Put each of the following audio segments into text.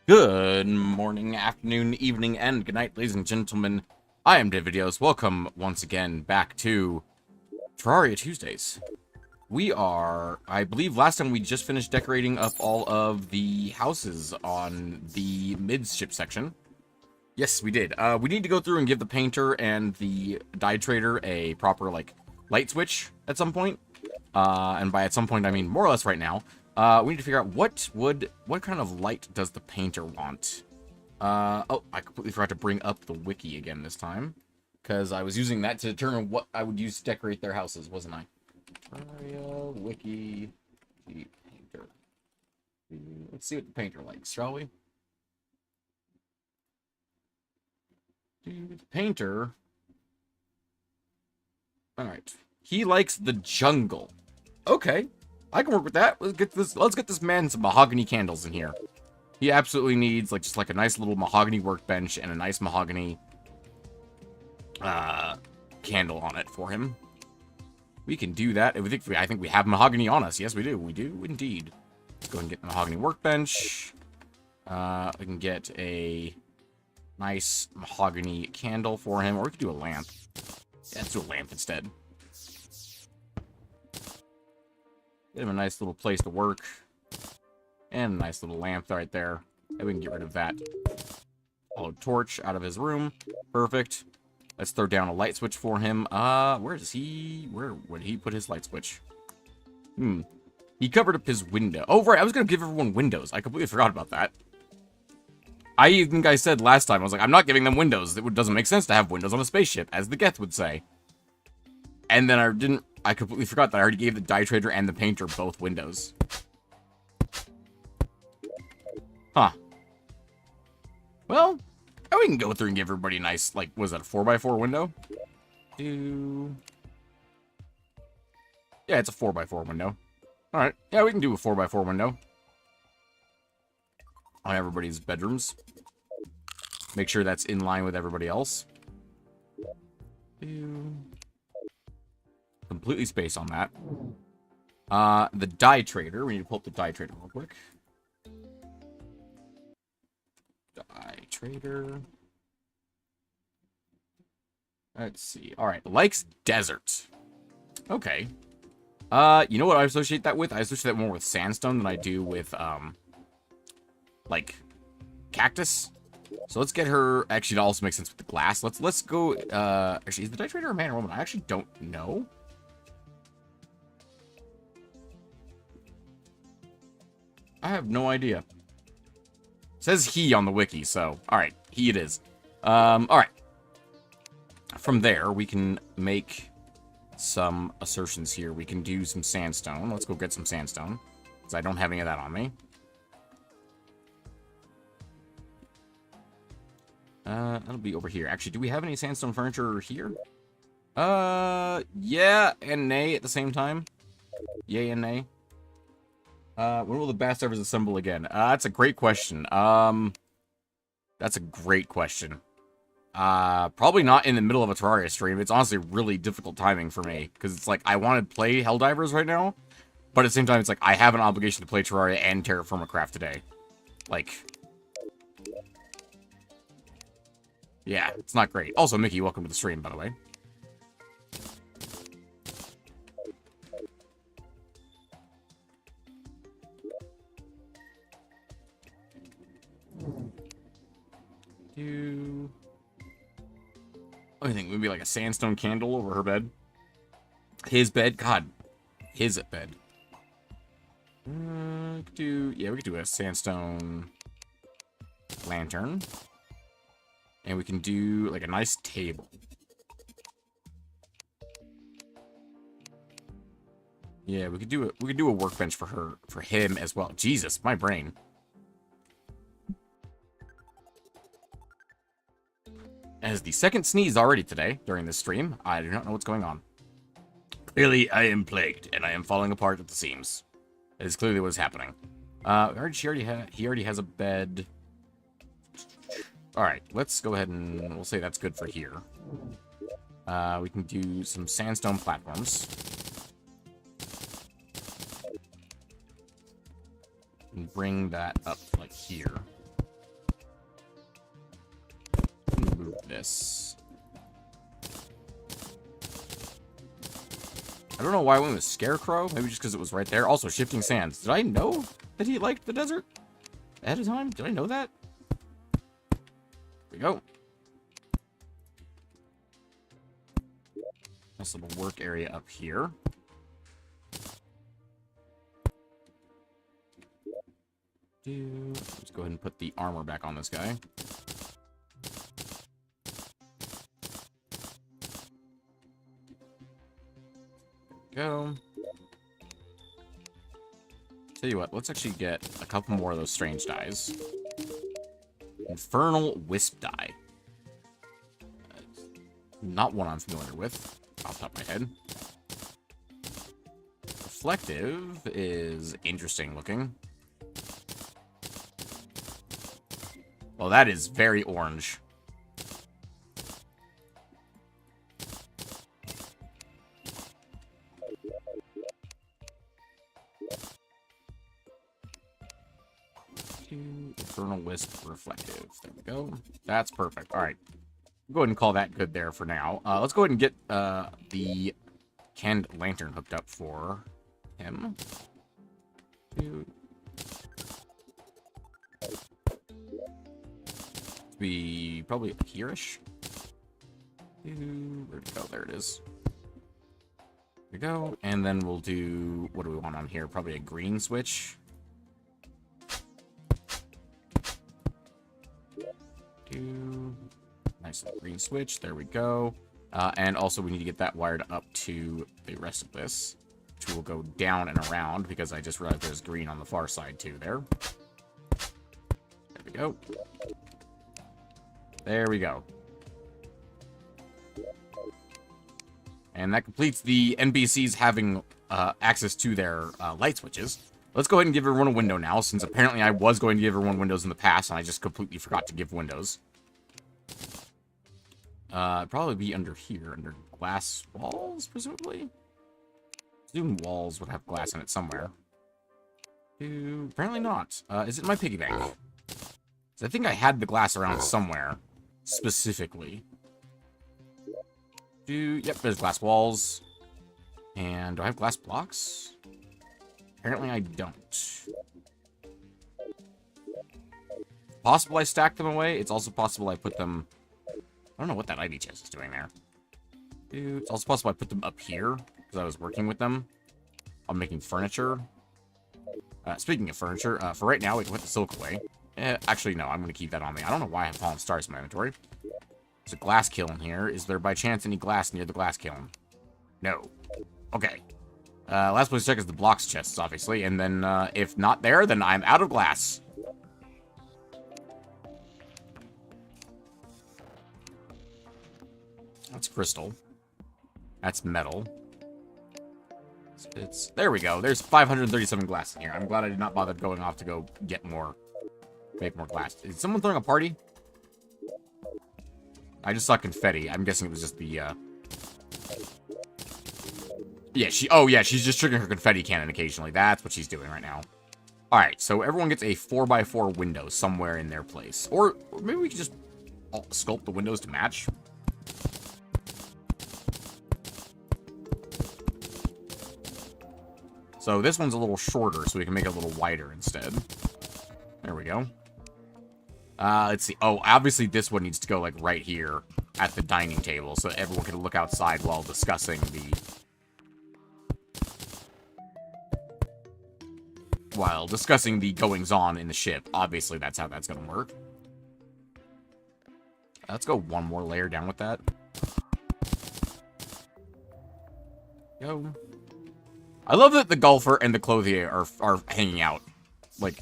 Good morning, afternoon, evening, and good night, ladies and gentlemen. I am Davidios. Welcome once again back to Terraria Tuesdays. We are, I believe last time we just finished decorating up all of the houses on the midship section. Yes, we did. We need to go through and give the painter and the dye trader a proper, light switch at some point. And by at some point, I mean more or less right now. We need to figure out what kind of light does the painter want? Oh, I completely forgot to bring up the wiki again this time. Because I was using that to determine what I would use to decorate their houses, wasn't I? Terraria, wiki, the painter. Let's see what the painter likes, shall we? The painter. Alright. He likes the jungle. Okay. I can work with that. Let's get this man some mahogany candles in here. He absolutely needs just a nice little mahogany workbench and a nice mahogany candle on it for him. We can do that. I think we have mahogany on us. Yes, we do. We do indeed. Let's go ahead and get the mahogany workbench. We can get a nice mahogany candle for him, or we could do a lamp. Yeah, let's do a lamp instead. Get him a nice little place to work. And a nice little lamp right there. And we can get rid of that hollow torch out of his room. Perfect. Let's throw down a light switch for him. Where would he put his light switch? He covered up his window. Oh, right. I was going to give everyone windows. I completely forgot about that. I think I said last time, I was like, I'm not giving them windows. It doesn't make sense to have windows on a spaceship, as the Geth would say. And then I completely forgot that I already gave the dye trader and the painter both windows. Huh. Well, we can go through and give everybody a nice, was that a 4x4 window? Yeah, it's a 4x4 window. Alright, yeah, we can do a 4x4 window. On everybody's bedrooms. Make sure that's in line with everybody else. Completely spaced on that. The dye trader. We need to pull up the dye trader real quick. Dye trader. Let's see. Alright, likes desert. Okay. You know what I associate that with? I associate that more with sandstone than I do with, cactus. So let's get her. Actually, it also makes sense with the glass. Let's go. Actually, is the dye trader a man or woman? I actually don't know. I have no idea. It says he on the wiki, so alright, he it is. Alright. From there, we can make some assertions here. We can do some sandstone. Let's go get some sandstone, because I don't have any of that on me. That'll be over here. Actually, do we have any sandstone furniture here? Yeah and nay at the same time. Yay and nay. When will the Bat servers assemble again? That's a great question. That's a great question. Probably not in the middle of a Terraria stream. It's honestly really difficult timing for me, because it's I want to play Helldivers right now, but at the same time, it's I have an obligation to play Terraria and Terraformacraft today. Yeah, it's not great. Also, Mickey, welcome to the stream, by the way. I think maybe a sandstone candle over her bed. His bed? God. His bed. We could do a sandstone lantern. And we can do, a nice table. Yeah, we could do a workbench for him as well. Jesus, my brain. As the second sneeze already today, during this stream, I do not know what's going on. Clearly, I am plagued, and I am falling apart at the seams. That is clearly what is happening. He already has a bed. Alright, let's go ahead and we'll say that's good for here. We can do some sandstone platforms. And bring that up, here. this. I don't know why I went with Scarecrow. Maybe just because it was right there. Also, Shifting Sands. Did I know that he liked the desert ahead of time? Did I know that? There we go. Nice little work area up here. Let's go ahead and put the armor back on this guy. Go. Tell you what, let's actually get a couple more of those strange dyes. Infernal Wisp dye. Not one I'm familiar with, off the top of my head. Reflective is interesting looking. Well, that is very orange. Infernal Wisp Reflective. There we go. That's perfect. All right. Go ahead and call that good there for now. Let's go ahead and get the canned lantern hooked up for him. Be probably here-ish. Where'd it go? There it is. There we go. And then we'll do, what do we want on here? Probably a green switch. Nice little green switch. There we go. And also we need to get that wired up to the rest of this, which will go down and around because I just realized there's green on the far side too there. There we go. There we go. And that completes the NPCs having access to their light switches. Let's go ahead and give everyone a window now, since apparently I was going to give everyone windows in the past, and I just completely forgot to give windows. Probably be under here, under glass walls, presumably? Assume walls would have glass in it somewhere. Apparently not. Is it in my piggy bank? I think I had the glass around somewhere, specifically. Yep, there's glass walls. And do I have glass blocks? Apparently I don't. Possible I stacked them away. It's also possible I put them... I don't know what that ID chest is doing there. It's also possible I put them up here, because I was working with them. I'm making furniture. Speaking of furniture, for right now, we can put the silk away. Actually, no, I'm going to keep that on me. I don't know why I have fallen stars in my inventory. There's a glass kiln here. Is there by chance any glass near the glass kiln? No. Okay. Last place to check is the blocks chests, obviously. And then, if not there, then I'm out of glass. That's crystal. That's metal. There we go. There's 537 glass in here. I'm glad I did not bother going off to go get more. Make more glass. Is someone throwing a party? I just saw confetti. I'm guessing it was just the, Yeah, she's just triggering her confetti cannon occasionally. That's what she's doing right now. Alright, so everyone gets a 4x4 window somewhere in their place. Or maybe we could just sculpt the windows to match. So this one's a little shorter, so we can make it a little wider instead. There we go. Let's see. Oh, obviously this one needs to go, like, right here at the dining table, so everyone can look outside while discussing the goings-on in the ship. Obviously, that's how that's gonna work. Let's go one more layer down with that. Go. I love that the golfer and the clothier are hanging out. Like,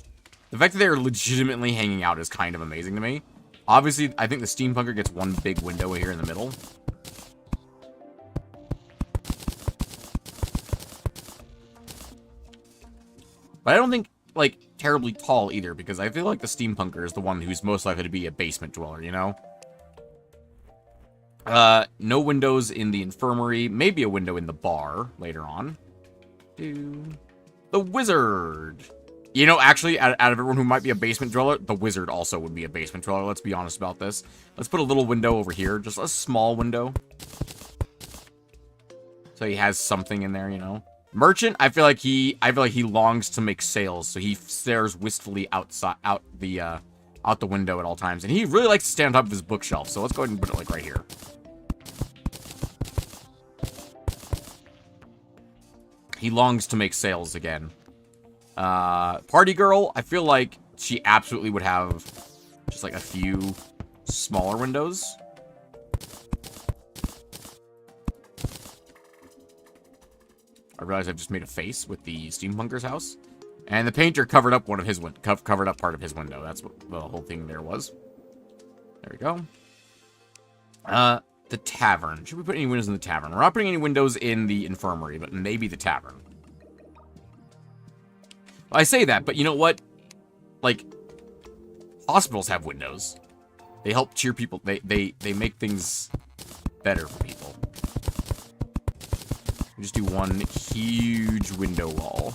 the fact that they're legitimately hanging out is kind of amazing to me. Obviously, I think the steampunker gets one big window here in the middle. But I don't think, like, terribly tall either, because I feel like the steampunker is the one who's most likely to be a basement dweller, you know? No windows in the infirmary. Maybe a window in the bar later on. The wizard. You know, actually, out of everyone who might be a basement dweller, the wizard also would be a basement dweller. Let's be honest about this. Let's put a little window over here. Just a small window. So he has something in there, you know. Merchant, I feel like he longs to make sales, so he stares wistfully out the window at all times. And he really likes to stand on top of his bookshelf, so let's go ahead and put it, like, right here. He longs to make sales again. Party girl, I feel like she absolutely would have just, like, a few smaller windows. I realize I've just made a face with the steampunker's house. And the painter covered up covered up part of his window. That's what the whole thing there was. There we go. The tavern. Should we put any windows in the tavern? We're not putting any windows in the infirmary, but maybe the tavern. Well, I say that, but you know what? Like, hospitals have windows. They help cheer people. They make things better for people. Just do one huge window wall.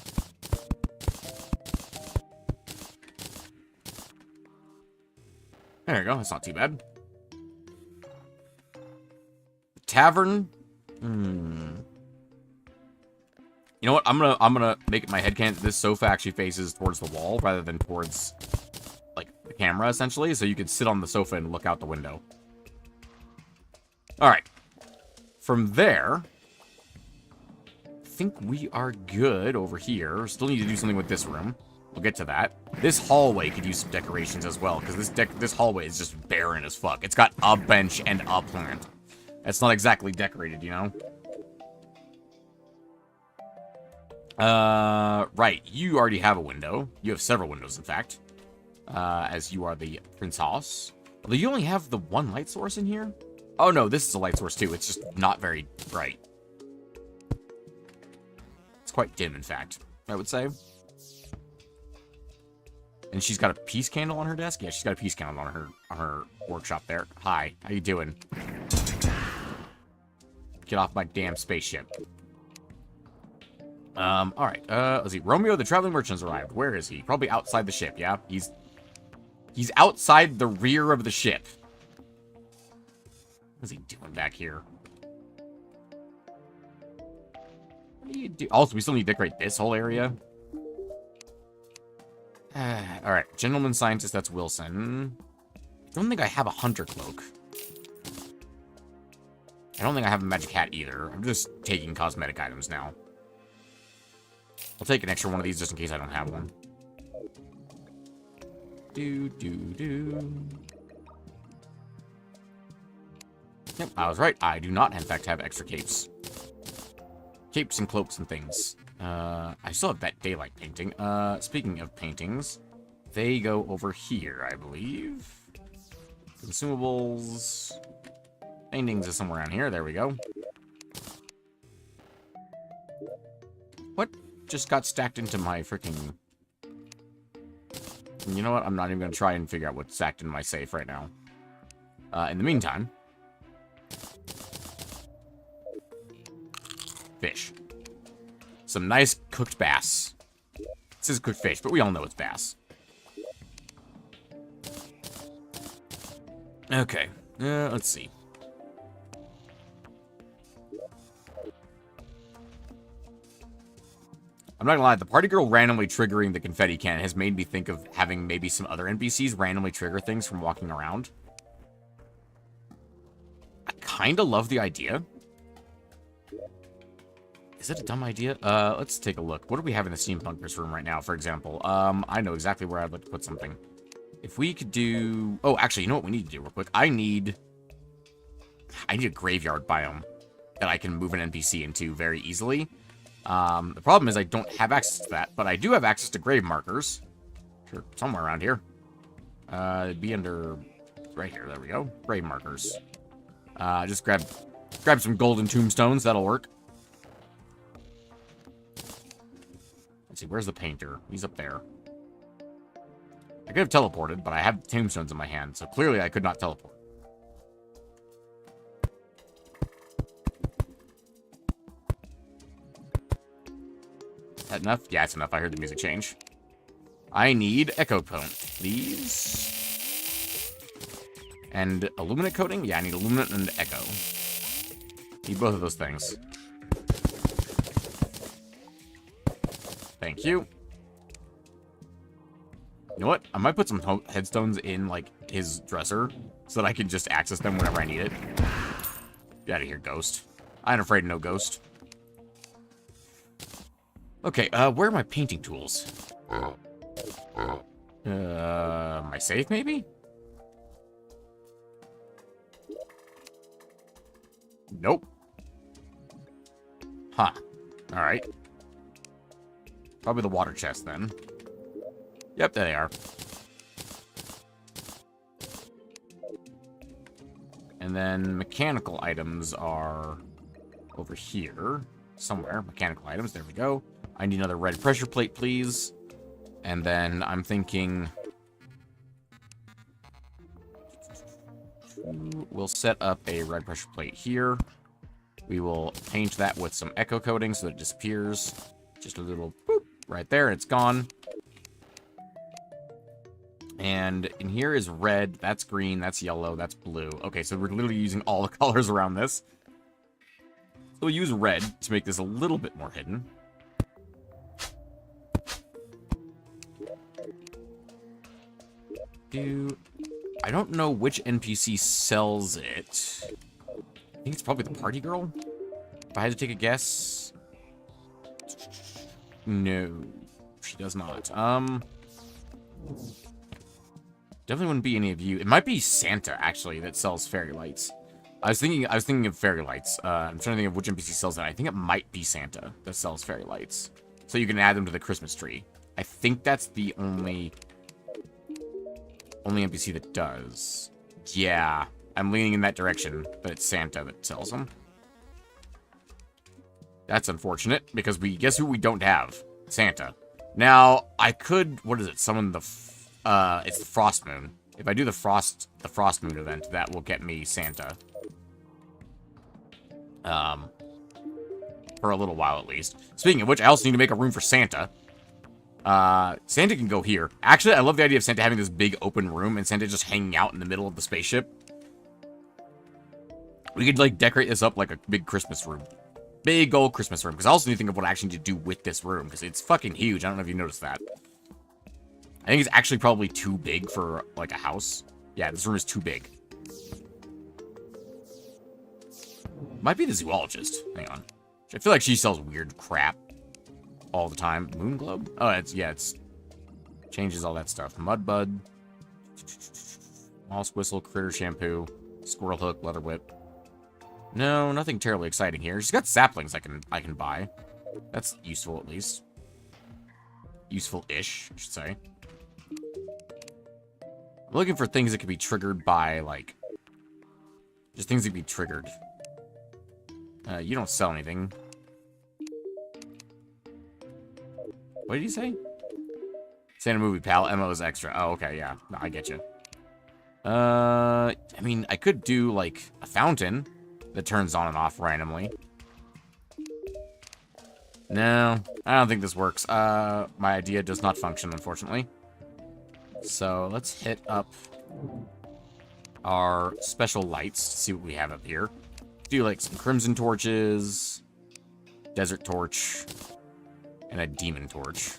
There you go. That's not too bad. Tavern. You know what? I'm gonna make it my headcanon that this sofa actually faces towards the wall rather than towards, like, the camera, essentially. So you could sit on the sofa and look out the window. All right. From there, I think we are good over here. Still need to do something with this room. We'll get to that. This hallway could use some decorations as well, because this hallway is just barren as fuck. It's got a bench and a plant. It's not exactly decorated, you know? Right. You already have a window. You have several windows, in fact. As you are the princess. Although you only have the one light source in here? Oh, no, this is a light source, too. It's just not very bright. It's quite dim, in fact, I would say. And she's got a peace candle on her desk? Yeah, she's got a peace candle on her workshop there. Hi, how you doing? Get off my damn spaceship. Alright, let's see. Romeo the traveling merchant has arrived. Where is he? Probably outside the ship, yeah? He's outside the rear of the ship. What is he doing back here? What do you do? Also, we still need to decorate this whole area. Alright, gentleman scientist, that's Wilson. I don't think I have a hunter cloak. I don't think I have a magic hat either. I'm just taking cosmetic items now. I'll take an extra one of these just in case I don't have one. Yep, I was right. I do not, in fact, have extra capes. Capes and cloaks and things. I still have that daylight painting. Speaking of paintings, they go over here, I believe. Consumables. Paintings is somewhere around here. There we go. What just got stacked into my freaking... You know what? I'm not even going to try and figure out what's stacked in my safe right now. In the meantime... Fish. Some nice cooked bass. This is cooked fish, but we all know it's bass. Okay. Let's see. I'm not gonna lie, the party girl randomly triggering the confetti cannon has made me think of having maybe some other NPCs randomly trigger things from walking around. I kinda love the idea. Is it a dumb idea? Let's take a look. What do we have in the steampunkers room right now, for example? I know exactly where I'd like to put something. If we could do... Oh, actually, you know what we need to do real quick? I need a graveyard biome that I can move an NPC into very easily. The problem is I don't have access to that, but I do have access to grave markers. Sure, somewhere around here. It'd be under... Right here, there we go. Grave markers. Just grab some golden tombstones, that'll work. Let's see, where's the painter? He's up there. I could have teleported, but I have tombstones in my hand, so clearly I could not teleport. Is that enough? Yeah, it's enough. I heard the music change. I need echo coat, please. And illuminate coating? Yeah, I need illuminate and echo. Need both of those things. Thank you. You know what? I might put some headstones in, like, his dresser so that I can just access them whenever I need it. Get out of here, ghost. I'm afraid of no ghost. Okay, where are my painting tools? My safe, maybe? Nope. Huh. Alright. Probably the water chest, then. Yep, there they are. And then mechanical items are over here. Somewhere. Mechanical items, there we go. I need another red pressure plate, please. And then I'm thinking... we'll set up a red pressure plate here. We will paint that with some echo coating so that it disappears. Just a little boop right there, and it's gone. And in here is red, that's green, that's yellow, that's blue. Okay, so we're literally using all the colors around this. So we'll use red to make this a little bit more hidden. I don't know which NPC sells it. I think it's probably the party girl. If I had to take a guess. No, she does not. Definitely wouldn't be any of you. It might be Santa, actually, that sells fairy lights. I was thinking of fairy lights. I'm trying to think of which NPC sells that. I think it might be Santa that sells fairy lights. So you can add them to the Christmas tree. I think that's the only NPC that does. Yeah, I'm leaning in that direction, but it's Santa that sells them. That's unfortunate, because guess who we don't have? Santa. Now, I could, what is it, summon the, it's the Frost Moon. If I do the Frost Moon event, that will get me Santa. For a little while at least. Speaking of which, I also need to make a room for Santa. Santa can go here. Actually, I love the idea of Santa having this big open room and Santa just hanging out in the middle of the spaceship. We could, like, decorate this up like a big Christmas room. Big old Christmas room. Because I also need to think of what I actually need to do with this room. Because it's fucking huge. I don't know if you noticed that. I think it's actually probably too big for, like, a house. Yeah, this room is too big. Might be the zoologist. Hang on. I feel like she sells weird crap all the time. Moon globe? Oh, it's changes all that stuff. Mudbud. Moss whistle, critter shampoo, squirrel hook, leather whip. No, nothing terribly exciting here. She's got saplings I can buy. That's useful at least. Useful-ish, I should say. I'm looking for things that can be triggered by, like, just things that can be triggered. You don't sell anything. What did he say? Santa movie, pal. Emma is extra. Oh, okay, yeah. No, I get you. I mean, I could do, like, a fountain that turns on and off randomly. No, I don't think this works. My idea does not function, unfortunately. So, let's hit up our special lights to see what we have up here. Do, like, some crimson torches, desert torch, and a demon torch.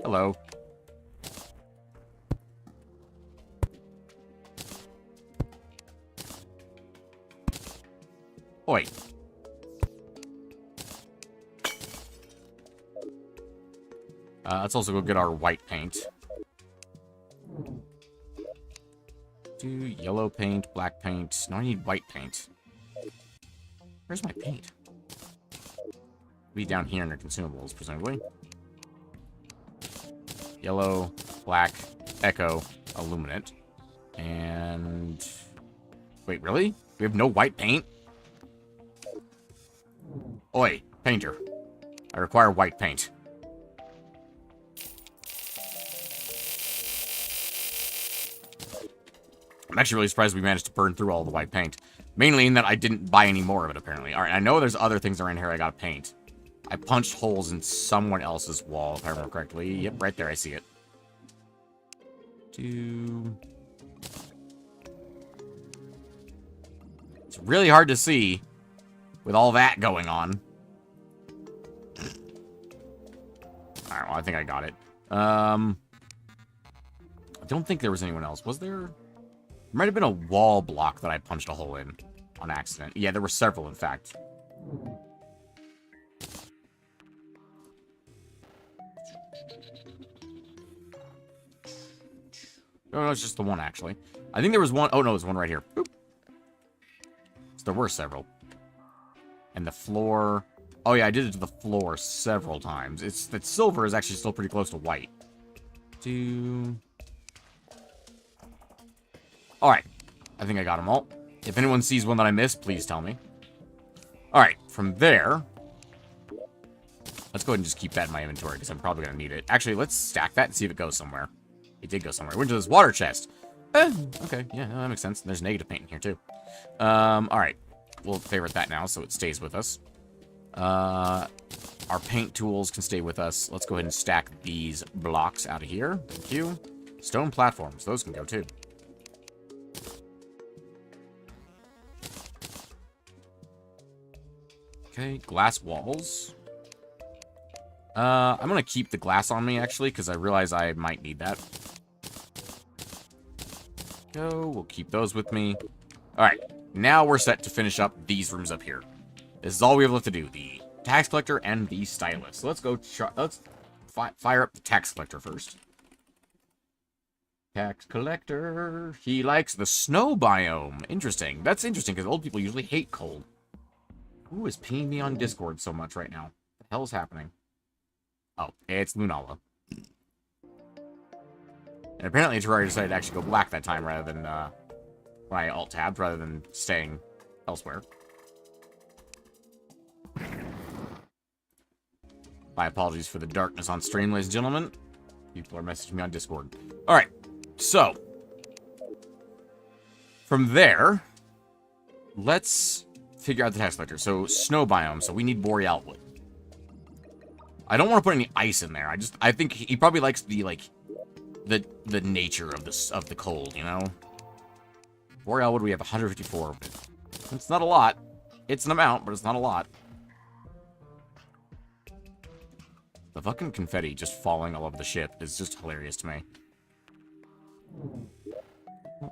Hello. Oi. Let's also go get our white paint. Do yellow paint, black paint. No, I need white paint. Where's my paint? Be down here under consumables, presumably. Yellow, black, echo, illuminate. And... wait, really? We have no white paint? Oi, painter. I require white paint. I'm actually really surprised we managed to burn through all the white paint. Mainly in that I didn't buy any more of it, apparently. Alright, I know there's other things around here I gotta paint. I punched holes in someone else's wall, if I remember correctly. Yep, right there, I see it. Two. It's really hard to see with all that going on. Alright, well, I think I got it. I don't think there was anyone else. Was there? There might have been a wall block that I punched a hole in on accident. Yeah, there were several, in fact. No, it's just the one, actually. I think there was one. Oh, no, there's one right here. Boop. So there were several. And the floor. Oh, yeah, I did it to the floor several times. It's that silver is actually still pretty close to white. Two. Alright. I think I got them all. If anyone sees one that I missed, please tell me. Alright, from there. Let's go ahead and just keep that in my inventory, because I'm probably going to need it. Actually, let's stack that and see if it goes somewhere. It did go somewhere. It went to this water chest. Okay, yeah, no, that makes sense. There's negative paint in here, too. Alright. We'll favorite that now, so it stays with us. Our paint tools can stay with us. Let's go ahead and stack these blocks out of here. Thank you. Stone platforms. Those can go, too. Okay, glass walls. I'm gonna keep the glass on me, actually, because I realize I might need that. Go, we'll keep those with me. Alright, now we're set to finish up these rooms up here. This is all we have left to do, the tax collector and the stylist. So let's go, let's fire up the tax collector first. Tax collector, he likes the snow biome. Interesting, that's interesting, because old people usually hate cold. Who is pinging me on Discord so much right now? What the hell is happening? Oh, it's Lunala. And apparently Terraria decided to actually go black that time rather than, when I alt-tabbed, rather than staying elsewhere. My apologies for the darkness on stream, ladies and gentlemen. People are messaging me on Discord. Alright, so. From there, let's figure out the tax collector. So, snow biome, so we need boreal wood. I don't want to put any ice in there. I think he probably likes the, like, the nature of the cold, you know? Boreal wood, we have 154 of it. It's not a lot. It's an amount, but it's not a lot. The fucking confetti just falling all over the ship is just hilarious to me.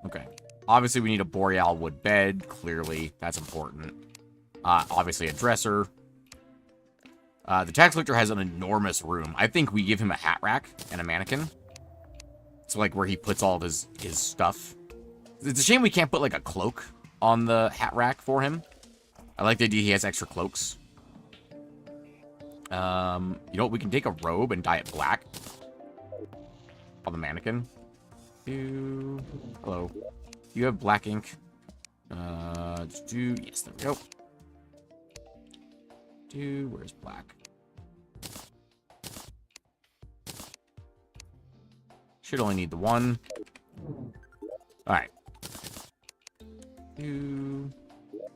Okay. Obviously, we need a boreal wood bed. Clearly, that's important. Obviously, a dresser. The tax collector has an enormous room. I think we give him a hat rack and a mannequin. So, like, where he puts all of his stuff. It's a shame we can't put, like, a cloak on the hat rack for him. I like the idea he has extra cloaks. You know what? We can take a robe and dye it black. On the mannequin. Hello. You have black ink. Yes, there we go. Where's black? Should only need the one. Alright.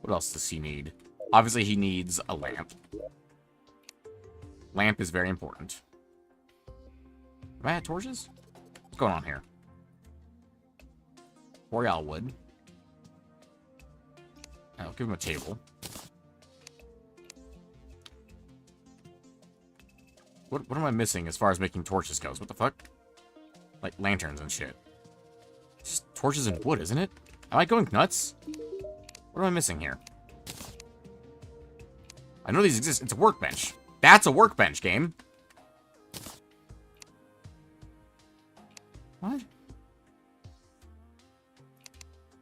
What else does he need? Obviously, he needs a lamp. Lamp is very important. Am I at torches? What's going on here? Boreal wood. I'll give him a table. What am I missing as far as making torches goes? What the fuck? Like lanterns and shit. Just torches and wood, isn't it? Am I going nuts? What am I missing here? I know these exist. It's a workbench. That's a workbench, game. What?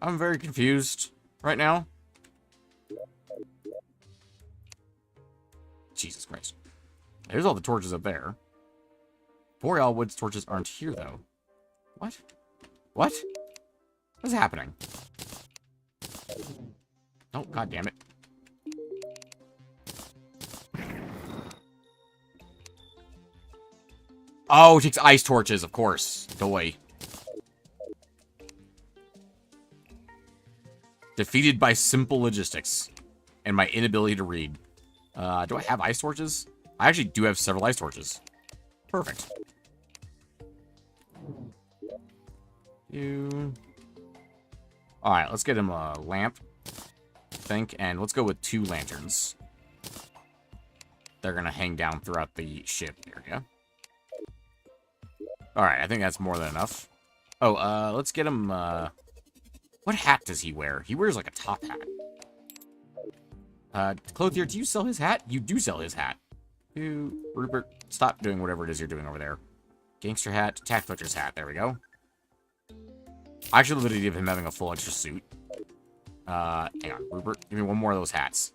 I'm very confused right now. Jesus Christ. There's all the torches up there. Boreal wood's torches aren't here, though. What? What? What's happening? Oh, god damn it. Oh, it takes ice torches, of course. Doi. Defeated by simple logistics. And my inability to read. Do I have ice torches? I actually do have several ice torches. Perfect. Alright, let's get him a lamp, I think, and let's go with 2 lanterns. They're gonna hang down throughout the ship area. Alright, I think that's more than enough. Oh, let's get him, what hat does he wear? He wears, like, a top hat. Clothier, do you sell his hat? You do sell his hat. Rupert, stop doing whatever it is you're doing over there. Gangster hat, tack butcher's hat. There we go. I actually love the idea of him having a full extra suit. Hang on, Rupert, give me one more of those hats.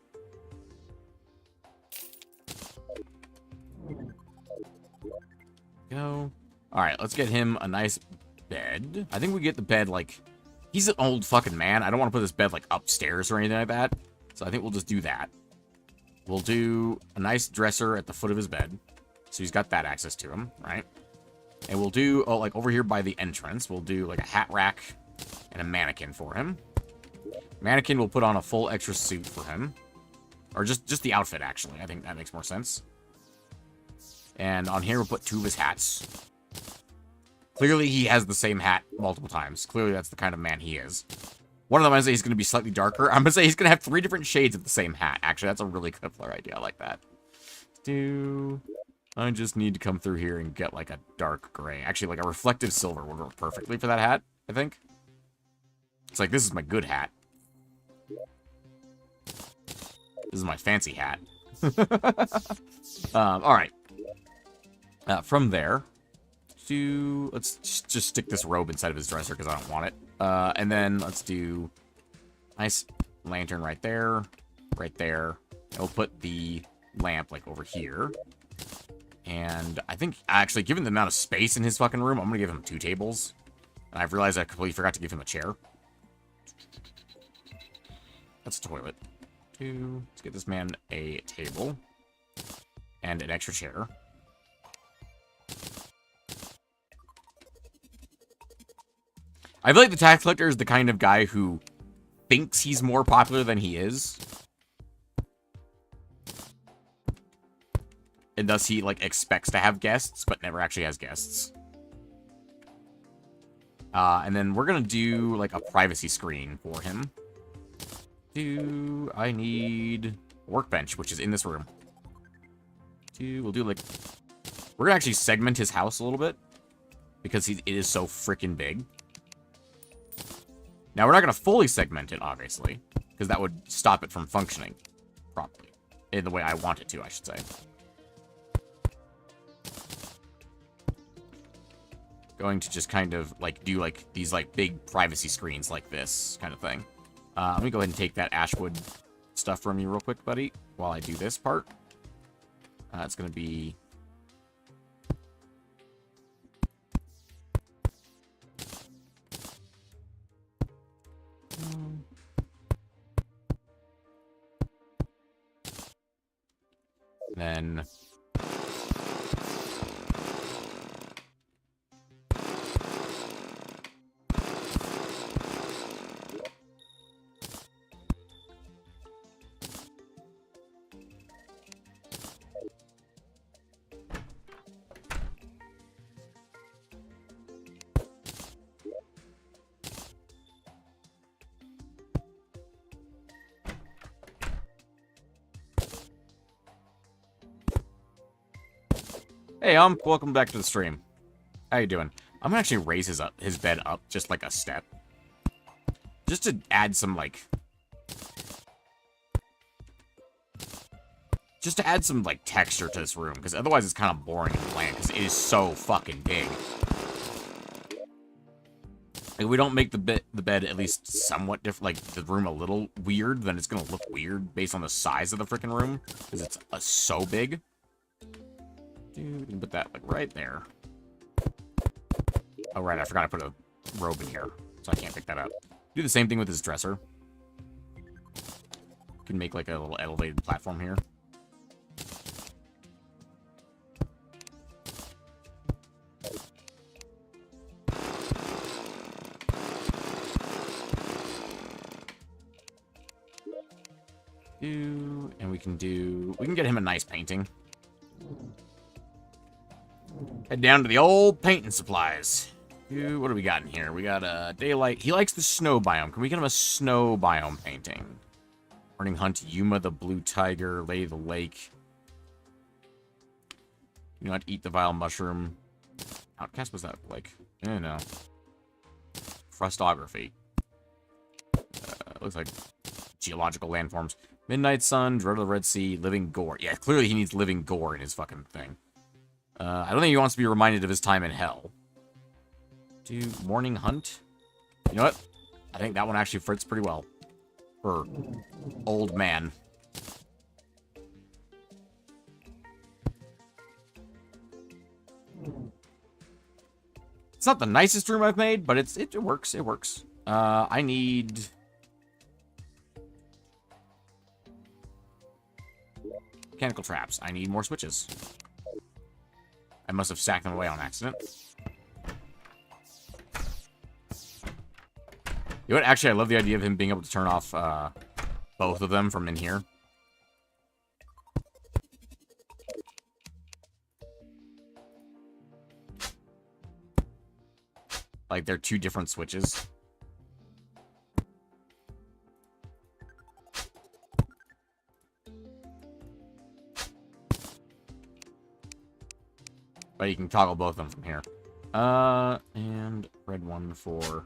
Go. Alright, let's get him a nice bed. I think we get the bed, like... He's an old fucking man. I don't want to put this bed, like, upstairs or anything like that. So I think we'll just do that. We'll do a nice dresser at the foot of his bed. So he's got that access to him, right? And we'll do, oh, like, over here by the entrance, we'll do, like, a hat rack and a mannequin for him. Mannequin will put on a full extra suit for him. Or just the outfit, actually. I think that makes more sense. And on here, we'll put 2 of his hats. Clearly, he has the same hat multiple times. Clearly, that's the kind of man he is. One of them, I say he's going to be slightly darker. I'm going to say he's going to have 3 different shades of the same hat. Actually, that's a really good flare idea. I like that. I just need to come through here and get, like, a dark gray. Actually, like, a reflective silver would work perfectly for that hat, I think. It's like, this is my good hat. This is my fancy hat. Alright. From there... let's just stick this robe inside of his dresser because I don't want it. And then let's do nice lantern right there, and we'll put the lamp like over here. And I think actually, given the amount of space in his fucking room, I'm gonna give him 2 tables. And I've realized I completely forgot to give him a chair. That's a toilet. Let's get this man a table and an extra chair. I feel like the tax collector is the kind of guy who thinks he's more popular than he is. And thus he, like, expects to have guests, but never actually has guests. And then we're gonna do, like, a privacy screen for him. I need a workbench, which is in this room. We'll do, like... We're gonna actually segment his house a little bit. Because it is so freaking big. Now, we're not going to fully segment it, obviously, because that would stop it from functioning properly. In the way I want it to, I should say. Going to just kind of, like, do, like, these, like, big privacy screens like this kind of thing. Let me go ahead and take that Ashwood stuff from you real quick, buddy, while I do this part. It's going to be... Then... Hey, welcome back to the stream. How you doing? I'm gonna actually raise his bed up just like a step. Just to add some, like... Just to add some, like, texture to this room, because otherwise it's kind of boring and bland, because it is so fucking big. If we don't make the bed at least somewhat different, like, the room a little weird, then it's gonna look weird based on the size of the freaking room, because it's so big. Dude, we can put that, like, right there. Oh, right, I forgot to put a robe in here, so I can't pick that up. Do the same thing with his dresser. Can make, like, a little elevated platform here. And we can get him a nice painting. Head down to the old painting supplies. What do we got in here? We got daylight. He likes the snow biome. Can we get him a snow biome painting? Morning hunt, Yuma the blue tiger, lay the lake. You not eat the vile mushroom. Outcast was that like? No. Frostography. Looks like geological landforms. Midnight Sun, Dread of the Red Sea, Living Gore. Yeah, clearly he needs Living Gore in his fucking thing. I don't think he wants to be reminded of his time in hell. Do Morning Hunt. You know what? I think that one actually fits pretty well. For old man. It's not the nicest room I've made, but it works. It works. I need... mechanical traps. I need more switches. I must have stacked them away on accident. You know what? Actually, I love the idea of him being able to turn off both of them from in here. Like, they're two different switches. But you can toggle both of them from here. And red one for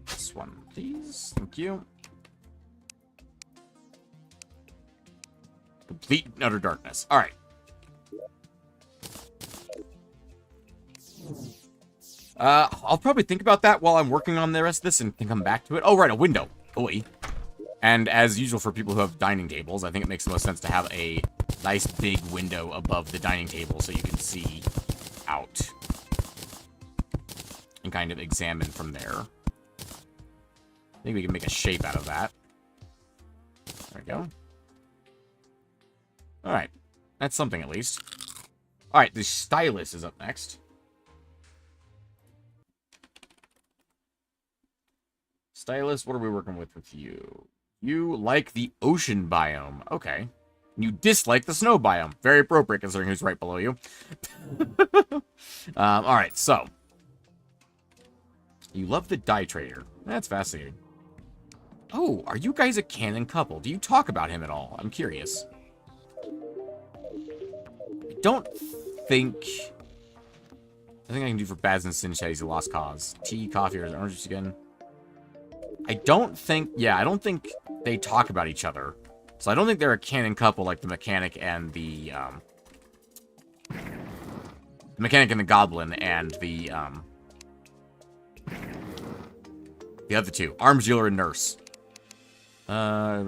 this one, please. Thank you. Complete and utter darkness. All right. I'll probably think about that while I'm working on the rest of this and can come back to it. Oh, right, a window. Boy. And as usual for people who have dining tables, I think it makes the most sense to have a nice big window above the dining table so you can see out and kind of examine from there. I think we can make a shape out of that. There we go. Alright. That's something at least. Alright, the stylus is up next. Stylus, what are we working with you? You like the ocean biome. Okay. You dislike the snow biome. Very appropriate considering who's right below you. Alright, so. You love the dye trader. That's fascinating. Oh, are you guys a canon couple? Do you talk about him at all? I'm curious. I don't think... I think I can do for Baz and Sinchad. He's a lost cause. Tea, coffee, or orange juice again. I don't think... Yeah, I don't think they talk about each other. So I don't think they're a canon couple like the mechanic and the goblin and the other two. Arms dealer and nurse.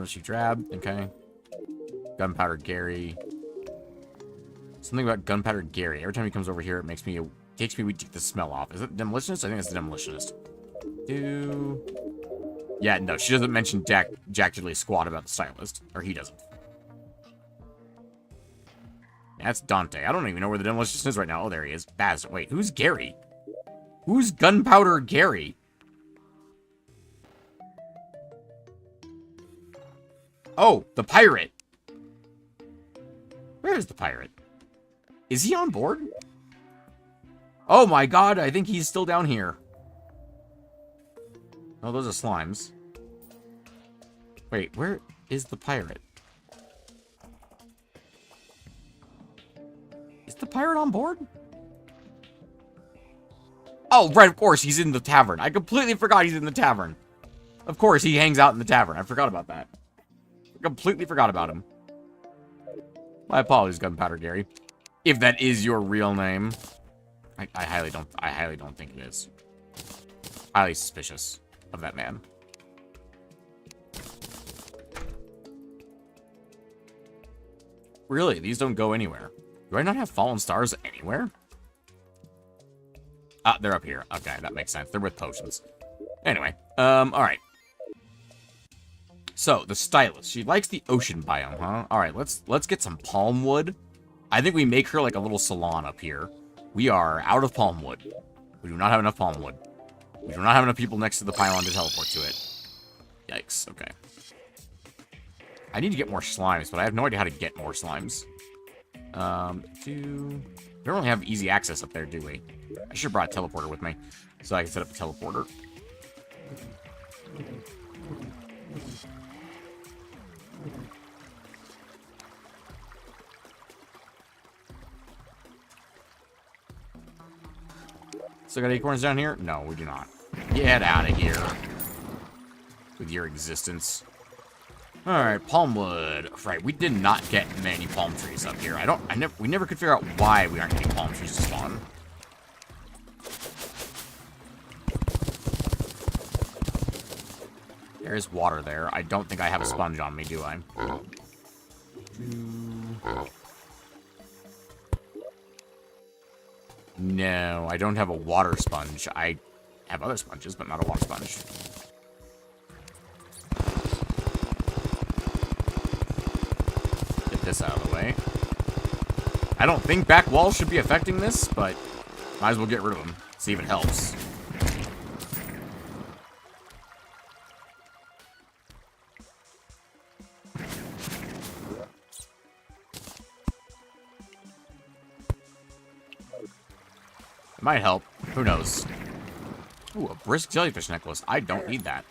She drab. Okay. Gunpowder Gary. Something about Gunpowder Gary. Every time he comes over here, it takes me a week to get the smell off. Is it Demolitionist? I think it's the Demolitionist. Yeah, no, she doesn't mention Jack Diddley squat about the stylist. Or he doesn't. That's Dante. I don't even know where the Demolitionist is right now. Oh, there he is. Baz. Wait, who's Gary? Who's Gunpowder Gary? Oh, the pirate. Where is the pirate? Is he on board? Oh my god, I think he's still down here. Oh, those are slimes. Wait, where is the pirate? Is the pirate on board? Oh, right, of course, he's in the tavern. I completely forgot he's in the tavern. Of course, he hangs out in the tavern. I forgot about that. I completely forgot about him. My apologies, Gunpowder Gary. If that is your real name. I highly don't think it is. Highly suspicious of that man. Really? These don't go anywhere. Do I not have fallen stars anywhere? Ah, they're up here. Okay, that makes sense. They're with potions. Anyway, alright. So, the stylist. She likes the ocean biome, huh? Alright, let's get some palm wood. I think we make her like a little salon up here. We are out of palm wood. We do not have enough palm wood. We do not have enough people next to the pylon to teleport to it. Yikes, okay. I need to get more slimes, but I have no idea how to get more slimes. We don't really have easy access up there, do we? I should have brought a teleporter with me. so I can set up a teleporter. Still got acorns down here? No, we do not. Get out of here with your existence. Alright, palmwood. Right, we did not get many palm trees up here. We never could figure out why we aren't getting palm trees to spawn. There is water there. I don't think I have a sponge on me, do I? No, I don't have a water sponge. I have other sponges, but not a water sponge. Get this out of the way. I don't think back walls should be affecting this, but might as well get rid of them. See if it helps. It might help. Who knows? Ooh, a brisk jellyfish necklace. I don't need that.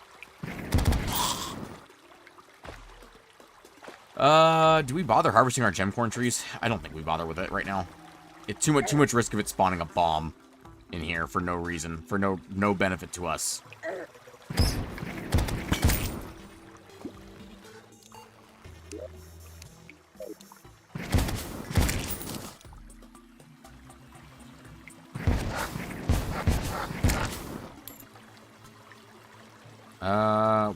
Do we bother harvesting our gemcorn trees? I don't think we bother with it right now. It's too much risk of it spawning a bomb in here for no reason, for no benefit to us.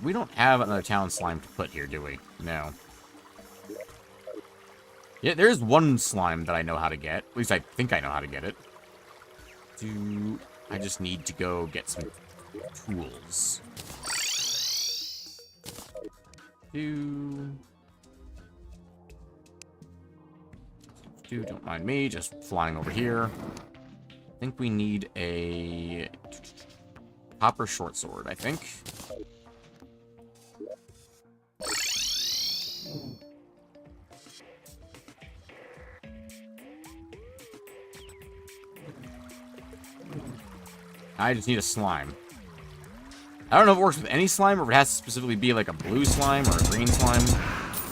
We don't have another town slime to put here, do we? No. Yeah, there's one slime that I know how to get. At least I think I know how to get it. I just need to go get some tools. Don't mind me, just flying over here. I think we need a copper short sword, I think. I just need a slime. I don't know if it works with any slime or if it has to specifically be like a blue slime or a green slime.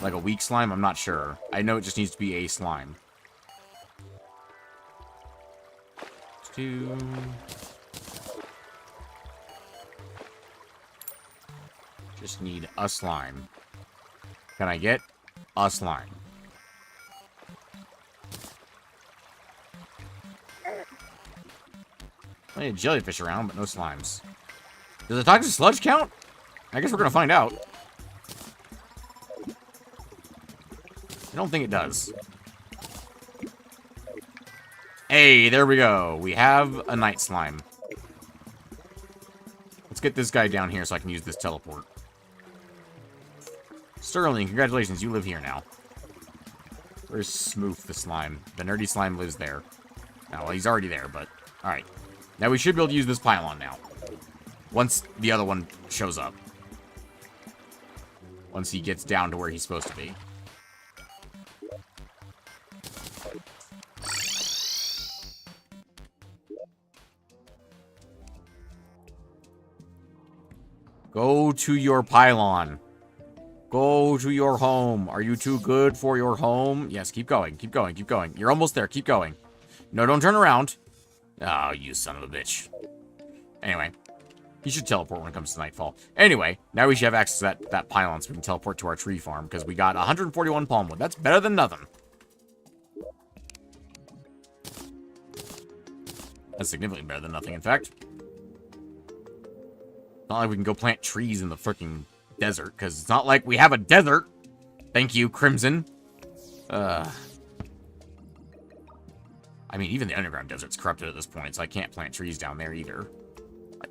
Like a weak slime, I'm not sure. I know it just needs to be a slime. Just need a slime. Can I get a slime? I need a jellyfish around, but no slimes. Does a toxic sludge count? I guess we're gonna find out. I don't think it does. Hey, there we go. We have a night slime. Let's get this guy down here so I can use this teleport. Sterling, congratulations, you live here now. Where's Smooth the slime? The nerdy slime lives there. Oh, well, he's already there, but... Alright. Now we should be able to use this pylon now. Once the other one shows up. Once he gets down to where he's supposed to be. Go to your pylon. Go to your home. Are you too good for your home? Yes, keep going, keep going, keep going. You're almost there, keep going. No, don't turn around. Oh, you son of a bitch. Anyway, he should teleport when it comes to nightfall. Anyway, now we should have access to that pylon so we can teleport to our tree farm, because we got 141 palmwood. That's better than nothing. That's significantly better than nothing, in fact. Not like we can go plant trees in the freaking desert, because it's not like we have a desert. Thank you, Crimson. I mean, even the underground desert's corrupted at this point, so I can't plant trees down there either.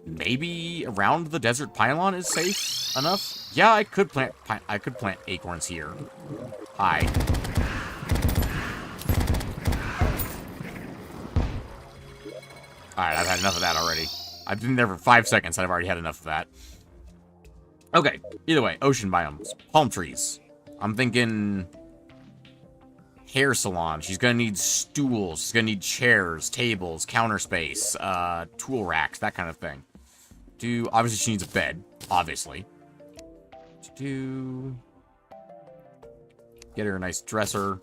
Maybe around the desert pylon is safe enough? Yeah, I could plant acorns here. Hi. Alright, I've had enough of that already. I've been there for 5 seconds, and I've already had enough of that. Okay, either way, ocean biomes. Palm trees. I'm thinking... hair salon. She's gonna need stools. She's gonna need chairs, tables, counter space, tool racks, that kind of thing. Obviously, she needs a bed. Obviously. Get her a nice dresser.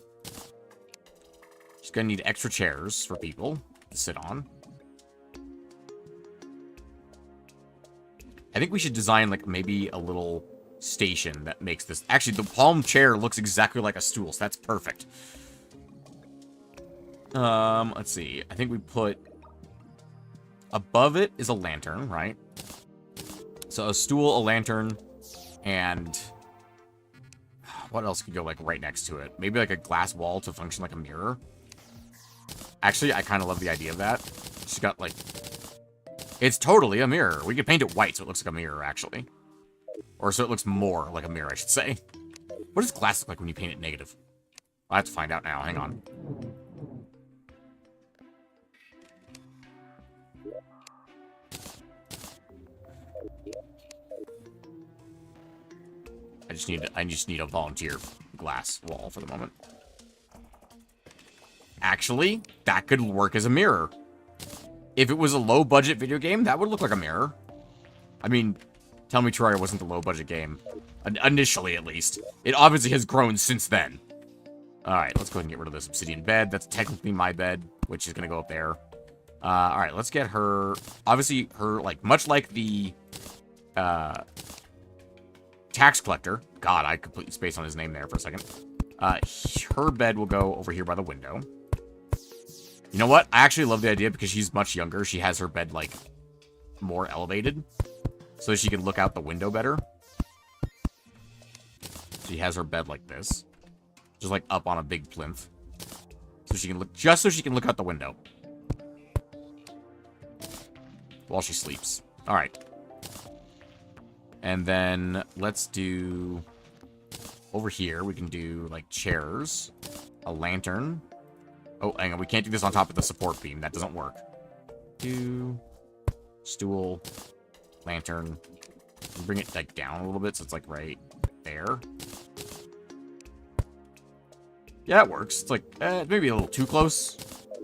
She's gonna need extra chairs for people to sit on. I think we should design, like, maybe a little station that makes this... Actually, the palm chair looks exactly like a stool, so that's perfect. Let's see. I think we put... Above it is a lantern, right? So a stool, a lantern, and... What else could go, like, right next to it? Maybe, like, a glass wall to function like a mirror. Actually, I kind of love the idea of that. She's got, like... It's totally a mirror. We could paint it white so it looks like a mirror, actually. Or so it looks more like a mirror, I should say. What does glass look like when you paint it negative? I'll have to find out now. Hang on. I just need a volunteer glass wall for the moment. Actually, that could work as a mirror. If it was a low-budget video game, that would look like a mirror. I mean, tell me Terraria wasn't a low-budget game. Initially, at least. It obviously has grown since then. Alright, let's go ahead and get rid of this obsidian bed. That's technically my bed, which is going to go up there. Alright, let's get her... Obviously, her, like, much like the... tax collector. God, I completely spaced on his name there for a second. Her bed will go over here by the window. You know what? I actually love the idea because she's much younger. She has her bed, like, more elevated. So she can look out the window better. She has her bed like this. Just, like, up on a big plinth. So she can look... Just so she can look out the window. While she sleeps. Alright. And then let's do... Over here, we can do, like, chairs. A lantern. Oh, hang on. We can't do this on top of the support beam. That doesn't work. Stool. Lantern. Bring it, like, down a little bit so it's, like, right there. Yeah, it works. It's, like, maybe a little too close.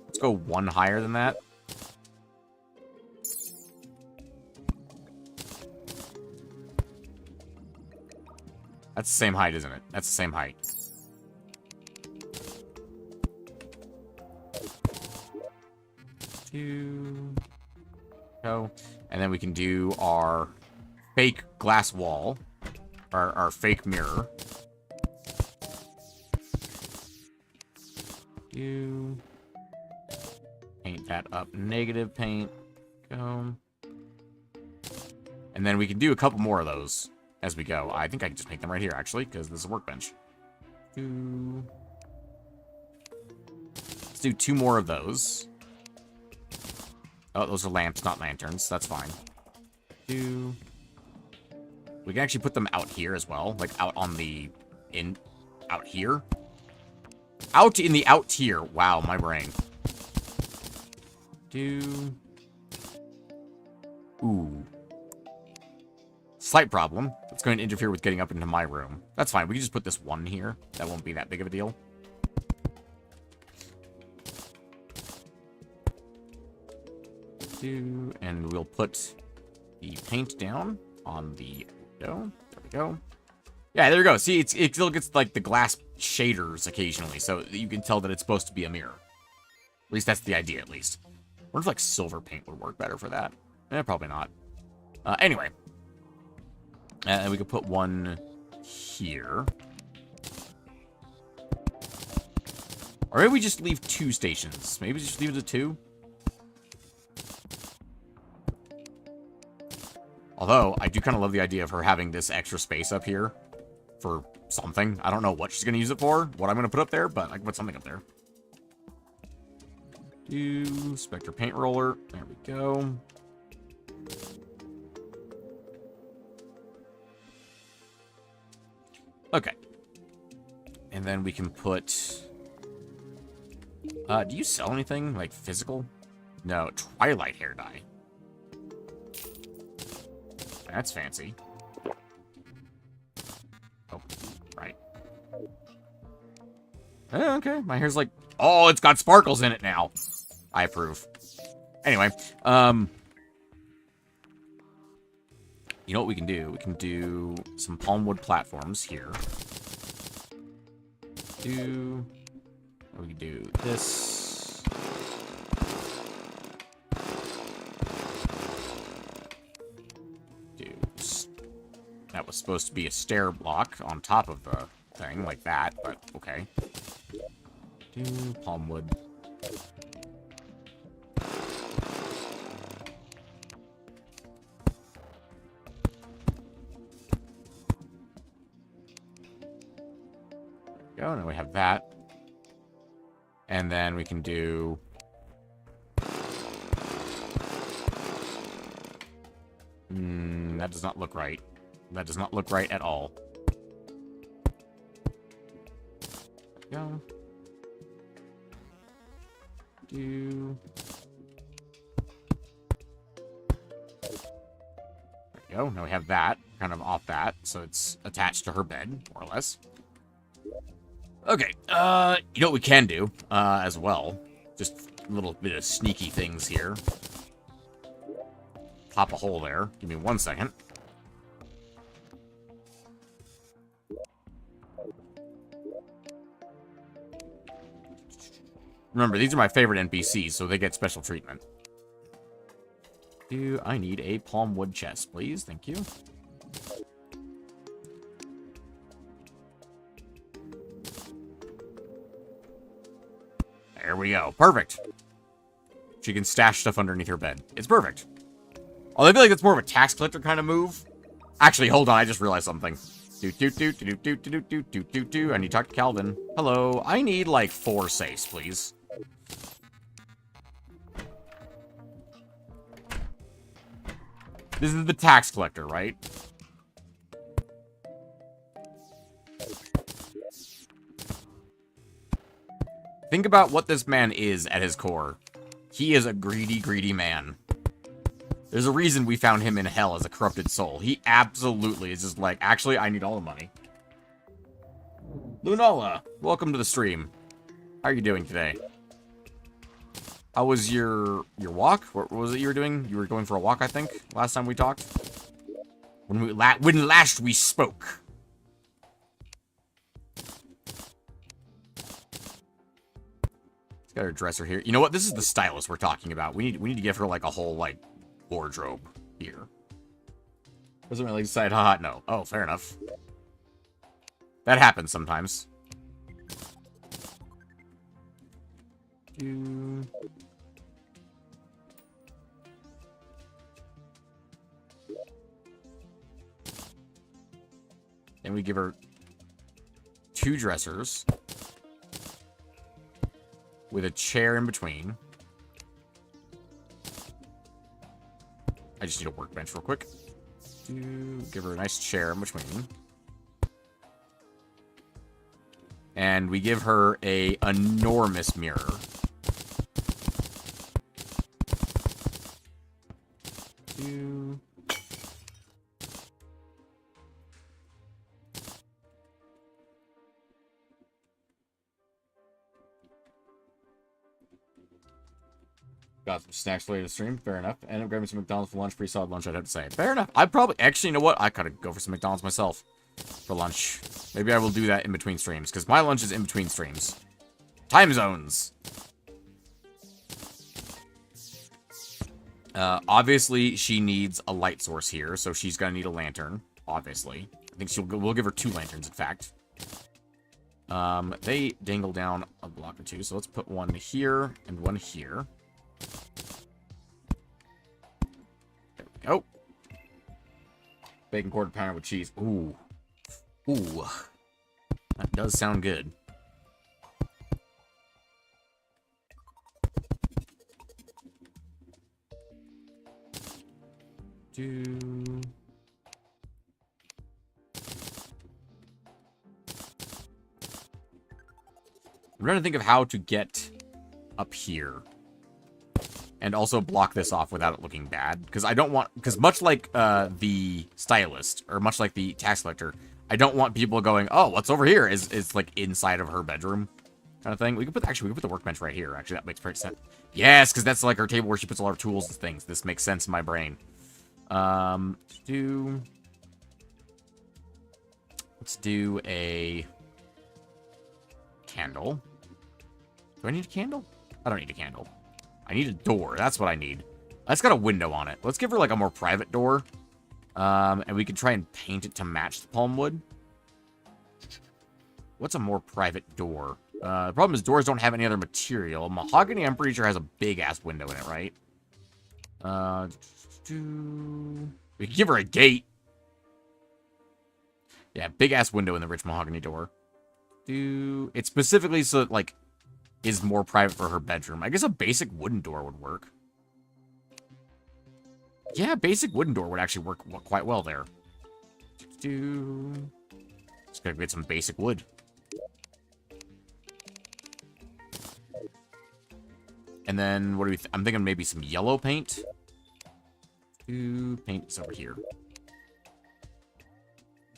Let's go one higher than that. That's the same height, isn't it? That's the same height. Go. And then we can do our fake glass wall. Our fake mirror. Paint that up. Negative paint. Go. And then we can do a couple more of those as we go. I think I can just make them right here, actually, because this is a workbench. Let's do 2 more of those. Oh, those are lamps, not lanterns. That's fine. We can actually put them out here as well. Like, out on the... Out here? Out in the out tier. Wow, my brain. Ooh. Slight problem. It's going to interfere with getting up into my room. That's fine. We can just put this one here. That won't be that big of a deal. And we'll put the paint down on the window. There we go. Yeah, there we go. See, it still gets, like, the glass shaders occasionally, so you can tell that it's supposed to be a mirror. At least that's the idea, at least. I wonder if, like, silver paint would work better for that. Probably not. Anyway. And we could put one here. Or maybe we just leave 2 stations. Maybe just leave it at 2. Although, I do kind of love the idea of her having this extra space up here for something. I don't know what she's going to use it for, what I'm going to put up there, but I can put something up there. Spectre paint roller. There we go. Okay. And then we can put... do you sell anything, like, physical? No, Twilight hair dye. That's fancy. Oh, right. Okay, my hair's like... Oh, it's got sparkles in it now. I approve. Anyway, you know what we can do? We can do some palm wood platforms here. We can do this. That was supposed to be a stair block on top of the thing, like that, but okay. Do palm wood. Go, now we have that. And then we can do... that does not look right. That does not look right at all. Go. Do... There we go. Now we have that. Kind of off that. So it's attached to her bed, more or less. Okay, you know what we can do, as well? Just a little bit of sneaky things here. Pop a hole there. Give me 1 second. Remember, these are my favorite NPCs, so they get special treatment. I need a palm wood chest, please? Thank you. There we go. Perfect. She can stash stuff underneath her bed. It's perfect. Oh, I feel like it's more of a tax collector kind of move. Actually, hold on. I just realized something. I need to talk to Calvin. Hello. I need, like, 4 safes, please. This is the tax collector, right? Think about what this man is at his core. He is a greedy, greedy man. There's a reason we found him in hell as a corrupted soul. He absolutely is just like, actually, I need all the money. Lunala, welcome to the stream. How are you doing today? How was your walk? What was it you were doing? You were going for a walk, I think, last time we talked. When last we spoke. Got her dresser here. You know what? This is the stylist we're talking about. We need to give her like a whole like wardrobe here. Doesn't really decide. Haha, no. Oh, fair enough. That happens sometimes. Then we give her 2 dressers. With a chair in between. I just need a workbench real quick. Give her a nice chair in between. And we give her a enormous mirror. Got some snacks later to stream. Fair enough. And I'm grabbing some McDonald's for lunch. Pretty solid lunch, I'd have to say. Fair enough. I'd probably... Actually, you know what? I gotta go for some McDonald's myself for lunch. Maybe I will do that in between streams, because my lunch is in between streams. Time zones. Obviously, she needs a light source here, so she's gonna need a lantern. Obviously. I think we'll give her 2 lanterns, in fact. They dangle down a block or 2, so let's put one here and one here. There we go. Bacon quarter pounder with cheese. Ooh. Ooh. That does sound good. I'm trying to think of how to get up here. And also block this off without it looking bad. Because I don't want... Because much like the stylist, or much like the tax collector, I don't want people going, oh, what's over here? Is like inside of her bedroom. kind of thing. We could put the workbench right here. Actually, that makes perfect sense. Yes, because that's like her table where she puts all her tools and things. This makes sense in my brain. Let's do a candle. Do I need a candle? I don't need a candle. I need a door. That's what I need. That's got a window on it. Let's give her like a more private door. And we can try and paint it to match the palm wood. What's a more private door? The problem is doors don't have any other material. Mahogany, I'm pretty sure, has a big-ass window in it, right? We can give her a gate. Yeah, big-ass window in the rich mahogany door. It's specifically so that, like, is more private for her bedroom. I guess a basic wooden door would work. Yeah, basic wooden door would actually work quite well there. Just gotta get some basic wood. And then, what do we... I'm thinking maybe some yellow paint. Paint is over here.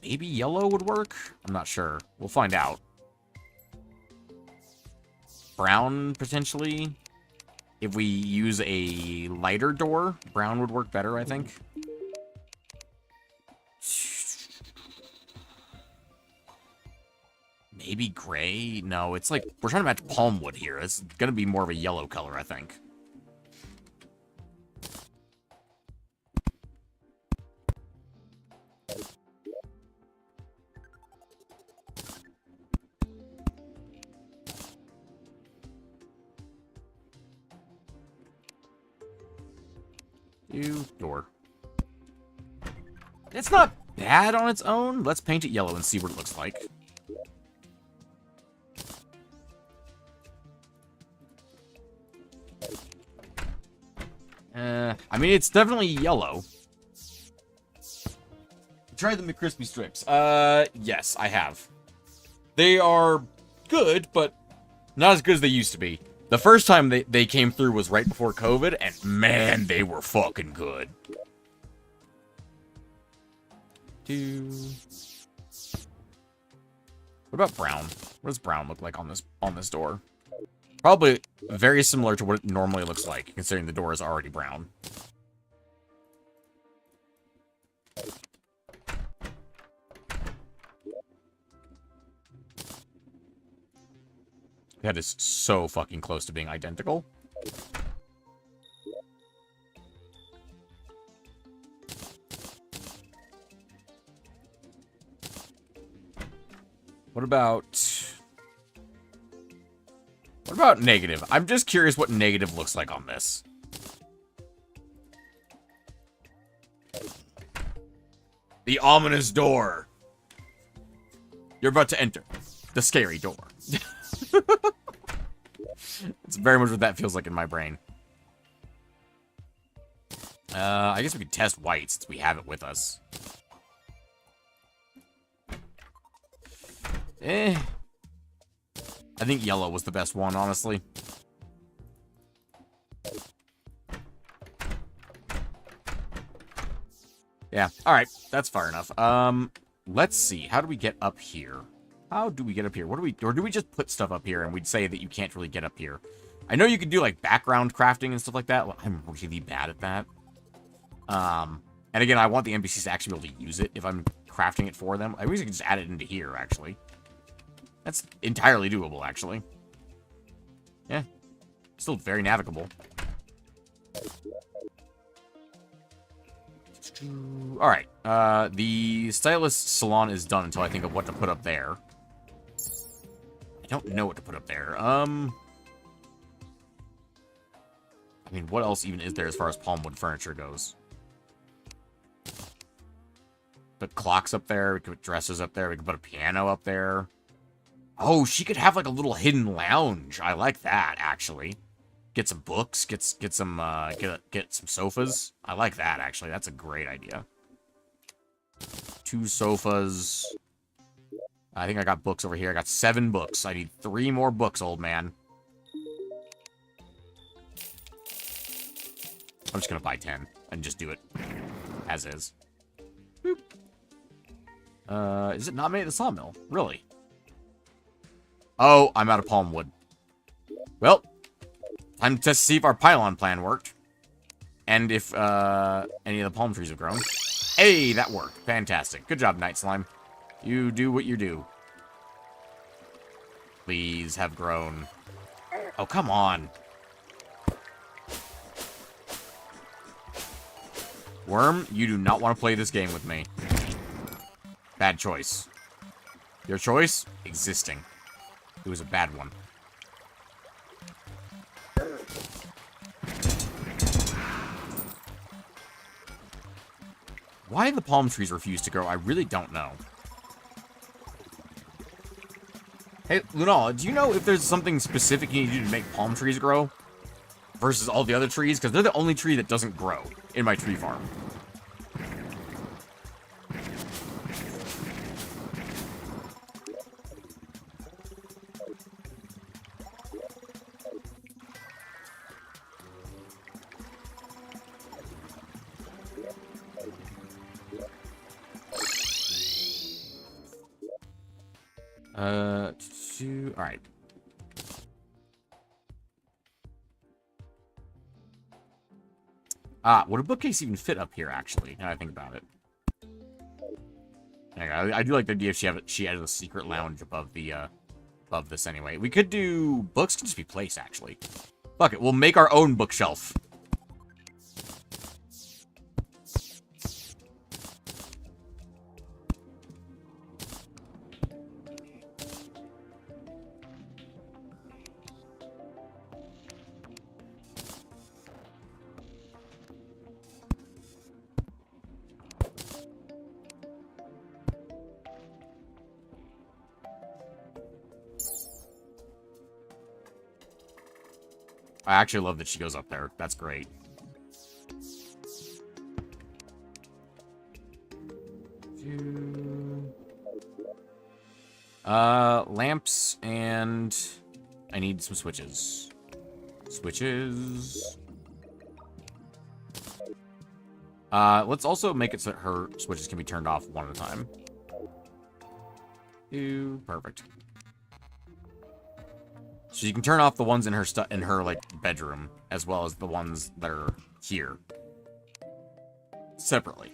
Maybe yellow would work? I'm not sure. We'll find out. Brown, potentially. If we use a lighter door, brown would work better, I think. Maybe gray? No, it's like, we're trying to match palm wood here. It's gonna be more of a yellow color, I think. Door. It's not bad on its own. Let's paint it yellow and see what it looks like. I mean, it's definitely yellow. Tried the McCrispy strips. Yes, I have. They are good, but not as good as they used to be. The first time they came through was right before COVID, and man, they were fucking good. What about brown? What does brown look like on this door? Probably very similar to what it normally looks like, considering the door is already brown. That is so fucking close to being identical. What about negative? I'm just curious what negative looks like on this. The ominous door. You're about to enter. The scary door. It's very much what that feels like in my brain. I guess we could test white since we have it with us. I think yellow was the best one, honestly. Yeah, alright. That's far enough. Let's see. How do we get up here? How do we get up here? Or do we just put stuff up here and we'd say that you can't really get up here? I know you can do, like, background crafting and stuff like that. Well, I'm really bad at that. And again, I want the NPCs to actually be able to use it if I'm crafting it for them. I wish I could just add it into here, actually. That's entirely doable, actually. Yeah. Still very navigable. Alright. The stylist salon is done until I think of what to put up there. I don't know what to put up there. I mean, what else even is there as far as palmwood furniture goes? Put clocks up there. We could put dresses up there. We could put a piano up there. Oh, she could have like a little hidden lounge. I like that, actually. Get some books. Get some sofas. I like that, actually. That's a great idea. 2 sofas. I think I got books over here. I got 7 books. I need 3 more books, old man. I'm just gonna buy 10 and just do it as is. Boop. Is it not made at the sawmill? Really? Oh, I'm out of palm wood. Well, time to see if our pylon plan worked. And if any of the palm trees have grown. Hey, that worked. Fantastic. Good job, Night Slime. You do what you do. Please have grown. Oh, come on. Worm, you do not want to play this game with me. Bad choice. Your choice? Existing. It was a bad one. Why the palm trees refuse to grow, I really don't know. Hey, Lunala, do you know if there's something specific you need to do to make palm trees grow? Versus all the other trees? Because they're the only tree that doesn't grow in my tree farm. Alright. Would a bookcase even fit up here, actually, now I think about it? I do like the idea if she had a secret lounge above the, above this anyway. We could do... Books can just be placed, actually. Fuck it, we'll make our own bookshelf. I actually love that she goes up there. That's great. Lamps and I need some switches. Switches. Let's also make it so that her switches can be turned off one at a time. Perfect. So you can turn off the ones in her like bedroom, as well as the ones that are here, separately.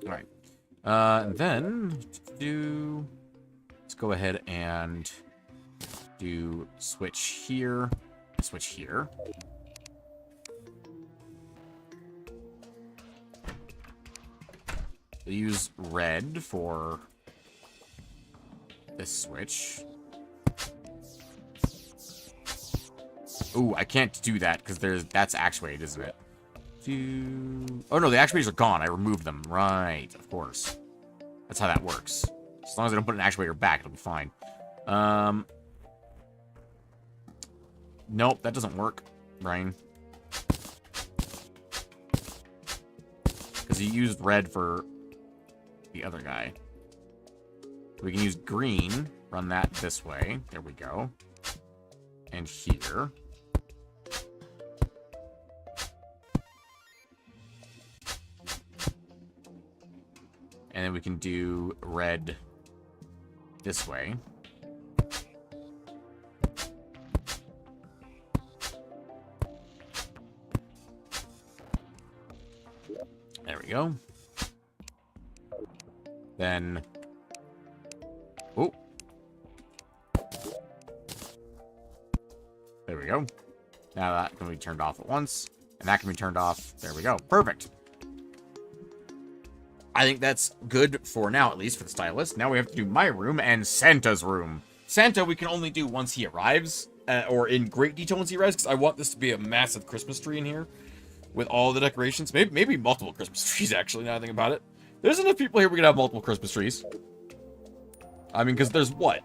All right. Then let's go ahead and do switch here, switch here. We'll use red for this switch. Ooh, I can't do that because that's actuated, isn't it? Oh no, the actuators are gone. I removed them. Right, of course. That's how that works. As long as I don't put an actuator back, it'll be fine. Nope, that doesn't work, Brian. Because you used red for the other guy. We can use green, run that this way. There we go. And here. And then we can do red this way. There we go. Then... Oh. There we go. Now that can be turned off at once. And that can be turned off. There we go. Perfect. I think that's good for now, at least for the stylist. Now we have to do my room and Santa's room. Santa we can only do once he arrives. Or in great detail once he arrives. Because I want this to be a massive Christmas tree in here. With all the decorations. Maybe multiple Christmas trees, actually, now I think about it. There's enough people here we can have multiple Christmas trees. I mean, because there's what?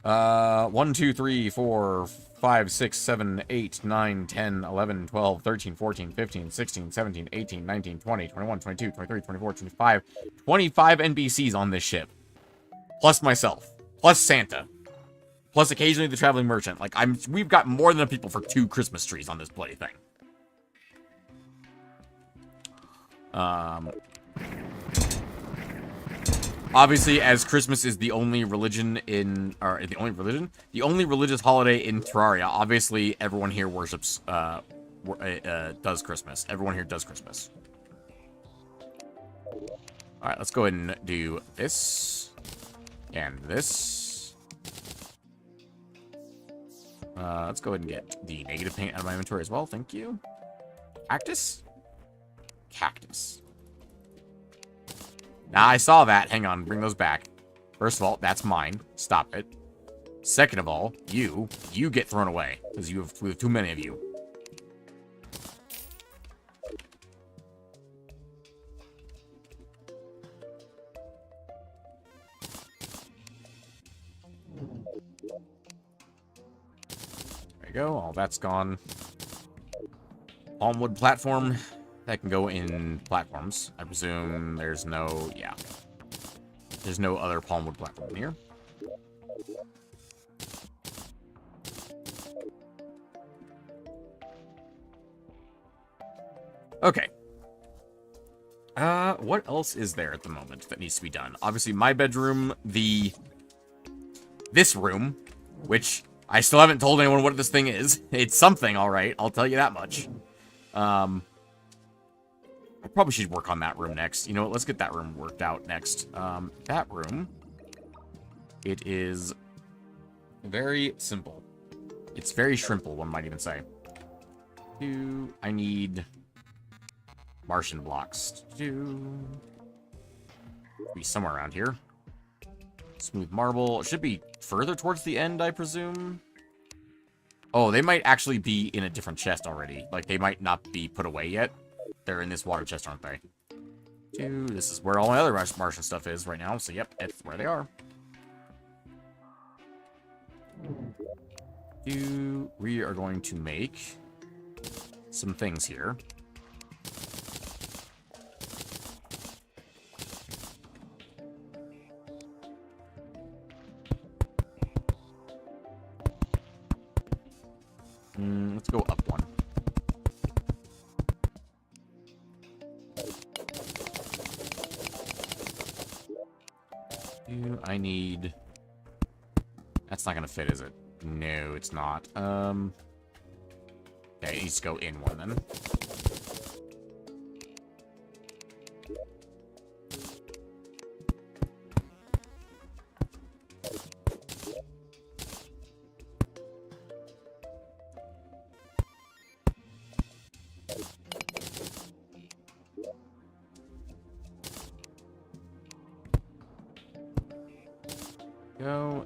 1, 2, 3, 4, 5, 6, 7, 8, 9, 10, 11, 12, 13, 14, 15, 16, 17, 18, 19, 20, 21, 22, 23, 24, 25. 25 NPCs on this ship. Plus myself. Plus Santa. Plus occasionally the traveling merchant. Like, we've got more than enough people for 2 Christmas trees on this bloody thing. Obviously, as Christmas is the only religion in, or the only religious holiday in Terraria, obviously everyone here worships, does Christmas. Everyone here does Christmas. Alright, let's go ahead and do this. And this. Let's go ahead and get the negative paint out of my inventory as well. Thank you. Cactus? Cactus. Now, I saw that. Hang on. Bring those back. First of all, that's mine. Stop it. Second of all, you get thrown away. Because we have too many of you. There you go. All that's gone. Palmwood platform. That can go in platforms. I presume there's no... Yeah. There's no other palmwood platform in here. Okay. What else is there at the moment that needs to be done? Obviously, my bedroom, this room, which I still haven't told anyone what this thing is. It's something, alright. I'll tell you that much. I probably should work on that room next. You know what? Let's get that room worked out next. That room, it is very simple. It's very shrimple, one might even say. I need Martian blocks. Be somewhere around here. Smooth marble. It should be further towards the end, I presume. Oh, they might actually be in a different chest already. Like, they might not be put away yet. They're in this water chest, aren't they? This is where all my other Martian stuff is right now. So, yep, that's where they are. We are going to make some things here. Let's go up one. I need... That's not gonna fit, is it? No, it's not. Okay, it needs to go in one then.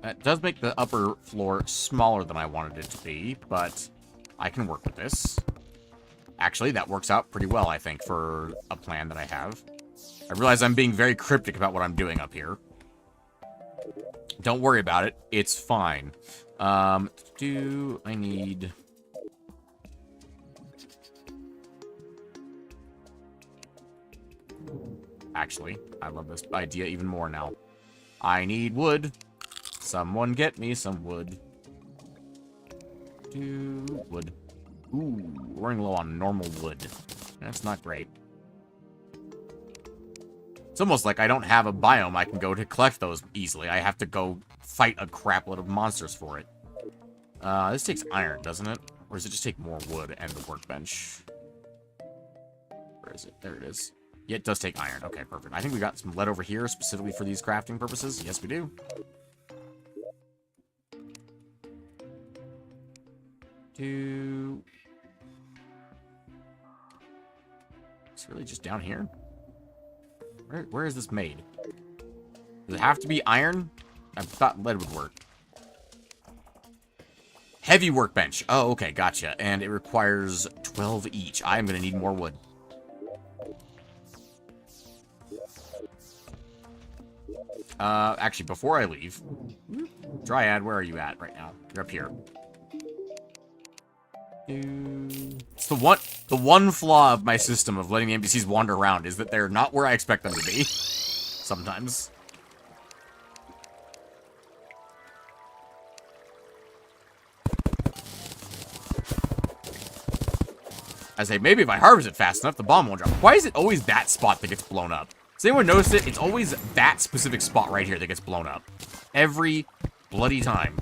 It does make the upper floor smaller than I wanted it to be, but I can work with this. Actually, that works out pretty well, I think, for a plan that I have. I realize I'm being very cryptic about what I'm doing up here. Don't worry about it. It's fine. I need... Actually, I love this idea even more now. I need wood. Someone get me some wood. Wood. Ooh, we're running low on normal wood. That's not great. It's almost like I don't have a biome I can go to collect those easily. I have to go fight a crapload of monsters for it. This takes iron, doesn't it? Or does it just take more wood and the workbench? Where is it? There it is. Yeah, it does take iron. Okay, perfect. I think we got some lead over here specifically for these crafting purposes. Yes, we do. It's really just down here. Where is this made? Does it have to be iron? I thought lead would work. Heavy workbench. Oh, okay, gotcha. And it requires 12 each. I'm gonna need more wood. Actually, before I leave, Dryad, where are you at right now? You're up here. It's the one flaw of my system of letting the NPCs wander around is that they're not where I expect them to be. Sometimes. I say, maybe if I harvest it fast enough, the bomb won't drop. Why is it always that spot that gets blown up? Does anyone notice it? It's always that specific spot right here that gets blown up. Every bloody time.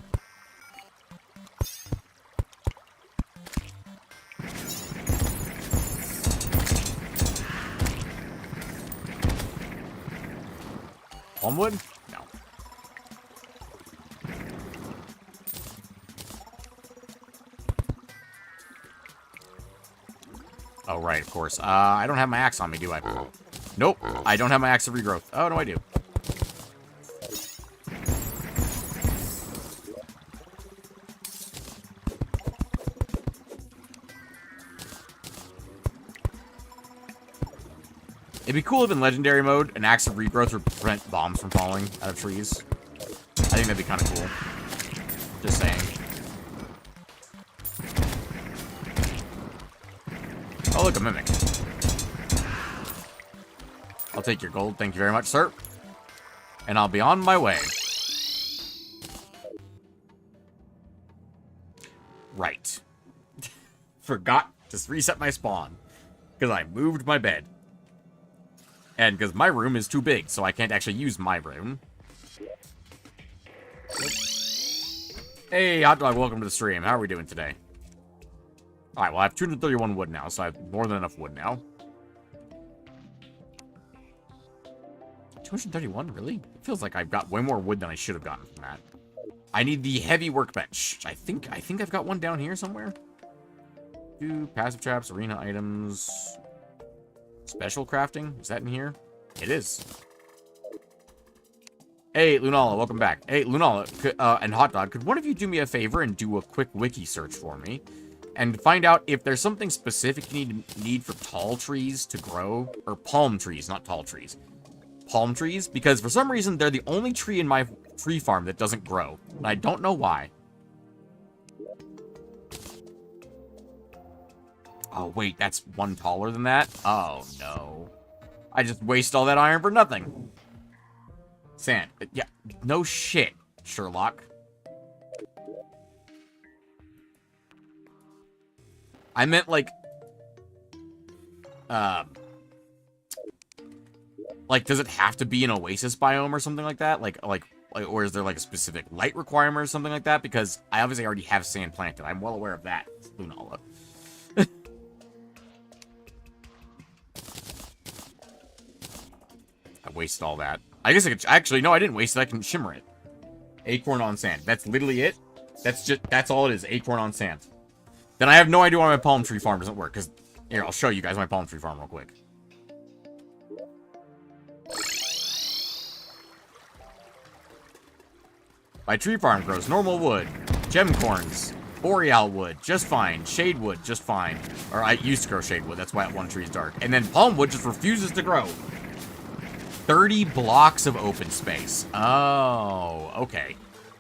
Palmwood? No. Oh, right, of course. I don't have my axe on me, do I? Nope, I don't have my axe of regrowth. Oh, no, I do. It'd be cool if in Legendary mode, an axe of regrowth would prevent bombs from falling out of trees. I think that'd be kind of cool. Just saying. Oh, look, a mimic. I'll take your gold. Thank you very much, sir. And I'll be on my way. Right. Forgot to reset my spawn. Because I moved my bed. And because my room is too big, so I can't actually use my room. Hey, Hot Dog, welcome to the stream. How are we doing today? Alright, well, I have 231 wood now, so I have more than enough wood now. 231, really? It feels like I've got way more wood than I should have gotten from that. I need the heavy workbench. I think I've got one down here somewhere. Do passive traps, arena items... Special crafting? Is that in here? It is. Hey, Lunala, welcome back. Hey, Lunala and Hot Dog, could one of you do me a favor and do a quick wiki search for me? And find out if there's something specific you need for tall trees to grow? Or palm trees, not tall trees. Palm trees? Because for some reason, they're the only tree in my tree farm that doesn't grow. And I don't know why. Oh, wait, that's one taller than that? Oh, no. I just wasted all that iron for nothing. Sand. Yeah, no shit, Sherlock. I meant, like, does it have to be an oasis biome or something like that? Or is there, like, a specific light requirement or something like that? Because I obviously already have sand planted. I'm well aware of that, Lunala. I wasted all that. I guess I could... Actually, no, I didn't waste it. I can shimmer it. Acorn on sand. That's literally it? That's all it is. Acorn on sand. Then I have no idea why my palm tree farm doesn't work. Because... Here, I'll show you guys my palm tree farm real quick. My tree farm grows normal wood, gem corns, boreal wood, just fine, shade wood, just fine. Or I used to grow shade wood, that's why that one tree is dark. And then palm wood just refuses to grow. 30 blocks of open space. Oh, okay.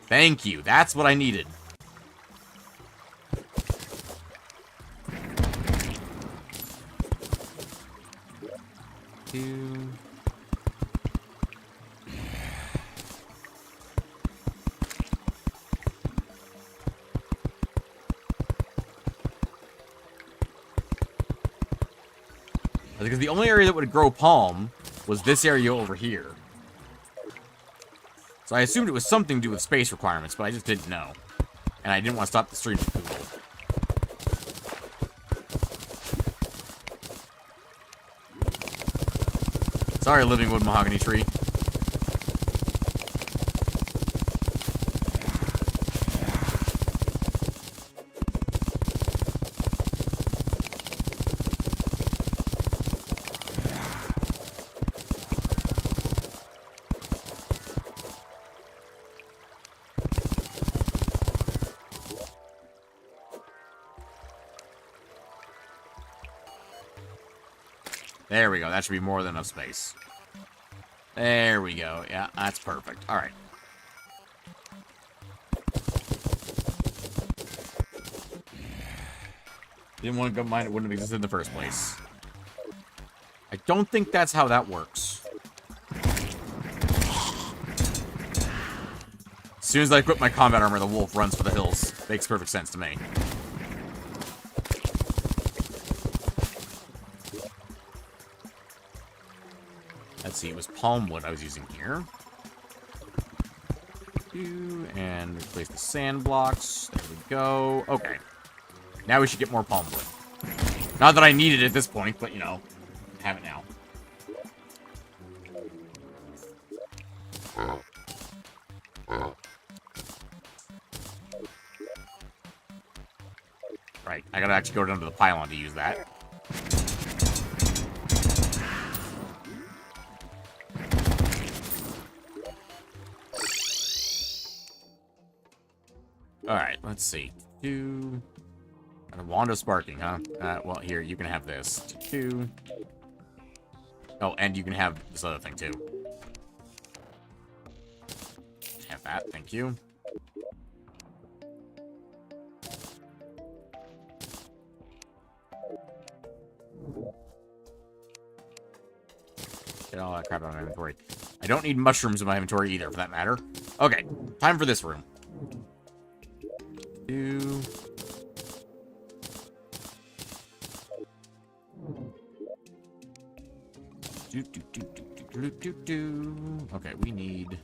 Thank you. That's what I needed. Two. Because the only area that would grow palm was this area over here. So I assumed it was something to do with space requirements, but I just didn't know. And I didn't want to stop the stream from Google. Sorry, living wood mahogany tree. There we go. That should be more than enough space. There we go. Yeah, that's perfect. All right. Didn't want to go mine. It wouldn't have existed in the first place. I don't think that's how that works. As soon as I equip my combat armor, the wolf runs for the hills. Makes perfect sense to me. Let's see, it was palm wood I was using here. And replace the sand blocks. There we go. Okay. Now we should get more palm wood. Not that I need it at this point, but, you know, have it now. Right, I gotta actually go down to the pylon to use that. Alright, let's see. Two. Wand of Sparking, huh? Well, here, you can have this. Two. Oh, and you can have this other thing, too. Have that, thank you. Get all that crap out of my inventory. I don't need mushrooms in my inventory either, for that matter. Okay, time for this room. Two. Okay, we need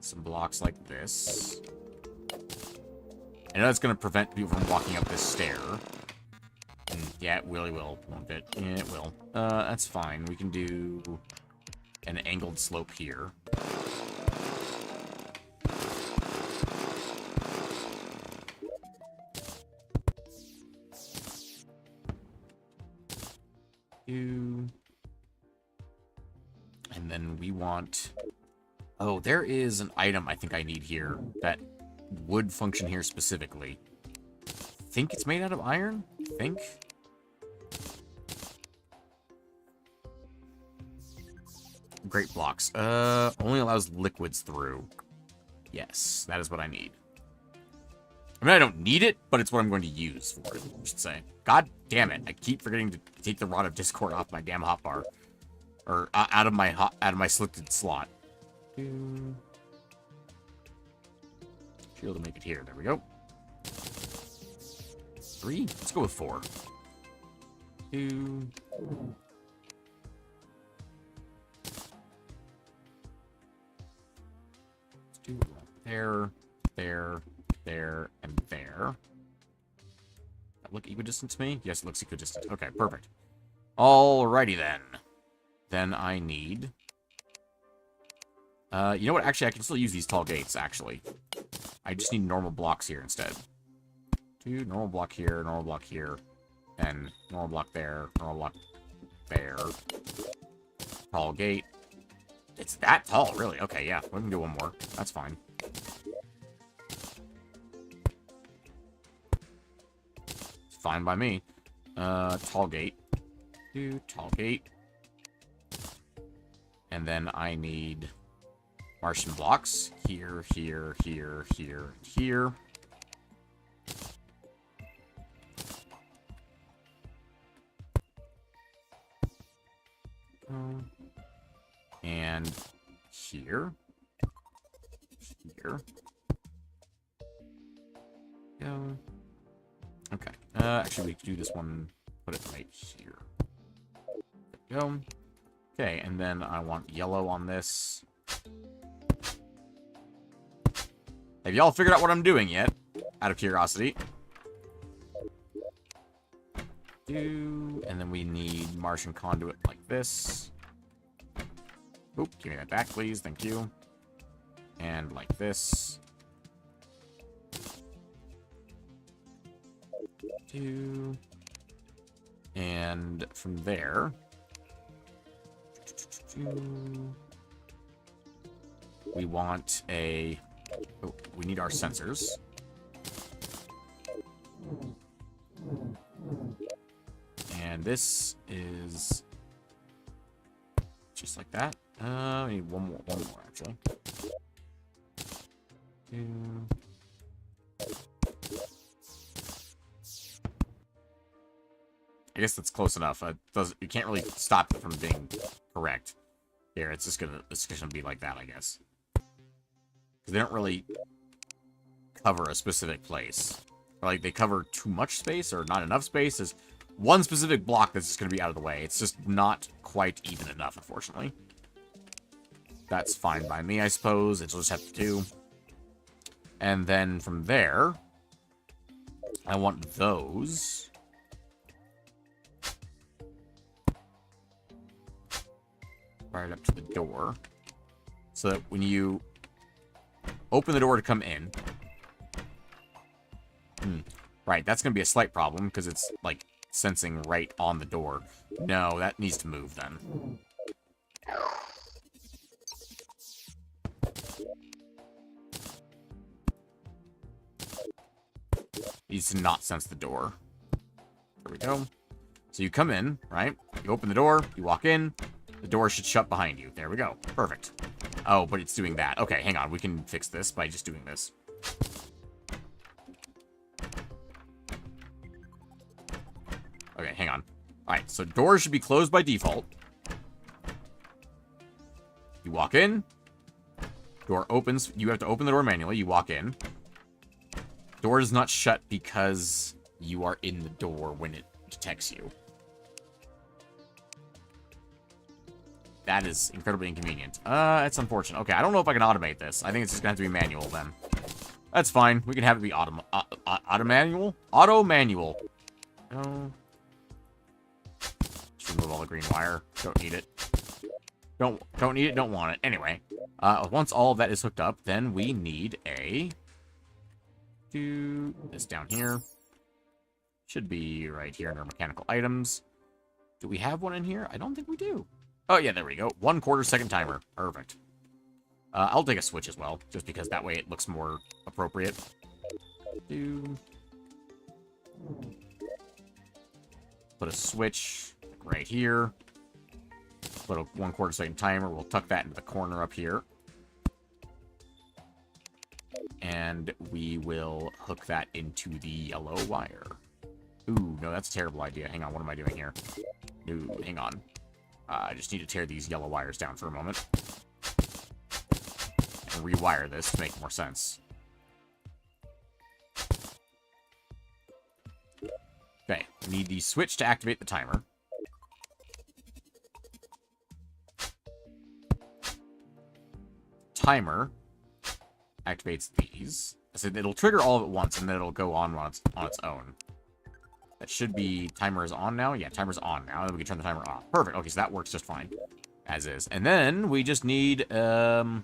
some blocks like this. I know that's going to prevent people from walking up this stair. And yeah, it will, won't it? Yeah, it will. That's fine. We can do an angled slope here. And then we want... Oh, there is an item I think I need here that would function here specifically. I think it's made out of iron? I think. Great blocks. Only allows liquids through. Yes, that is what I need. I mean, I don't need it, but it's what I'm going to use for it, I should say. God damn it. I keep forgetting to take the Rod of Discord off my damn hotbar. Or out of my selected slot. Should be able to make it here. There we go. 3? Let's go with 4. 2. Let's do there, there, there, and there. That look equidistant to me? Yes, it looks equidistant. Okay, perfect. Alrighty then. Then I need... you know what? Actually, I can still use these tall gates, actually. I just need normal blocks here instead. 2, normal block here, and normal block there, normal block there. Tall gate. It's that tall, really? Okay, yeah. We can do one more. That's fine. It's fine by me. Tall gate. 2, tall gate. And then I need Martian blocks. Here, here, here, here, here. And here. Here. Go. Okay. Actually, we can do this one. Put it right here. There we go. Okay, and then I want yellow on this. Have y'all figured out what I'm doing yet? Out of curiosity. And then we need Martian conduit like this. Oop, give me that back, please. Thank you. And like this. 2. And from there... we want a... Oh, we need our sensors. And this is... just like that. We need one more actually. 2. I guess that's close enough. You can't really stop it from being correct. Here, it's gonna be like that, I guess. Because they don't really cover a specific place. Or, like, they cover too much space or not enough space. one specific block that's just going to be out of the way. It's just not quite even enough, unfortunately. That's fine by me, I suppose. It'll just have to do. And then from there, I want those right up to the door. So that when you open the door to come in... Right, that's going to be a slight problem, because it's, like, sensing right on the door. No, that needs to move, then. Needs to not sense the door. There we go. So you come in, right? You open the door, you walk in, the door should shut behind you. There we go. Perfect. Oh, but it's doing that. Okay, hang on. We can fix this by just doing this. Okay, hang on. Alright, so doors should be closed by default. You walk in. Door opens. You have to open the door manually. You walk in. Door is not shut because you are in the door when it detects you. That is incredibly inconvenient. It's unfortunate. Okay, I don't know if I can automate this. I think it's just gonna have to be manual then. That's fine. We can have it be auto-manual? Auto-manual. No. Just remove all the green wire. Don't need it. Don't need it, don't want it. Anyway, once all of that is hooked up, then we need a... Do this down here. Should be right here in our mechanical items. Do we have one in here? I don't think we do. Oh, yeah, there we go. 1/4 second timer. Perfect. I'll take a switch as well, just because that way it looks more appropriate. Put a switch right here. Put a 1/4 second timer. We'll tuck that into the corner up here. And we will hook that into the yellow wire. Ooh, no, that's a terrible idea. Hang on, what am I doing here? No, hang on. I just need to tear these yellow wires down for a moment. And rewire this to make more sense. Okay, need the switch to activate the timer. Timer activates these. So it'll trigger all at once, and then it'll go on its own. That should be... Timer is on now? Yeah, timer's on now. Then we can turn the timer off. Perfect. Okay, so that works just fine. As is. And then we just need... you know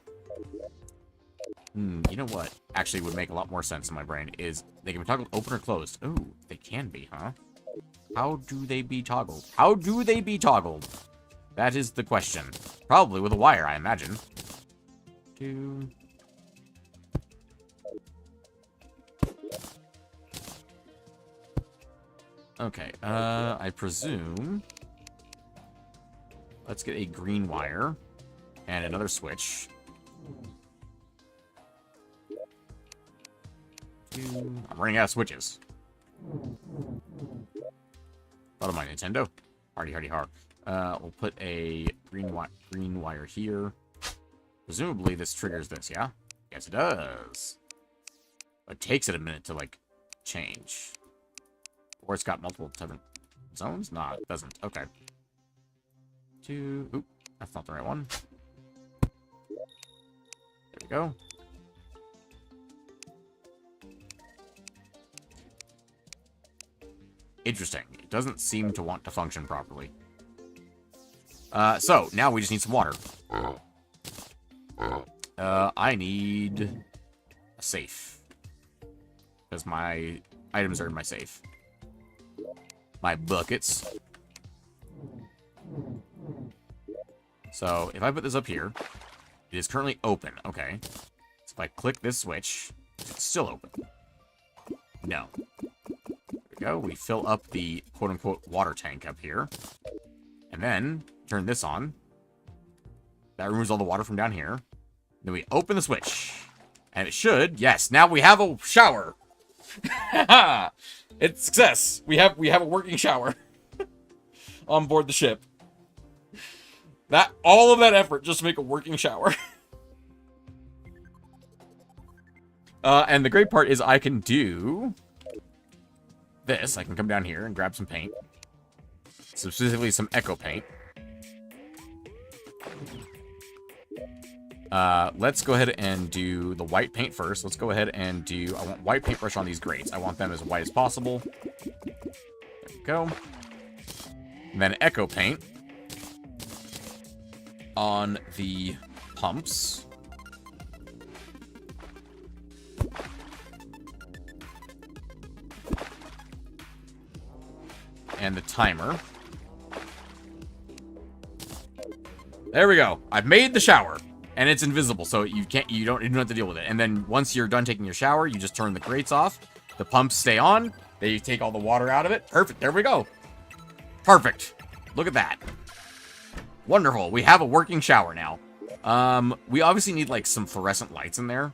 what? Actually would make a lot more sense in my brain is they can be toggled open or closed. Ooh, they can be, huh? How do they be toggled? How do they be toggled? That is the question. Probably with a wire, I imagine. Okay, I presume... Let's get a green wire and another switch. I'm running out of switches. Thought of my Nintendo. Hardy har. We'll put a green wire here. Presumably this triggers this, yeah? Yes, it does. It takes it a minute to, like, change. Or it's got multiple different zones? Nah, it doesn't. Okay. Oop, that's not the right one. There we go. Interesting. It doesn't seem to want to function properly. So, now we just need some water. I need a safe. Because my items are in my safe. My buckets. So, if I put this up here, it is currently open. Okay. So if I click this switch, it's still open. No. There we go. We fill up the quote-unquote water tank up here. And then, turn this on. That removes all the water from down here. Then we open the switch. And it should, yes, now we have a shower. It's success. We have a working shower on board the ship. All of that effort just to make a working shower. And the great part is I can do this. I can come down here and grab some paint. specifically some echo paint. Let's go ahead and do the white paint first. Let's go ahead and do... I want white paintbrush on these grates. I want them as white as possible. There we go. And then echo paint on the pumps. And the timer. There we go. I've made the shower. And it's invisible, so you don't have to deal with it. And then once you're done taking your shower, you just turn the grates off. The pumps stay on. Then you take all the water out of it. Perfect. There we go. Perfect. Look at that. Wonderful. We have a working shower now. We obviously need like some fluorescent lights in there.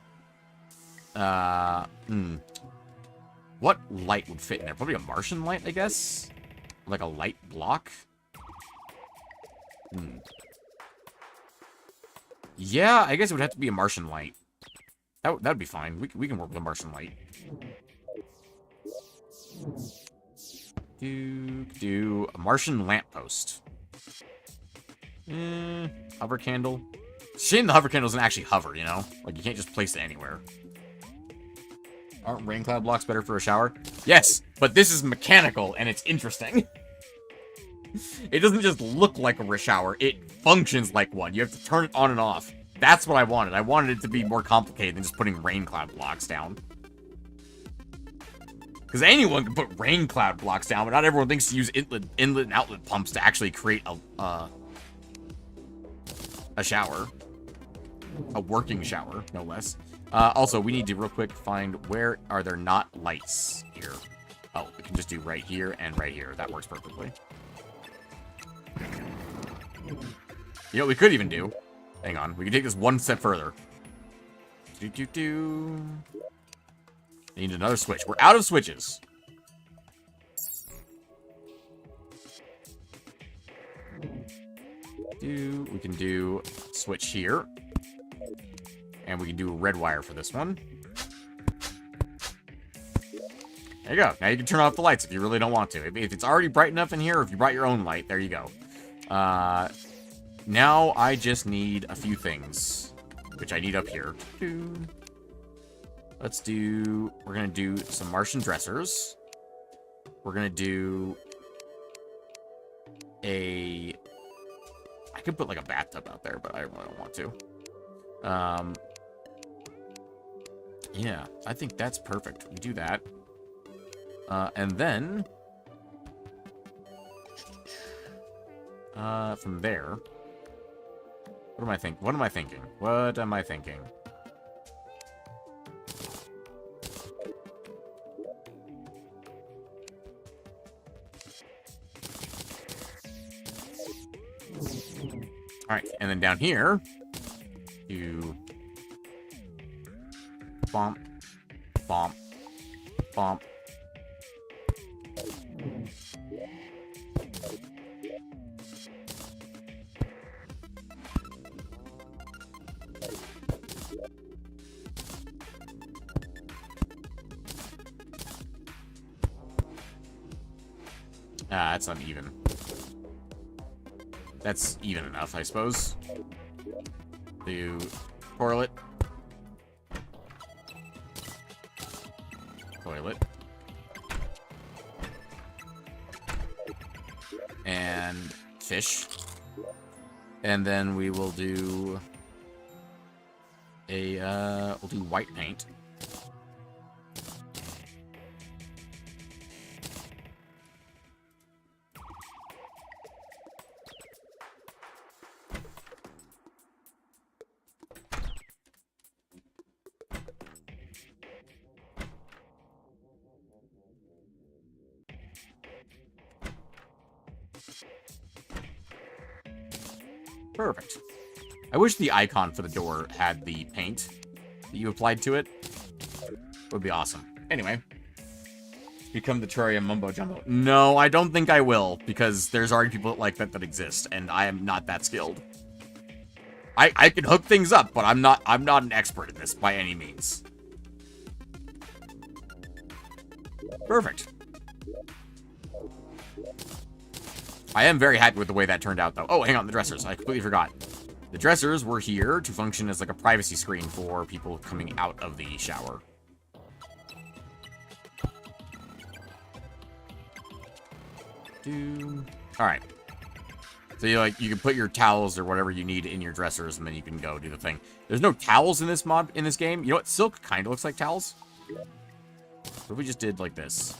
What light would fit in there? Probably a Martian light, I guess. Like a light block. Yeah, I guess it would have to be a Martian light. That'd be fine. We can work with a Martian light. Do a Martian lamppost. Hover candle. Shame the hover candle doesn't actually hover, you know? Like, you can't just place it anywhere. Aren't rain cloud blocks better for a shower? Yes, but this is mechanical, and it's interesting. It doesn't just look like a shower. It functions like one. You have to turn it on and off. That's what I wanted. I wanted it to be more complicated than just putting rain cloud blocks down. Because anyone can put rain cloud blocks down, but not everyone thinks to use inlet and outlet pumps to actually create a shower. A working shower, no less. Also, we need to real quick find where are there not lights here. Oh, we can just do right here and right here. That works perfectly. You know what we could even do? Hang on. We can take this one step further. Need another switch. We're out of switches. We can do switch here. And we can do a red wire for this one. There you go. Now you can turn off the lights if you really don't want to. If it's already bright enough in here, or if you brought your own light, there you go. Now I just need a few things, which I need up here. Let's do... We're going to do some Martian dressers. We're going to do a... I could put like a bathtub out there, but I really don't want to. Yeah, I think that's perfect. We do that. And then... from there... What am I thinking? What am I thinking? What am I thinking? Alright, and then down here, you bump, bump, bump. That's uneven. That's even enough, I suppose. Do toilet. Toilet. And fish. And then we will do a, we'll do white paint. Perfect. I wish the icon for the door had the paint that you applied to it. Would be awesome. Anyway. Become the Terraria Mumbo Jumbo. No, I don't think I will, because there's already people like that exist, and I am not that skilled. I can hook things up, but I'm not an expert in this by any means. Perfect. I am very happy with the way that turned out, though. Oh, hang on, the dressers. I completely forgot. The dressers were here to function as like a privacy screen for people coming out of the shower. Alright. So you can put your towels or whatever you need in your dressers, and then you can go do the thing. There's no towels in this game. You know what? Silk kind of looks like towels. What if we just did like this?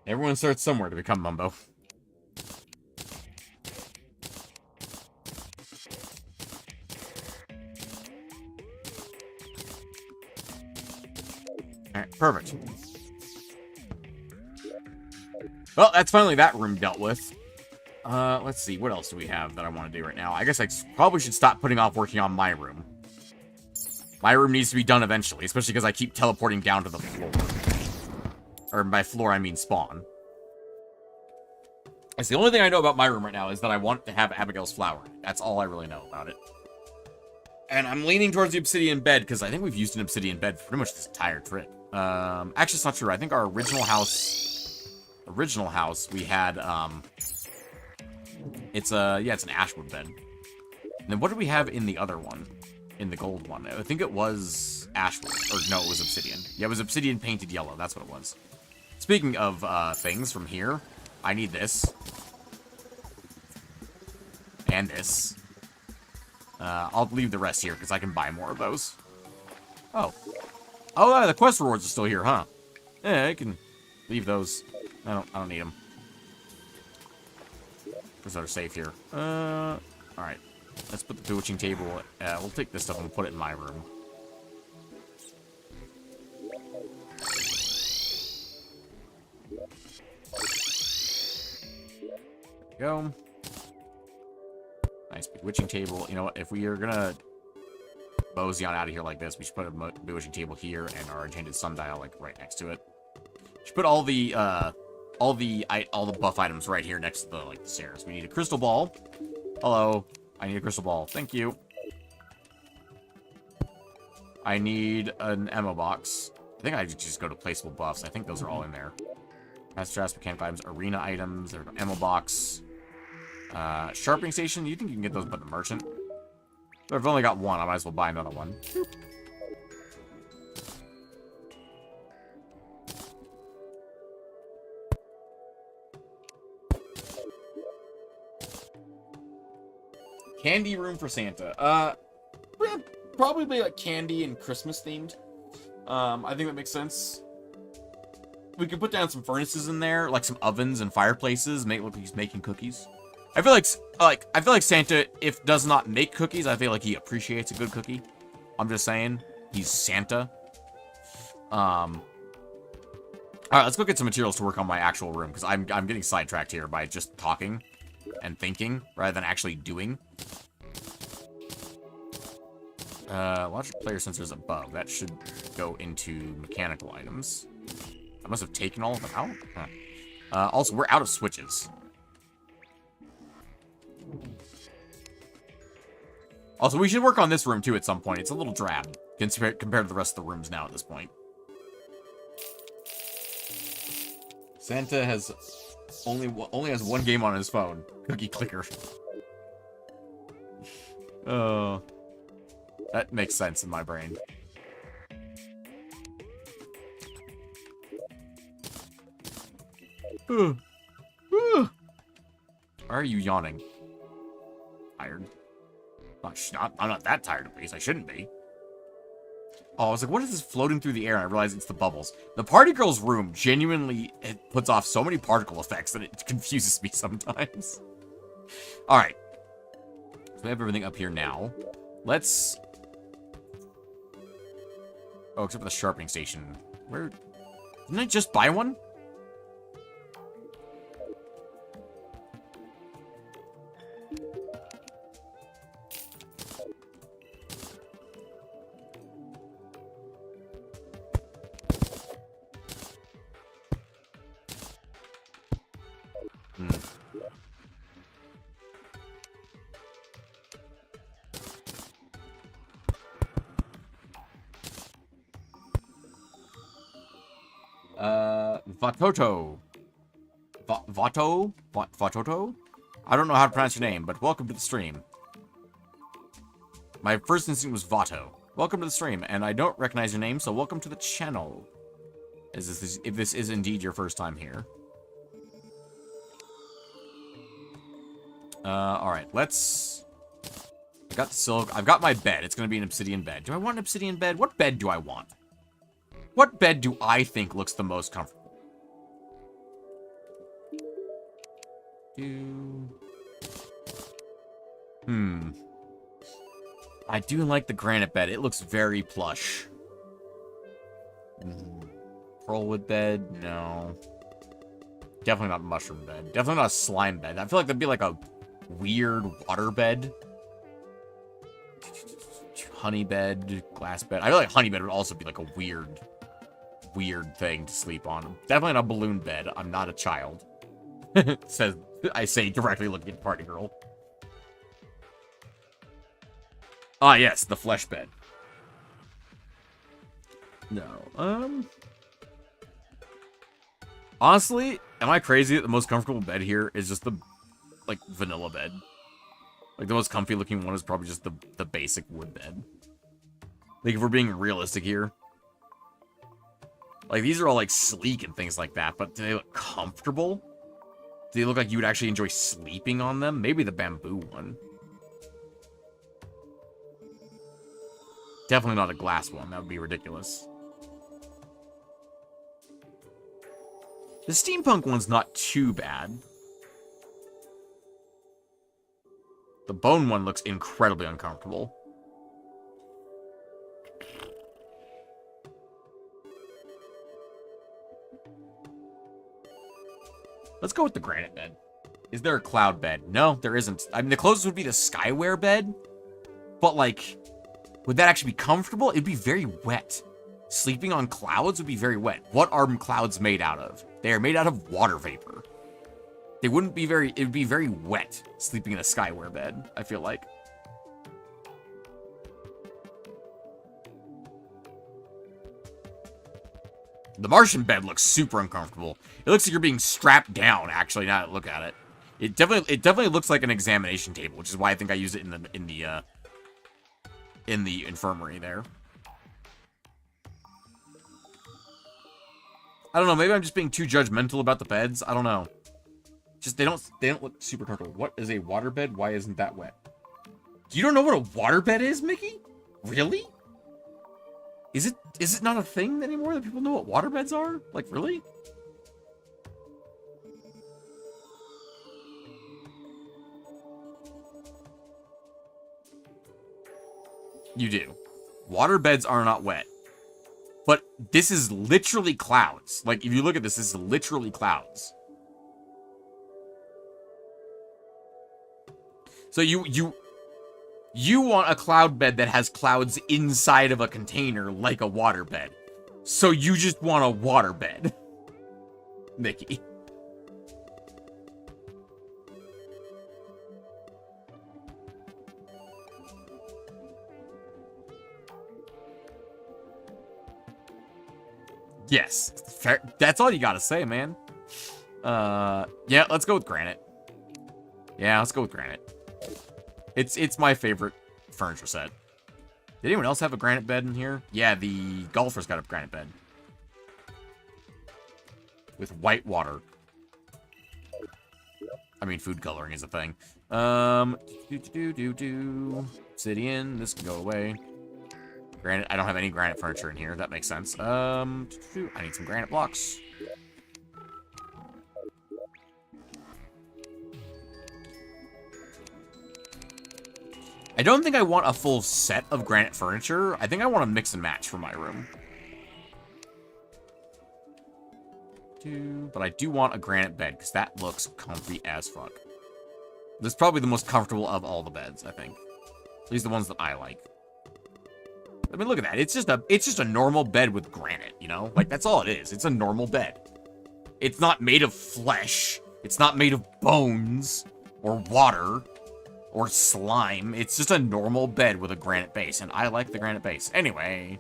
Everyone starts somewhere to become Mumbo. Alright, perfect. Well, that's finally that room dealt with. Let's see. What else do we have that I want to do right now? I guess I probably should stop putting off working on my room. My room needs to be done eventually, especially because I keep teleporting down to the floor. Or by floor, I mean spawn. It's the only thing I know about my room right now is that I want to have Abigail's flower. That's all I really know about it. And I'm leaning towards the obsidian bed, because I think we've used an obsidian bed for pretty much this entire trip. Actually, it's not true. I think our original house, we had, it's an ashwood bed. And then what did we have in the other one? In the gold one? I think it was ashwood. Or no, it was obsidian. Yeah, it was obsidian painted yellow. That's what it was. Speaking of, things from here, I need this. And this. I'll leave the rest here, because I can buy more of those. Oh. Oh, the quest rewards are still here, huh? Yeah, I can leave those. I don't need them. Because they're safe here. Alright. Let's put the bewitching table. We'll take this stuff and we'll put it in my room. There we go. Nice bewitching table. You know what? If we are gonna mosey on out of here like this, we should put a bewitching table here and our enchanted sundial like right next to it. We should put all the buff items right here next to the the stairs. We need a crystal ball. Hello. I need a crystal ball. Thank you. I need an ammo box. I think I just go to placeable buffs. I think those are all in there. Master Traps, mechanical items, arena items, there's an ammo box. Sharpening station, you think you can get those but the merchant? But I've only got one, I might as well buy another one. Candy room for Santa. Probably like candy and Christmas themed. I think that makes sense. We could put down some furnaces in there, like some ovens and fireplaces, make it look like he's making cookies. I feel like Santa, if does not make cookies, I feel like he appreciates a good cookie. I'm just saying, he's Santa. All right, let's go get some materials to work on my actual room, because I'm getting sidetracked here by just talking and thinking rather than actually doing. Logic player sensors above. That should go into mechanical items. I must have taken all of them out. Huh. Also, we're out of switches. Also, we should work on this room too at some point. It's a little drab compared to the rest of the rooms now at this point. Santa has only has one game on his phone. Cookie Clicker. Oh. That makes sense in my brain. Why are you yawning? Tired? I'm not that tired, at least. I shouldn't be. Oh, I was like, what is this floating through the air? And I realized it's the bubbles. The party girl's room genuinely puts off so many particle effects that it confuses me sometimes. Alright. So we have everything up here now. Let's... Oh, except for the sharpening station. Where... Didn't I just buy one? Vatoto. Vatoto? I don't know how to pronounce your name, but welcome to the stream. My first instinct was Vato. Welcome to the stream, and I don't recognize your name, so welcome to the channel. If this is indeed your first time here. Alright, let's... I got the silk. I've got my bed. It's gonna be an obsidian bed. Do I want an obsidian bed? What bed do I want? What bed do I think looks the most comfortable? I do like the granite bed. It looks very plush. Pearlwood bed? No. Definitely not mushroom bed. Definitely not a slime bed. I feel like that'd be like a weird water bed. Honey bed, glass bed. I feel like honey bed would also be like a weird thing to sleep on. Definitely not a balloon bed. I'm not a child. Says I say directly looking at Party Girl. Ah, yes, the flesh bed. No, honestly, am I crazy that the most comfortable bed here is just the, like, vanilla bed? Like, the most comfy looking one is probably just the basic wood bed. Like, if we're being realistic here. Like, these are all, like, sleek and things like that, but do they look comfortable? Do they look like you would actually enjoy sleeping on them? Maybe the bamboo one. Definitely not a glass one. That would be ridiculous. The steampunk one's not too bad. The bone one looks incredibly uncomfortable. Let's go with the granite bed. Is there a cloud bed? No, there isn't. I mean, the closest would be the Skyware bed. But, like, would that actually be comfortable? It'd be very wet. Sleeping on clouds would be very wet. What are clouds made out of? They are made out of water vapor. They wouldn't be very... It would be very wet sleeping in a Skyware bed, I feel like. The Martian bed looks super uncomfortable. It looks like you're being strapped down, actually, now that I look at it. It definitely looks like an examination table, which is why I think I used it in the infirmary there. I don't know, maybe I'm just being too judgmental about the beds. I don't know. Just they don't look super comfortable. What is a water bed? Why isn't that wet? You don't know what a water bed is, Mickey? Really? Is it not a thing anymore that people know what water beds are? Like, really? You do. Water beds are not wet. But this is literally clouds. Like, if you look at this, this is literally clouds. So you want a cloud bed that has clouds inside of a container like a water bed. So you just want a water bed. Mickey. Yes. Fair. That's all you gotta say, man. Yeah, let's go with granite. Yeah, let's go with granite. It's my favorite furniture set. Did anyone else have a granite bed in here? Yeah, the golfer's got a granite bed. With white water. I mean, food coloring is a thing. Obsidian, this can go away. Granite, I don't have any granite furniture in here. That makes sense. I need some granite blocks. I don't think I want a full set of granite furniture. I think I want to mix and match for my room. But I do want a granite bed, because that looks comfy as fuck. This is probably the most comfortable of all the beds, I think. At least the ones that I like. I mean, look at that. It's just a normal bed with granite, you know? Like, that's all it is. It's a normal bed. It's not made of flesh. It's not made of bones or water or slime. It's just a normal bed with a granite base, and I like the granite base. Anyway,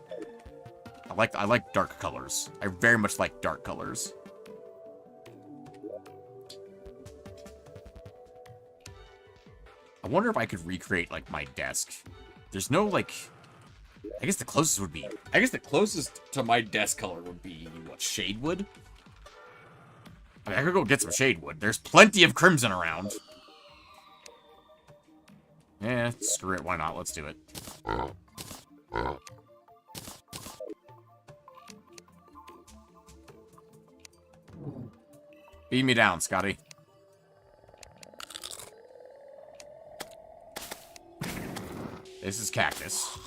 I like dark colors. I very much like dark colors. I wonder if I could recreate, like, my desk. There's no, like... I guess the closest would be... I guess the closest to my desk color would be, what, shade wood? I mean, I could go get some shade wood. There's plenty of crimson around. Yeah, screw it. Why not? Let's do it. Beat me down, Scotty. This is cactus.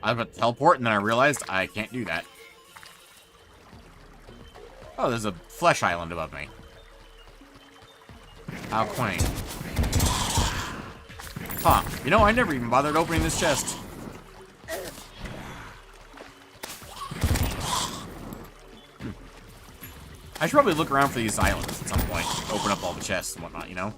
I was about to teleport, and then I realized I can't do that. Oh, there's a flesh island above me. How quaint. Huh. You know, I never even bothered opening this chest. I should probably look around for these islands at some point. Open up all the chests and whatnot, you know?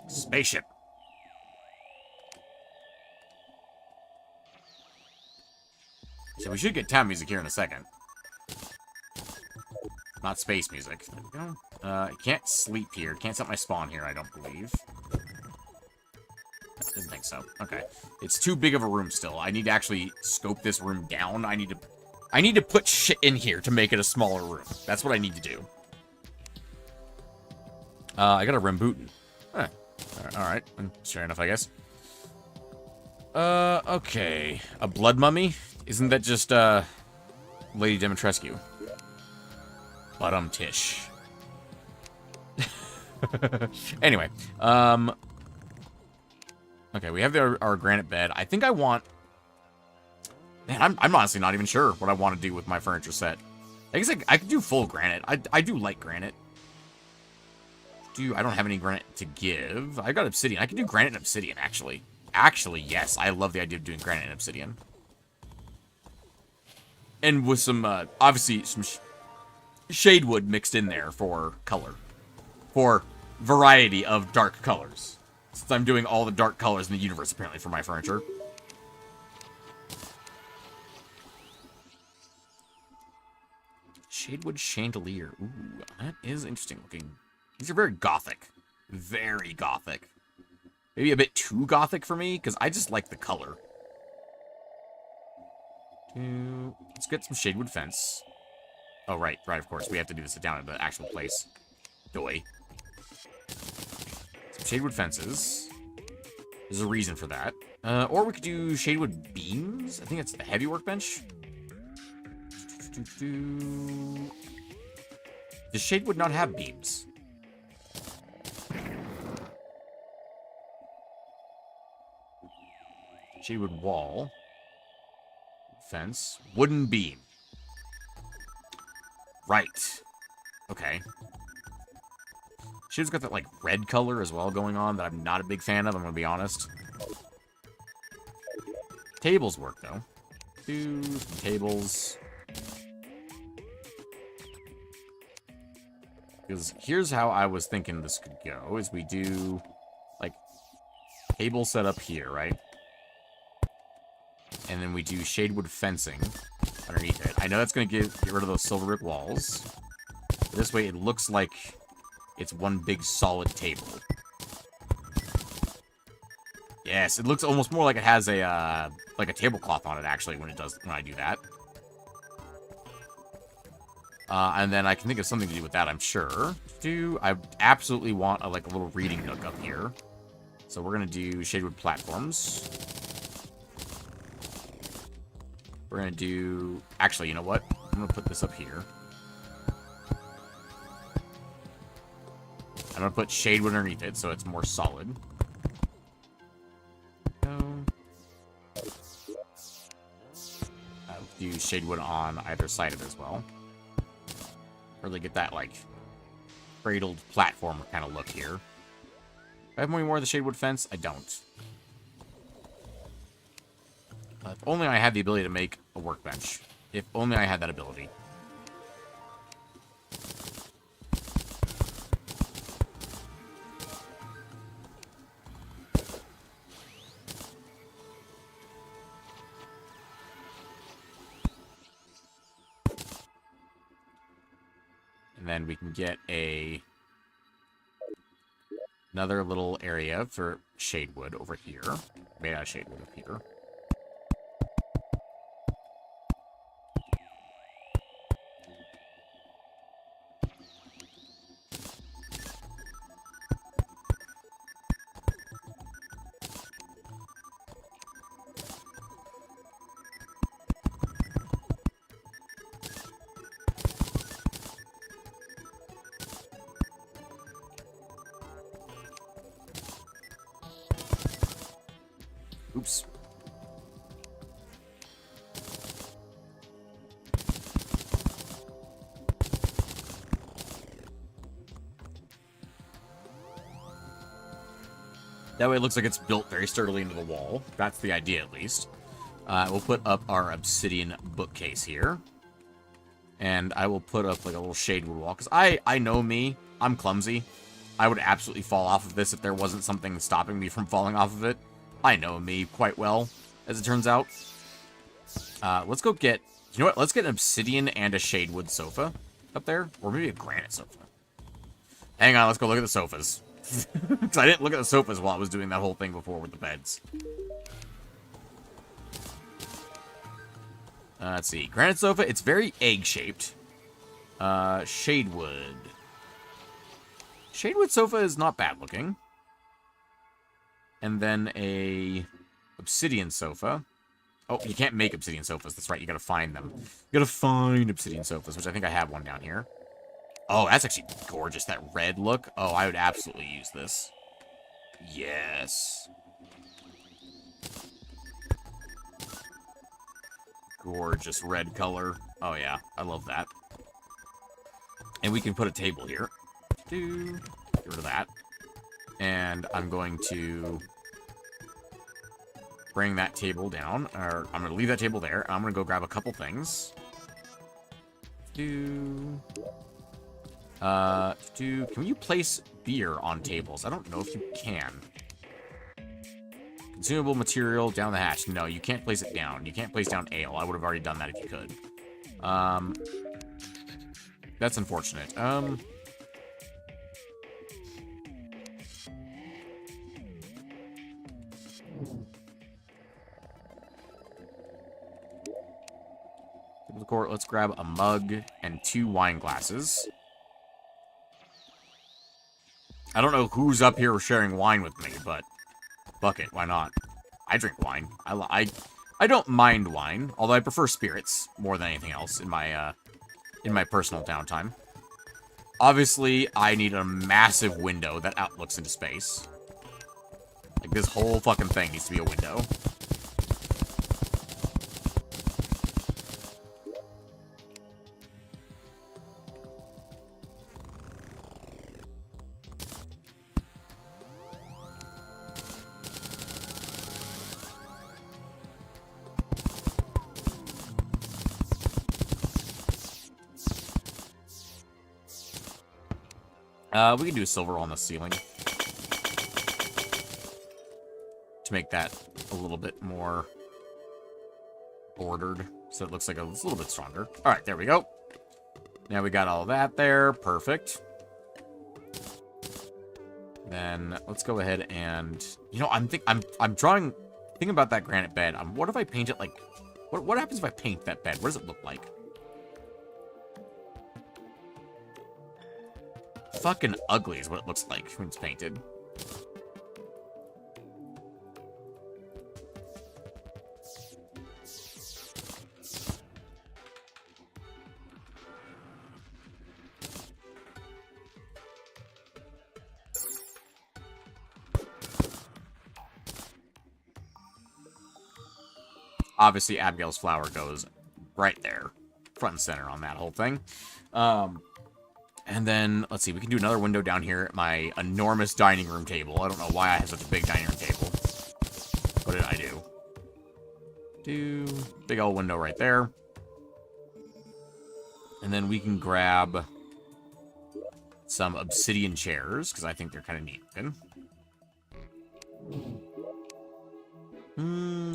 Spaceship. So we should get town music here in a second. Not space music. There we go. I can't sleep here. Can't set my spawn here, I don't believe. Didn't think so. Okay. It's too big of a room still. I need to actually scope this room down. I need to put shit in here to make it a smaller room. That's what I need to do. I got a Rambutan. Huh. Alright. Fair enough, I guess. Okay. A blood mummy? Isn't that just, Lady Dimitrescu? Tish. Anyway, okay, we have our granite bed. I think I want... Man, I'm honestly not even sure what I want to do with my furniture set. I guess I could do full granite. I do like granite. I don't have any granite to give. I got obsidian. I could do granite and obsidian, actually. Actually, yes. I love the idea of doing granite and obsidian. And with some, obviously, some shade wood mixed in there for color. For variety of dark colors. Since I'm doing all the dark colors in the universe, apparently, for my furniture. Shadewood chandelier. Ooh, that is interesting looking. These are very gothic. Very gothic. Maybe a bit too gothic for me, because I just like the color. Let's get some shadewood fence. Oh, right, of course. We have to do this down at the actual place. Doy. Some shadewood fences. There's a reason for that. Or we could do shadewood beams. I think that's the heavy workbench. Does shadewood not have beams? Shadewood wall. Fence. Wooden beam. Right. Okay. Shadewood's got that, like, red color as well going on that I'm not a big fan of, I'm gonna be honest. Tables work, though. Do some tables. Because here's how I was thinking this could go, is we do, like, table set up here, right? And then we do shadewood fencing underneath it. I know that's going to get rid of those silver brick walls. But this way it looks like it's one big solid table. Yes, it looks almost more like it has a tablecloth on it, actually, when I do that. And then I can think of something to do with that, I'm sure. I absolutely want a little reading nook up here. So we're going to do shadewood platforms. We're going to do... Actually, you know what? I'm going to put this up here. I'm going to put shadewood underneath it so it's more solid. Do shadewood on either side of it as well. Really get that, like, cradled platform kind of look here. Do I have any more of the shadewood fence? I don't. If only I had the ability to make a workbench. If only I had that ability. And then we can get another little area for shadewood over here. Made out of shadewood up here. Oops. That way it looks like it's built very sturdily into the wall. That's the idea, at least. We'll put up our obsidian bookcase here. And I will put up like a little shadewood wall. Because I know me. I'm clumsy. I would absolutely fall off of this if there wasn't something stopping me from falling off of it. I know me quite well, as it turns out. Let's go get... You know what? Let's get an obsidian and a shadewood sofa up there. Or maybe a granite sofa. Hang on, let's go look at the sofas. Because I didn't look at the sofas while I was doing that whole thing before with the beds. Let's see. Granite sofa, it's very egg-shaped. Shadewood. Shadewood sofa is not bad looking. And then a obsidian sofa. Oh, you can't make obsidian sofas. That's right. You gotta find them. You gotta find obsidian sofas, which I think I have one down here. Oh, that's actually gorgeous. That red look. Oh, I would absolutely use this. Yes. Gorgeous red color. Oh, yeah. I love that. And we can put a table here. Get rid of that. And I'm going to bring that table down. Or I'm going to leave that table there. I'm going to go grab a couple things. Can you place beer on tables? I don't know if you can. Consumable material down the hatch. No, you can't place it down. You can't place down ale. I would have already done that if you could. That's unfortunate. Let's grab a mug and 2 wine glasses. I don't know who's up here sharing wine with me, but fuck it, why not? I drink wine. I don't mind wine, although I prefer spirits more than anything else in my personal downtime. Obviously, I need a massive window that outlooks into space. Like, this whole fucking thing needs to be a window. We can do silver on the ceiling. To make that a little bit more bordered. So it looks like it's a little bit stronger. Alright, there we go. Now we got all that there. Perfect. Then let's go ahead and... You know, I'm thinking about that granite bed. What if I paint it like... What happens if I paint that bed? What does it look like? Fucking ugly is what it looks like when it's painted. obviously Abigail's flower goes right there, front and center on that whole thing. And then, let's see, we can do another window down here at my enormous dining room table. I don't know why I have such a big dining room table. What did I do? Big old window right there. And then we can grab some obsidian chairs, because I think they're kind of neat looking.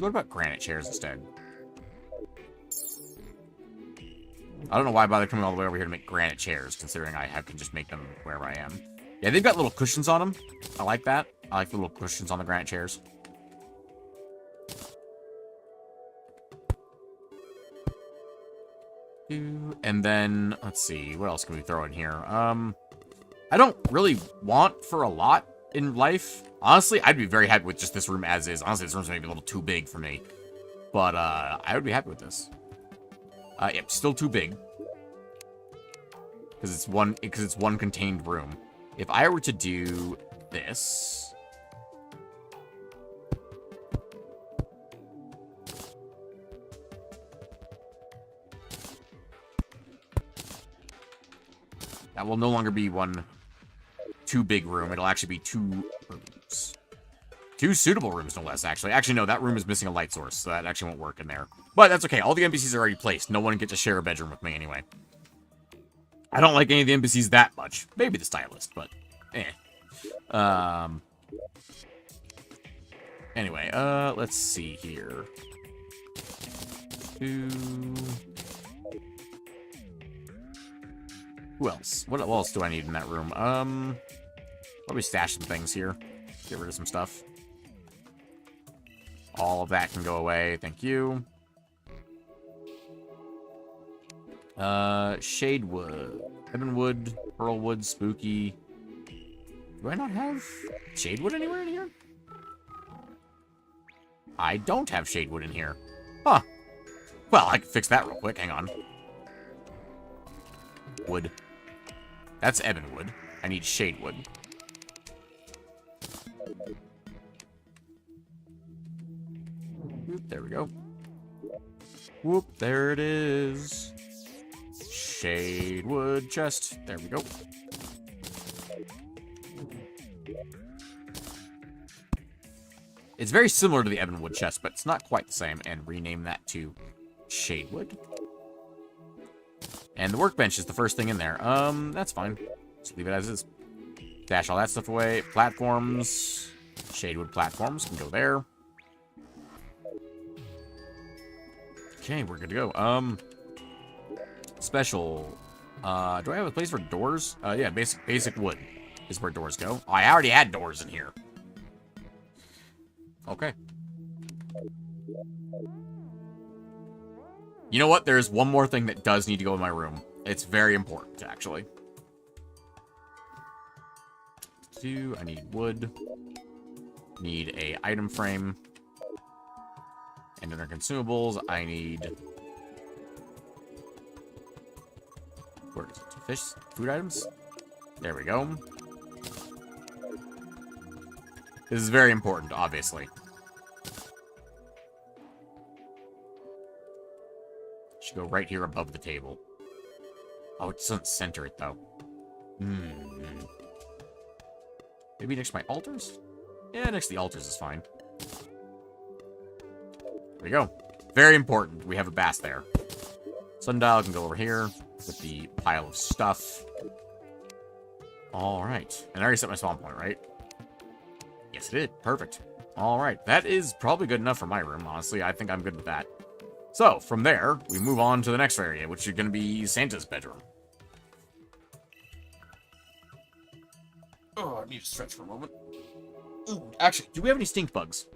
What about granite chairs instead? I don't know why I bother coming all the way over here to make granite chairs, considering I can just make them wherever I am. Yeah, they've got little cushions on them. I like that. I like the little cushions on the granite chairs. And then, let's see, what else can we throw in here? I don't really want for a lot in life. Honestly, I'd be very happy with just this room as is. Honestly, this room's maybe a little too big for me. But, I would be happy with this. Yep, still too big. Because it's one contained room. If I were to do this... That will no longer be one too big room. It'll actually be 2 rooms. 2 suitable rooms, no less, actually. Actually, no, that room is missing a light source, so that actually won't work in there. But that's okay. All the NPCs are already placed. No one gets to share a bedroom with me anyway. I don't like any of the NPCs that much. Maybe the stylist, but eh. Anyway, let's see here. Who else? What else do I need in that room? Let me stash some things here. Get rid of some stuff. All of that can go away. Thank you. Shadewood. Ebonwood, Pearlwood, Spooky. Do I not have Shadewood anywhere in here? I don't have Shadewood in here. Huh. Well, I can fix that real quick. Hang on. Wood. That's Ebonwood. I need Shadewood. Whoop, there we go. Whoop, there it is. Shadewood chest. There we go. It's very similar to the Ebonwood chest, but it's not quite the same. And rename that to Shadewood. And the workbench is the first thing in there. That's fine. Just leave it as is. Dash all that stuff away. Platforms. Shadewood platforms can go there. Okay, we're good to go. Special. Do I have a place for doors? Yeah, basic wood is where doors go. Oh, I already had doors in here. Okay. You know what? There's one more thing that does need to go in my room. It's very important, actually. I need wood. Need a item frame. And under consumables, I need... Where is it? Fish? Food items? There we go. This is very important, obviously. Should go right here above the table. Oh, it doesn't center it, though. Maybe next to my altars? Yeah, next to the altars is fine. There we go. Very important. We have a bass there. Sundial can go over here with the pile of stuff. Alright. And I already set my spawn point, right? Yes, it did. Perfect. Alright. That is probably good enough for my room, honestly. I think I'm good with that. So, from there, we move on to the next area, which is going to be Santa's bedroom. Oh, I need to stretch for a moment. Ooh, actually, do we have any stink bugs?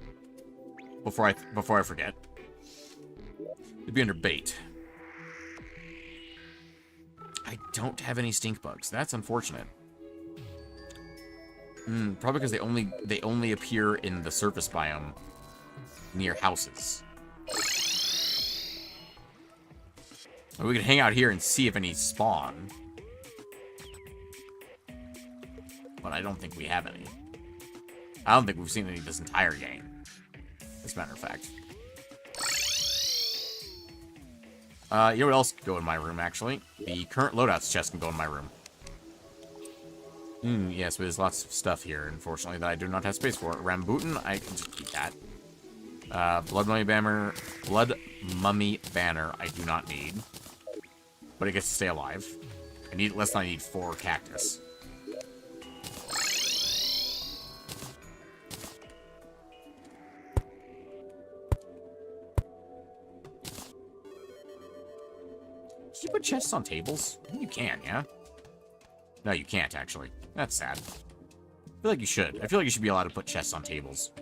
Before I forget. It'd be under bait. I don't have any stink bugs. That's unfortunate. Probably because they only appear in the surface biome near houses. We can hang out here and see if any spawn. But I don't think we have any. I don't think we've seen any this entire game. As a matter of fact. You know what else can go in my room, actually? The current loadouts chest can go in my room. Yes, but there's lots of stuff here, unfortunately, that I do not have space for. Rambutan, I can just keep that. Blood Mummy Banner, I do not need. But it gets to stay alive. I need less than I need 4 cactus. Can you put chests on tables? I think you can, yeah? No, you can't, actually. That's sad. I feel like you should. I feel like you should be allowed to put chests on tables.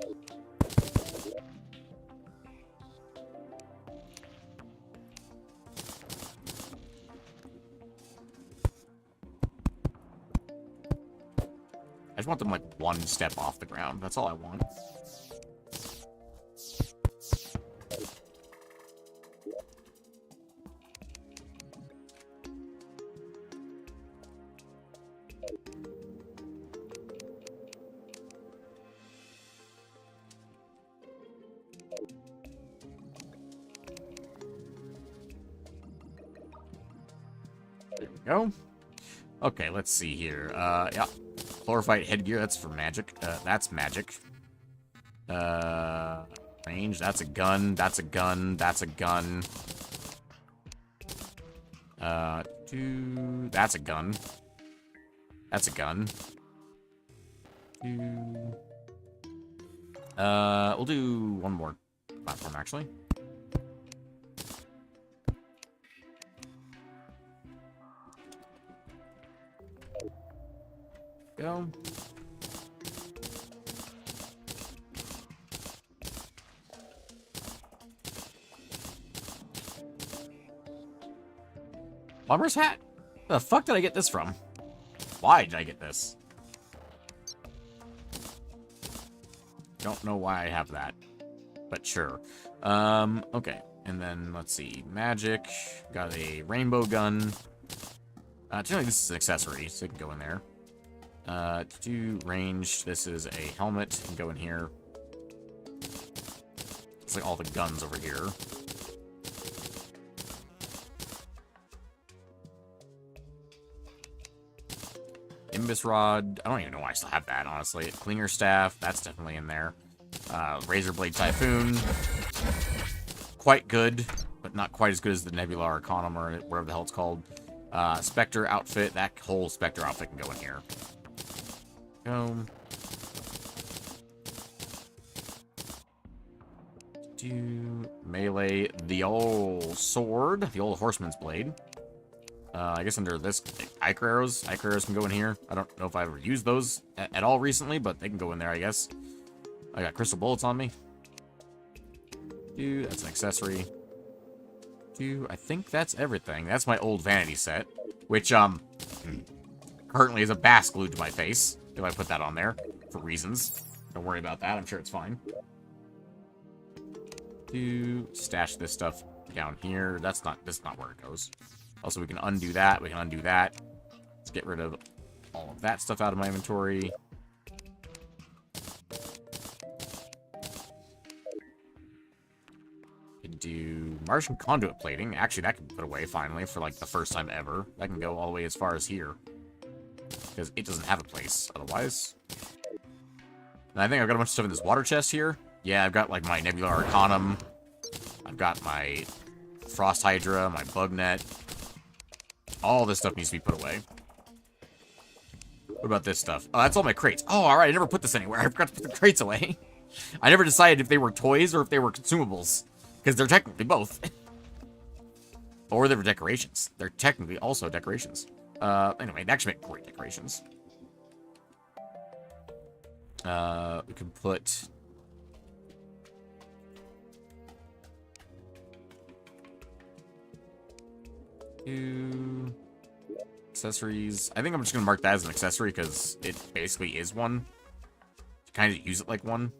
I just want them, like, 1 step off the ground. That's all I want. There we go. Okay, let's see here. Yeah. Chlorophyte headgear, that's for magic. That's magic. Range, that's a gun, that's a gun, that's a gun. That's a gun. That's a gun. We'll do one more platform, actually. Go. Bomber's hat? Where the fuck did I get this from? Why did I get this? Don't know why I have that, but sure. Okay, and then let's see. Magic. Got a rainbow gun. Generally, this is an accessory, so it can go in there. To do range, this is a helmet. Can go in here. It's like all the guns over here. Imbus Rod. I don't even know why I still have that, honestly. Clinger Staff. That's definitely in there. Razor Blade Typhoon. Quite good, but not quite as good as the Nebula Arcanum or whatever the hell it's called. Spectre Outfit. That whole Spectre outfit can go in here. Do melee, the old sword, the old horseman's blade. I guess under this, Ichor arrows. Ichor arrows can go in here. I don't know if I've ever used those at all recently, but they can go in there, I guess. I got crystal bullets on me. That's an accessory. I think that's everything. That's my old vanity set, which, currently is a bass glued to my face. If I put that on there, for reasons. Don't worry about that, I'm sure it's fine. Stash this stuff down here. That's not where it goes. Also, we can undo that. We can undo that. Let's get rid of all of that stuff out of my inventory. Can do Martian conduit plating. Actually, that can be put away finally for like the first time ever. That can go all the way as far as here. Because it doesn't have a place otherwise. And I think I've got a bunch of stuff in this water chest here. Yeah, I've got like my Nebula Arcanum. I've got my Frost Hydra, my Bug Net. All this stuff needs to be put away. What about this stuff? Oh, that's all my crates. Oh, alright, I never put this anywhere. I forgot to put the crates away. I never decided if they were toys or if they were consumables. Because they're technically both. Or they were decorations. They're technically also decorations. Anyway, they actually make great decorations. We can put... accessories. I think I'm just going to mark that as an accessory because it basically is one. You kind of use it like one.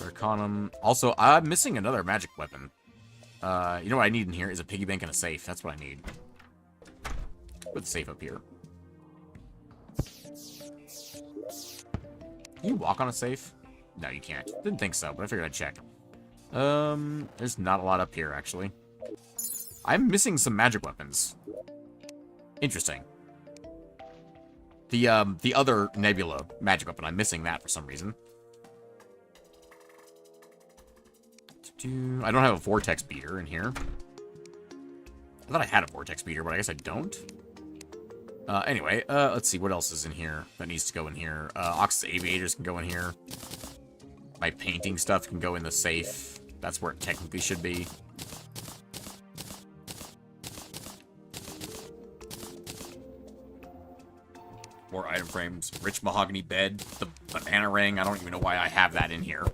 Arcanum. Also, I'm missing another magic weapon. You know what I need in here is a piggy bank and a safe. That's what I need. Put the safe up here. Can you walk on a safe? No, you can't. Didn't think so, but I figured I'd check. There's not a lot up here, actually. I'm missing some magic weapons. Interesting. The other Nebula magic weapon, I'm missing that for some reason. I don't have a vortex beater in here. I thought I had a vortex beater, but I guess I don't. Anyway, let's see what else is in here that needs to go in here. Oxus Aviators can go in here. My painting stuff can go in the safe. That's where it technically should be. More item frames. Rich mahogany bed. The banana ring. I don't even know why I have that in here.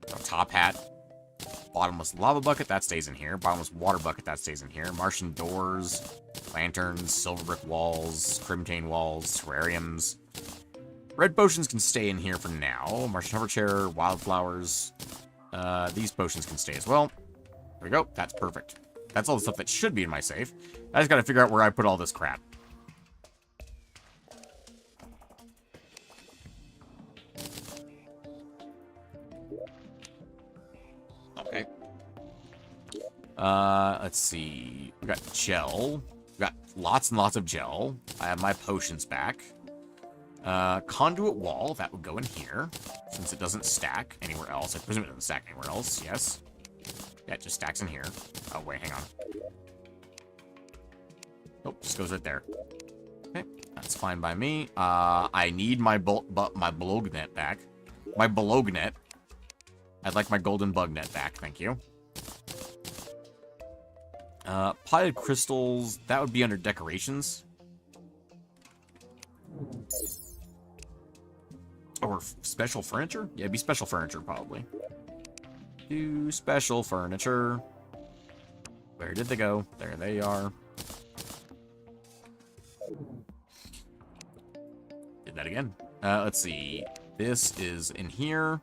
A top hat. Bottomless lava bucket. That stays in here. Bottomless water bucket. That stays in here. Martian doors. Lanterns. Silver brick walls. Crimtane walls. Terrariums. Red potions can stay in here for now. Martian hover chair. Wildflowers. These potions can stay as well. There we go. That's perfect. That's all the stuff that should be in my safe. I just gotta figure out where I put all this crap. Okay. Let's see. We got gel. We got lots and lots of gel. I have my potions back. Conduit wall. That would go in here, since it doesn't stack anywhere else. I presume it doesn't stack anywhere else. Yes. Yeah, it just stacks in here. Oh, wait, hang on. Oh, just goes right there. Okay, that's fine by me. I need my Bolognet back. My Bolognet. I'd like my golden bug net back, thank you. Potted crystals, that would be under decorations. Or special furniture? Yeah, it'd be special furniture, probably. Do special furniture. Where did they go? There they are. Did that again. Let's see. This is in here.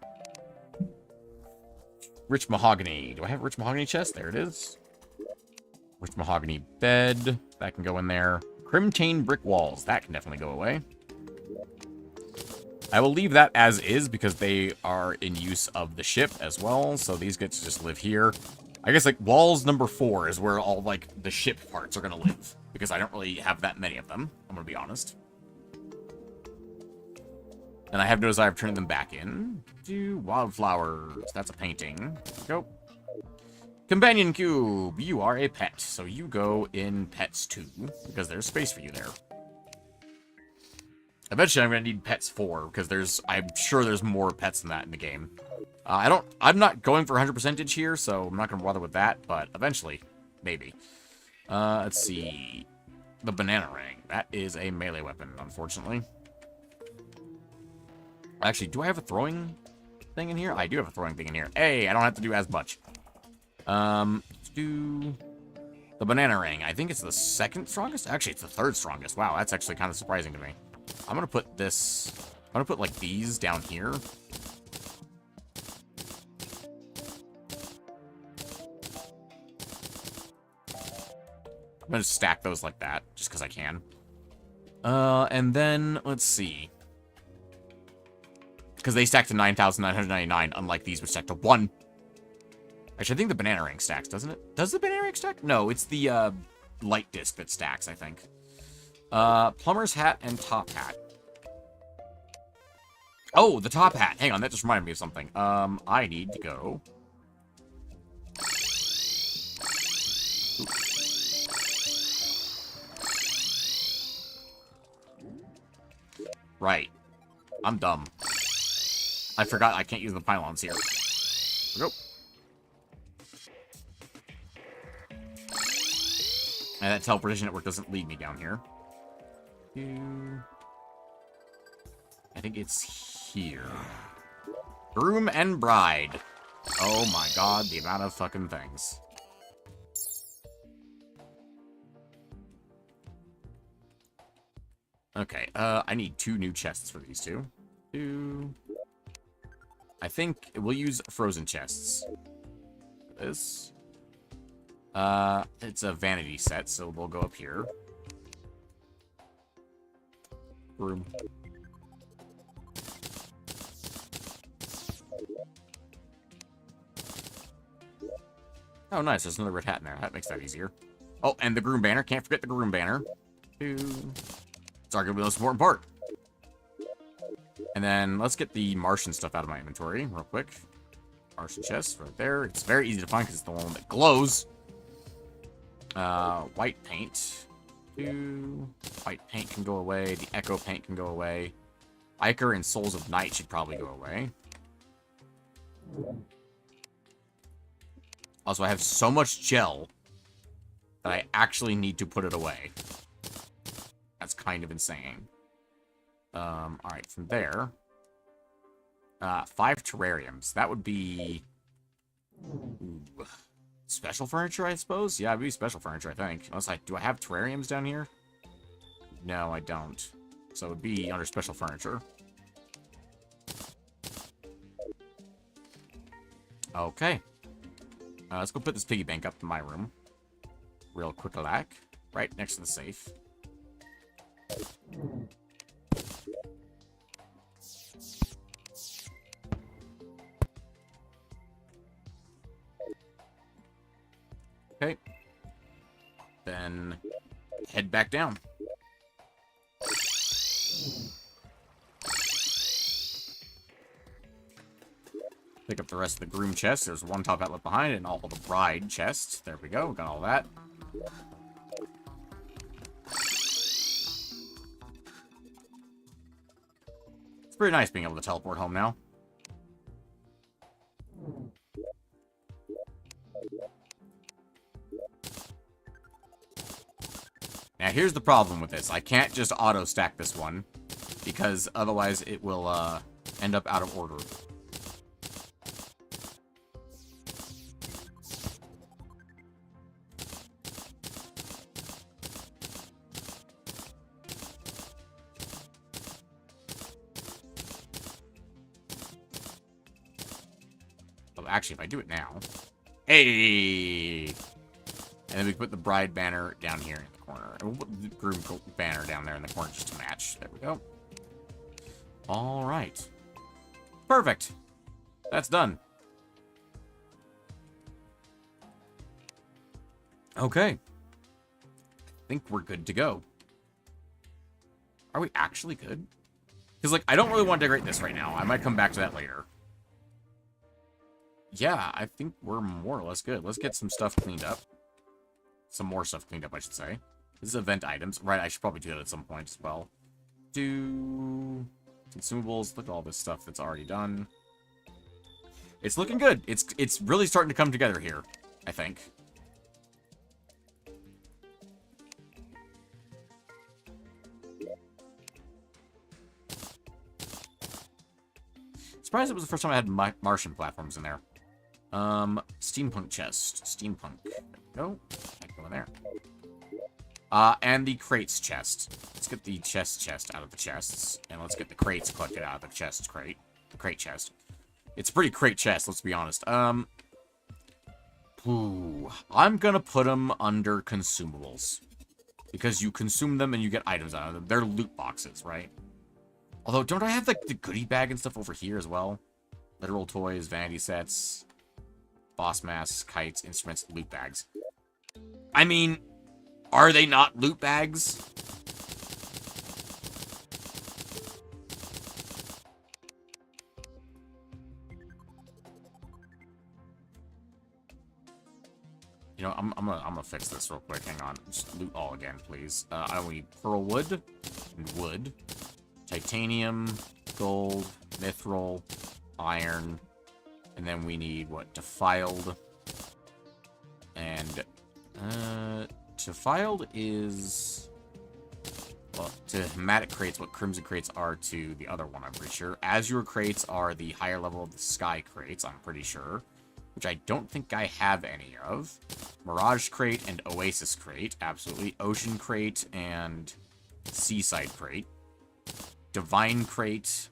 Rich mahogany. Do I have rich mahogany chest? There it is. Rich mahogany bed. That can go in there. Crimtane brick walls. That can definitely go away. I will leave that as is because they are in use of the ship as well. So these get to just live here. I guess like walls number 4 is where all like the ship parts are going to live. Because I don't really have that many of them. I'm going to be honest. And I have no desire of turning them back in. Do wildflowers. That's a painting. Go. Companion cube. You are a pet. So you go in pets 2. Because there's space for you there. Eventually, I'm going to need pets 4, because I'm sure there's more pets than that in the game. I'm not going for 100% here, so I'm not going to bother with that, but eventually, maybe. Let's see. The banana ring. That is a melee weapon, unfortunately. Actually, do I have a throwing thing in here? I do have a throwing thing in here. Hey, I don't have to do as much. Let's do the banana ring. I think it's the 2nd strongest. Actually, it's the 3rd strongest. Wow, that's actually kind of surprising to me. I'm going to put this... I'm going to put, like, these down here. I'm going to stack those like that, just because I can. And then, let's see. Because they stack to 9,999, unlike these, which stack to 1. Actually, I think the banana ring stacks, doesn't it? Does the banana ring stack? No, it's the light disc that stacks, I think. Plumber's hat and top hat. Oh, the top hat. Hang on, that just reminded me of something. I need to go. Right. I'm dumb. I forgot I can't use the pylons here. There we go. And that teleportation network doesn't lead me down here. I think it's here. Groom and bride. Oh my god, the amount of fucking things. Okay, I need 2 new chests for these 2. I think we'll use frozen chests. This. It's a vanity set, so we'll go up here. Room. Oh, nice. There's another red hat in there. That makes that easier. Oh, and the groom banner. Can't forget the groom banner. It's arguably the most important part. And then let's get the Martian stuff out of my inventory real quick. Martian chest right there. It's very easy to find because it's the one that glows. White paint. White paint can go away. The Echo paint can go away. Ichor and Souls of Night should probably go away. Also, I have so much gel that I actually need to put it away. That's kind of insane. Alright, from there. 5 terrariums. That would be... Ooh, special furniture, I suppose? Yeah, it'd be special furniture, I think. Unless do I have terrariums down here? No, I don't. So it would be under special furniture. Okay. Let's go put this piggy bank up in my room. Real quick-a-lack. Right next to the safe. Okay. Then head back down. Pick up the rest of the groom chest. There's one top hat left behind and all the bride chest. There we go. Got all that. It's pretty nice being able to teleport home now. Now, here's the problem with this. I can't just auto-stack this one, because otherwise it will end up out of order. Well, actually, if I do it now... Hey! And then we put the bride banner down here in the corner. And we'll put the groom banner down there in the corner just to match. There we go. All right. Perfect. That's done. Okay. I think we're good to go. Are we actually good? Because, like, I don't really want to decorate this right now. I might come back to that later. Yeah, I think we're more or less good. Let's get some stuff cleaned up. Some more stuff cleaned up, I should say. This is event items. Right, I should probably do that at some point as well. Do consumables. Look at all this stuff that's already done. It's looking good. It's really starting to come together here, I think. Surprised it was the first time I had Martian platforms in there. Steampunk chest. Steampunk. There we go. I can go in there. And the crates chest. Let's get the chest out of the chests. And let's get the crates collected out of the chest crate. The crate chest. It's a pretty crate chest, let's be honest. I'm gonna put them under consumables. Because you consume them and you get items out of them. They're loot boxes, right? Although, don't I have, like, the goodie bag and stuff over here as well? Literal toys, vanity sets, boss masks, kites, instruments, loot bags. I mean, are they not loot bags? You know, I'm gonna fix this real quick. Hang on. Just loot all again, please. I need pearl wood and wood. Titanium, gold, mithril, iron, and then we need, what, defiled, and, defiled is, well, to hematic crates what crimson crates are to the other one, I'm pretty sure. Azure crates are the higher level of the sky crates, I'm pretty sure, which I don't think I have any of. Mirage crate and oasis crate, absolutely. Ocean crate and seaside crate. Divine crate,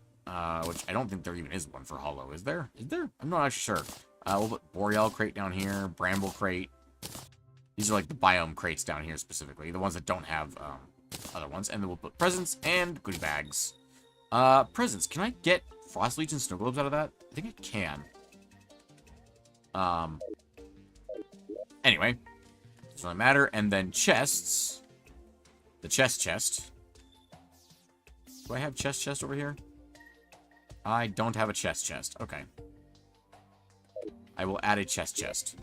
which I don't think there even is one for Hollow. Is there? Is there? I'm not actually sure. We'll put Boreal crate down here. Bramble crate. These are like the biome crates down here specifically. The ones that don't have other ones. And then we'll put presents and goodie bags. Presents. Can I get Frost Legion snow globes out of that? I think I can. Anyway, doesn't matter. And then chests. The chest. Do I have chest over here? I don't have a chest. Okay. I will add a chest.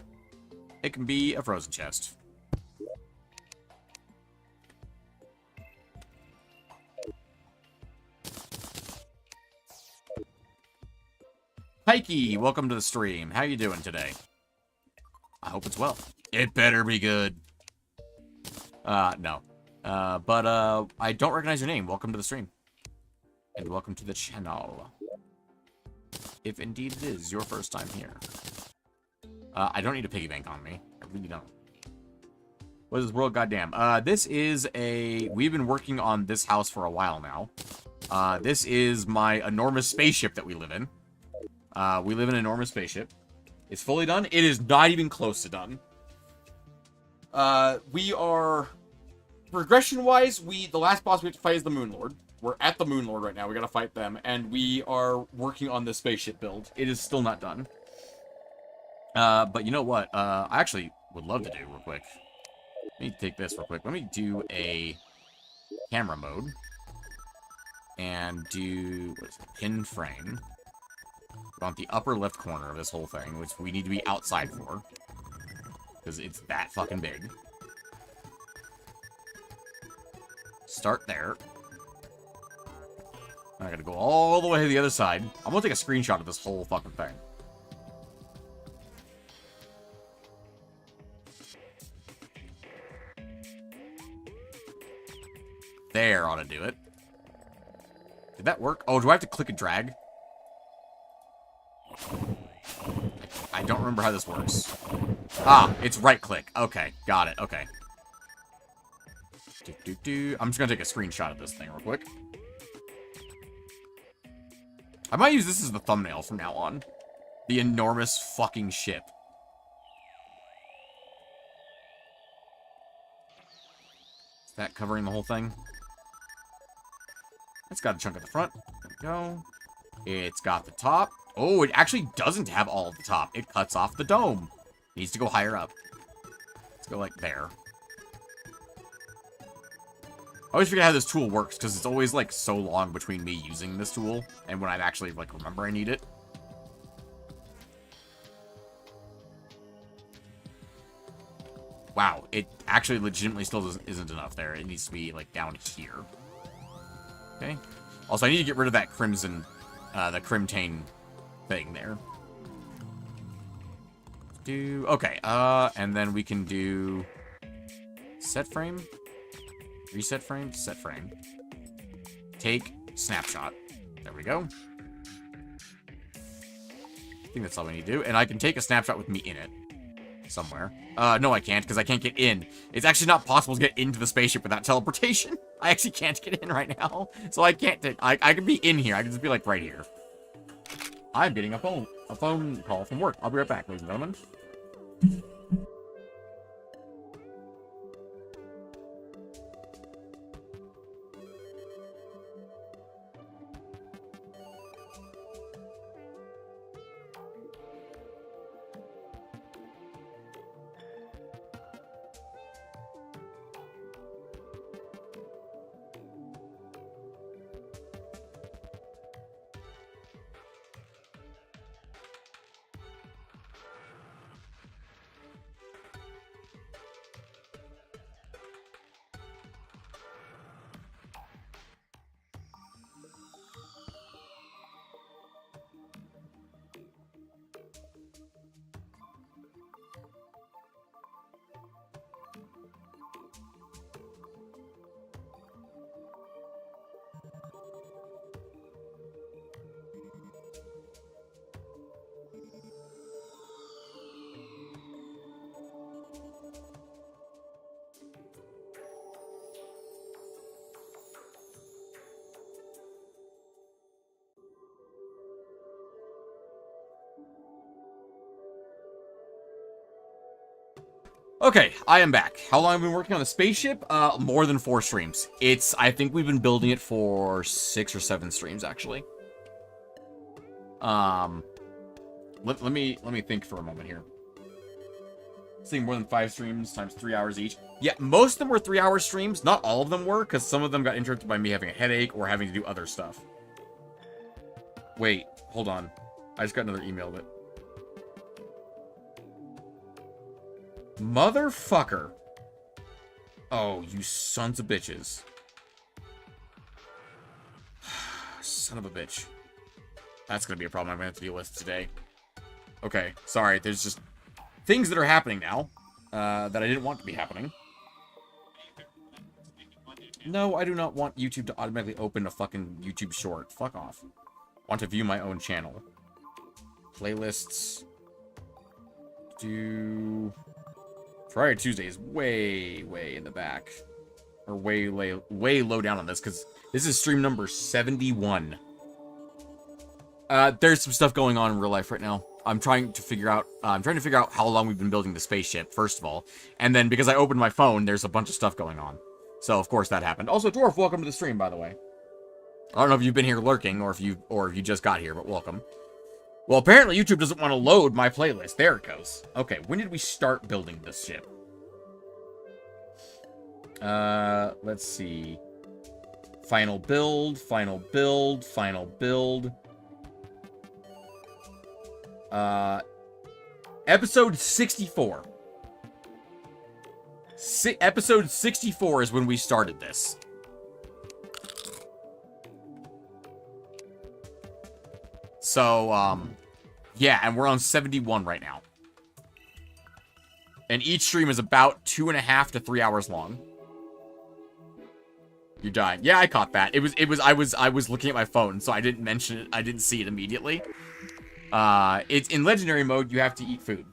It can be a frozen chest. Pikey, welcome to the stream. How you doing today? I hope it's well. It better be good. No. But I don't recognize your name. Welcome to the stream. And welcome to the channel. If indeed it is your first time here. I don't need a piggy bank on me. I really don't. What is this world? Goddamn. This is a... We've been working on this house for a while now. This is my enormous spaceship that we live in. We live in an enormous spaceship. It's fully done. It is not even close to done. We are... Progression-wise, the last boss we have to fight is the Moon Lord. We're at the Moon Lord right now. We gotta fight them. And we are working on the spaceship build. It is still not done. But you know what? I actually would love to do real quick. Let me take this real quick. Let me do a camera mode. And do... What is it? Pin frame. On the upper left corner of this whole thing, which we need to be outside for. Because it's that fucking big. Start there. I gotta go all the way to the other side. I'm gonna take a screenshot of this whole fucking thing. There ought to do it. Did that work? Oh, do I have to click and drag? I don't remember how this works. Ah, it's right click. Okay, got it. Okay. I'm just gonna take a screenshot of this thing real quick. I might use this as the thumbnail from now on. The enormous fucking ship. Is that covering the whole thing? It's got a chunk at the front. There we go. It's got the top. Oh, it actually doesn't have all of the top. It cuts off the dome. Needs to go higher up. Let's go like there. I always forget how this tool works, because it's always, like, so long between me using this tool and when I actually, like, remember I need it. Wow, it actually legitimately still isn't enough there. It needs to be, like, down here. Okay. Also, I need to get rid of that crimson, the crimtane thing there. Okay, and then we can do set frame. Reset frame, set frame. Take snapshot. There we go. I think that's all we need to do. And I can take a snapshot with me in it. Somewhere. No, I can't, because I can't get in. It's actually not possible to get into the spaceship without teleportation. I actually can't get in right now. So I can't take... I can be in here. I can just be, like, right here. I'm getting a phone call from work. I'll be right back, ladies and gentlemen. Okay, I am back. How long have I been working on the spaceship? More than 4 streams. I think we've been building it for 6 or 7 streams, actually. Let me think for a moment here. Seeing more than 5 streams times 3 hours each. Yeah, most of them were 3-hour streams. Not all of them were, because some of them got interrupted by me having a headache or having to do other stuff. Wait, hold on. I just got another email of it. Motherfucker. Oh, you sons of bitches. Son of a bitch. That's gonna be a problem I'm gonna have to deal with today. Okay, sorry, there's just things that are happening now that I didn't want to be happening. No, I do not want YouTube to automatically open a fucking YouTube short. Fuck off. Want to view my own channel. Playlists. Do... Terraria Tuesdays way in the back. Or way low down on this, because this is stream number 71. There's some stuff going on in real life right now. I'm trying to figure out how long we've been building the spaceship, first of all. And then, because I opened my phone, there's a bunch of stuff going on. So, of course, that happened. Also, Dwarf, welcome to the stream, by the way. I don't know if you've been here lurking, or if you just got here, but welcome. Well, apparently YouTube doesn't want to load my playlist. There it goes. Okay, when did we start building this ship? Let's see. Final build. Episode 64. Episode 64 is when we started this. So, yeah, and we're on 71 right now. And each stream is about 2.5 to 3 hours long. You died. Yeah, I caught that. I was looking at my phone, so I didn't mention it. I didn't see it immediately. It's in legendary mode, you have to eat food.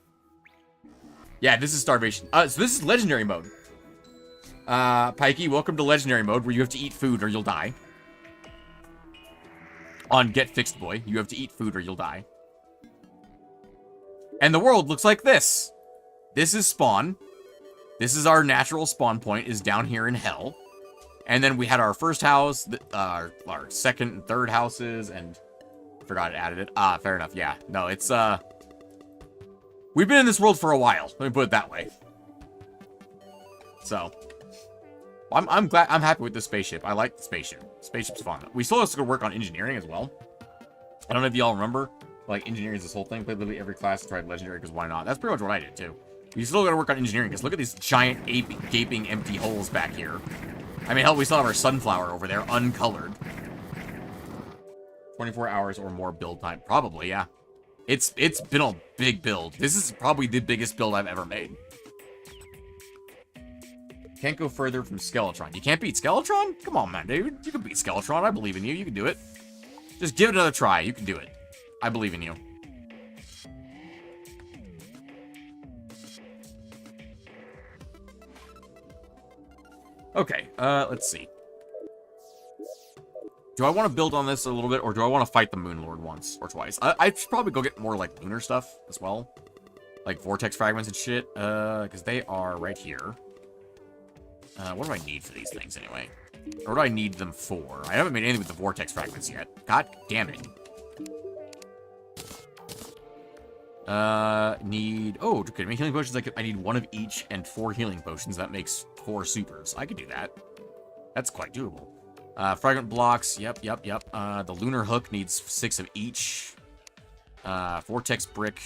Yeah, this is starvation. So this is legendary mode. Pikey, welcome to legendary mode, where you have to eat food or you'll die. On GetFixedBoi, you have to eat food or you'll die. And the world looks like this. This is spawn. This is our natural spawn point, is down here in hell. And then we had our first house, our second and third houses, and... forgot it added it. Fair enough, yeah. No, it's, we've been in this world for a while. Let me put it that way. So... I'm glad, I'm happy with this spaceship. I like the spaceship. Spaceship's fun. We still have to go work on engineering as well. I don't know if y'all remember, like, engineering is this whole thing. Played literally every class, tried legendary, because why not? That's pretty much what I did, too. We still gotta work on engineering, because look at these giant, gaping, empty holes back here. I mean, hell, we still have our sunflower over there, uncolored. 24 hours or more build time. Probably, yeah. It's been a big build. This is probably the biggest build I've ever made. Can't go further from Skeletron. You can't beat Skeletron? Come on, man, dude. You can beat Skeletron. I believe in you. You can do it. Just give it another try. You can do it. I believe in you. Okay, let's see. Do I want to build on this a little bit, or do I want to fight the Moon Lord once or twice? I should probably go get more, like, lunar stuff as well. Like, vortex fragments and shit, because they are right here. What do I need for these things, anyway? Or what do I need them for? I haven't made anything with the vortex fragments yet. God damn it. Oh, okay, to make healing potions, I need 1 of each and 4 healing potions. That makes 4 supers. I could do that. That's quite doable. Fragment blocks, yep. The lunar hook needs 6 of each. Vortex brick.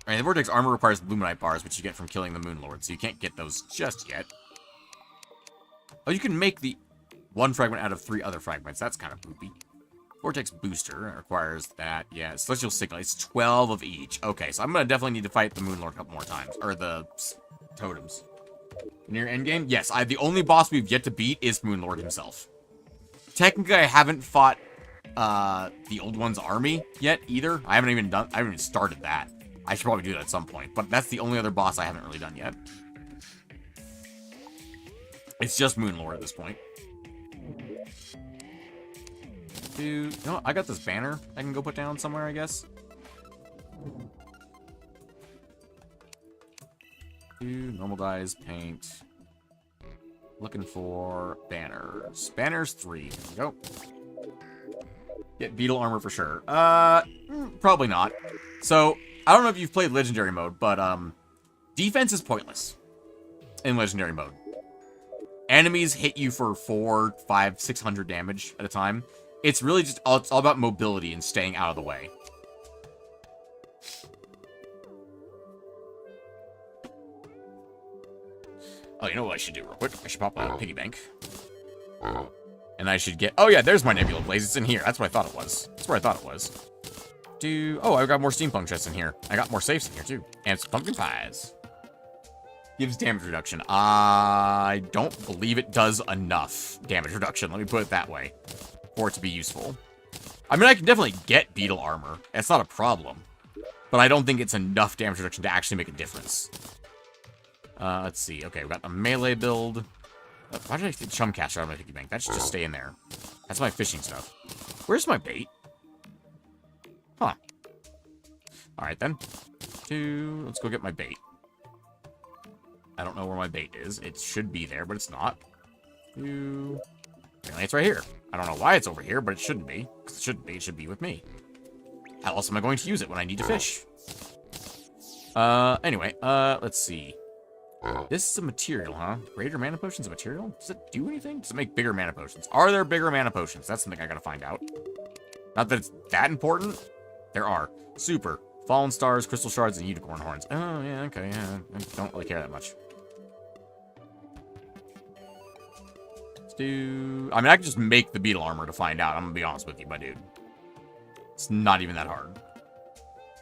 Alright, the vortex armor requires luminite bars, which you get from killing the Moon Lord, so you can't get those just yet. Oh, you can make the 1 fragment out of 3 other fragments. That's kind of poopy. Vortex booster requires that. Yeah, celestial signal. It's 12 of each. Okay, so I'm gonna definitely need to fight the Moon Lord a couple more times, or the totems. Near endgame, yes. The only boss we've yet to beat is Moon Lord himself. Technically, I haven't fought the old one's army yet either. I haven't even started that. I should probably do that at some point, but that's the only other boss I haven't really done yet. It's just Moon Lord at this point. Dude, you know what? I got this banner I can go put down somewhere, I guess. Dude, normal dyes, paint. Looking for banners. Banners 3. There we go. Get beetle armor for sure. Probably not. So, I don't know if you've played Legendary mode, but, defense is pointless in Legendary mode. Enemies hit you for 400, 500, 600 damage at a time. It's really just, it's all about mobility and staying out of the way. Oh, you know what I should do real quick? I should pop a piggy bank. And I should get... Oh, yeah, there's my Nebula Blaze. It's in here. That's what I thought it was. That's where I thought it was. Oh, I've got more steampunk chests in here. I got more safes in here, too. And some pumpkin pies. Gives damage reduction. I don't believe it does enough damage reduction. Let me put it that way. For it to be useful. I mean, I can definitely get beetle armor. That's not a problem. But I don't think it's enough damage reduction to actually make a difference. Let's see. Okay, we got a melee build. Why did I get Chumcaster out of my piggy bank? That should just stay in there. That's my fishing stuff. Where's my bait? Huh. Alright, then. Let's go get my bait. I don't know where my bait is. It should be there, but it's not. Apparently it's right here. I don't know why it's over here, but it shouldn't be. Because it shouldn't be. It should be with me. How else am I going to use it when I need to fish? Anyway, let's see. This is a material, huh? Greater mana potions a material? Does it do anything? Does it make bigger mana potions? Are there bigger mana potions? That's something I gotta find out. Not that it's that important. There are. Super. Fallen stars, crystal shards, and unicorn horns. Oh, yeah, okay, yeah. I don't really care that much. Let's do... I mean, I can just make the beetle armor to find out. I'm gonna be honest with you, my dude. It's not even that hard.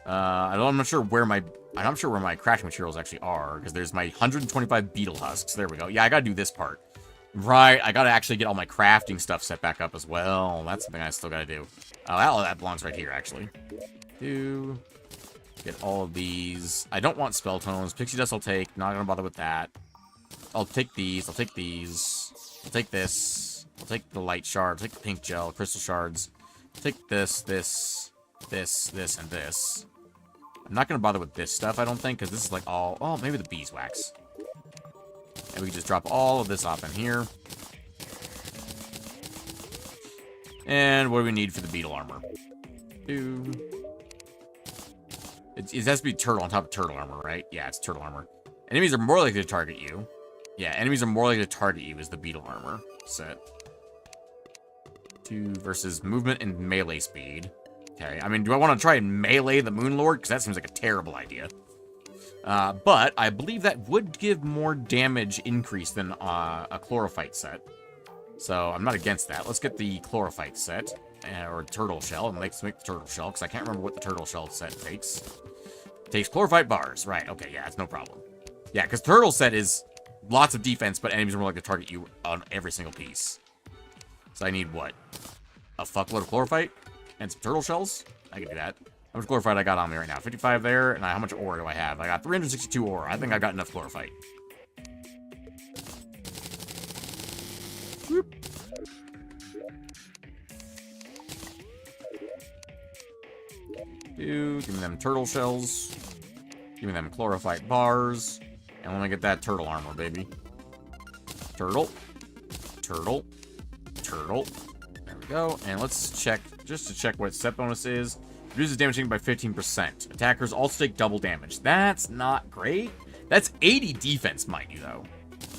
I'm not sure where my crafting materials actually are, because there's my 125 beetle husks. There we go. Yeah, I gotta do this part. Right, I gotta actually get all my crafting stuff set back up as well. That's something I still gotta do. All of that belongs right here, actually. Get all of these. I don't want spell tones. Pixie dust I'll take. Not gonna bother with that. I'll take these. I'll take these. I'll take this. I'll take the light shard. I'll take the pink gel. Crystal shards. I'll take this, and this. I'm not going to bother with this stuff, I don't think, because this is like all... Oh, maybe the beeswax. And we can just drop all of this off in here. And what do we need for the beetle armor? It has to be turtle on top of turtle armor, right? Yeah, it's turtle armor. Enemies are more likely to target you. Yeah, enemies are more likely to target you as the beetle armor set. 2 versus movement and melee speed. Okay, I mean, do I want to try and melee the Moon Lord? Because that seems like a terrible idea. But I believe that would give more damage increase than a chlorophyte set. So I'm not against that. Let's get the chlorophyte set, or turtle shell, and let's make the turtle shell, because I can't remember what the turtle shell set takes. It takes chlorophyte bars. Right, okay, yeah, it's no problem. Yeah, because turtle set is lots of defense, but enemies are more likely to target you on every single piece. So I need what? A fuckload of chlorophyte? And some turtle shells? I can do that. How much chlorophyte I got on me right now? 55 there. And how much ore do I have? I got 362 ore. I think I got enough chlorophyte. Whoop. Give me them turtle shells. Give me them chlorophyte bars. And let me get that turtle armor, baby. Turtle. Turtle. Turtle. There we go. And let's check, just to check what its set bonus is. Reduces damage taken by 15%. Attackers also take double damage. That's not great. That's 80 defense, mind you, though.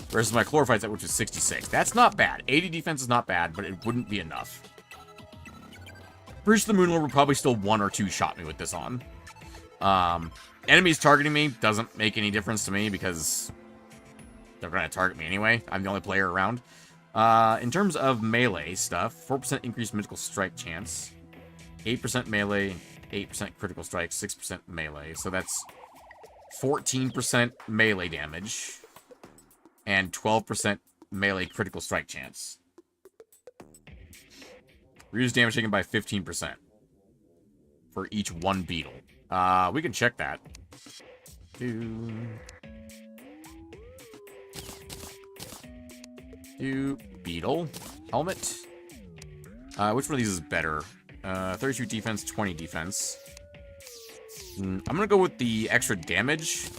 Versus my chlorophyte set, which is 66. That's not bad. 80 defense is not bad, but it wouldn't be enough. Pretty sure the Moon Lord would probably still 1 or 2 shot me with this on. Enemies targeting me doesn't make any difference to me because they're going to target me anyway. I'm the only player around. In terms of melee stuff, 4% increased mythical strike chance, 8% melee, 8% critical strike, 6% melee. So that's 14% melee damage and 12% melee critical strike chance. Reduce damage taken by 15% for each 1 beetle. We can check that. Beetle helmet. Which one of these is better? 32 defense, 20 defense. I'm gonna go with the extra damage.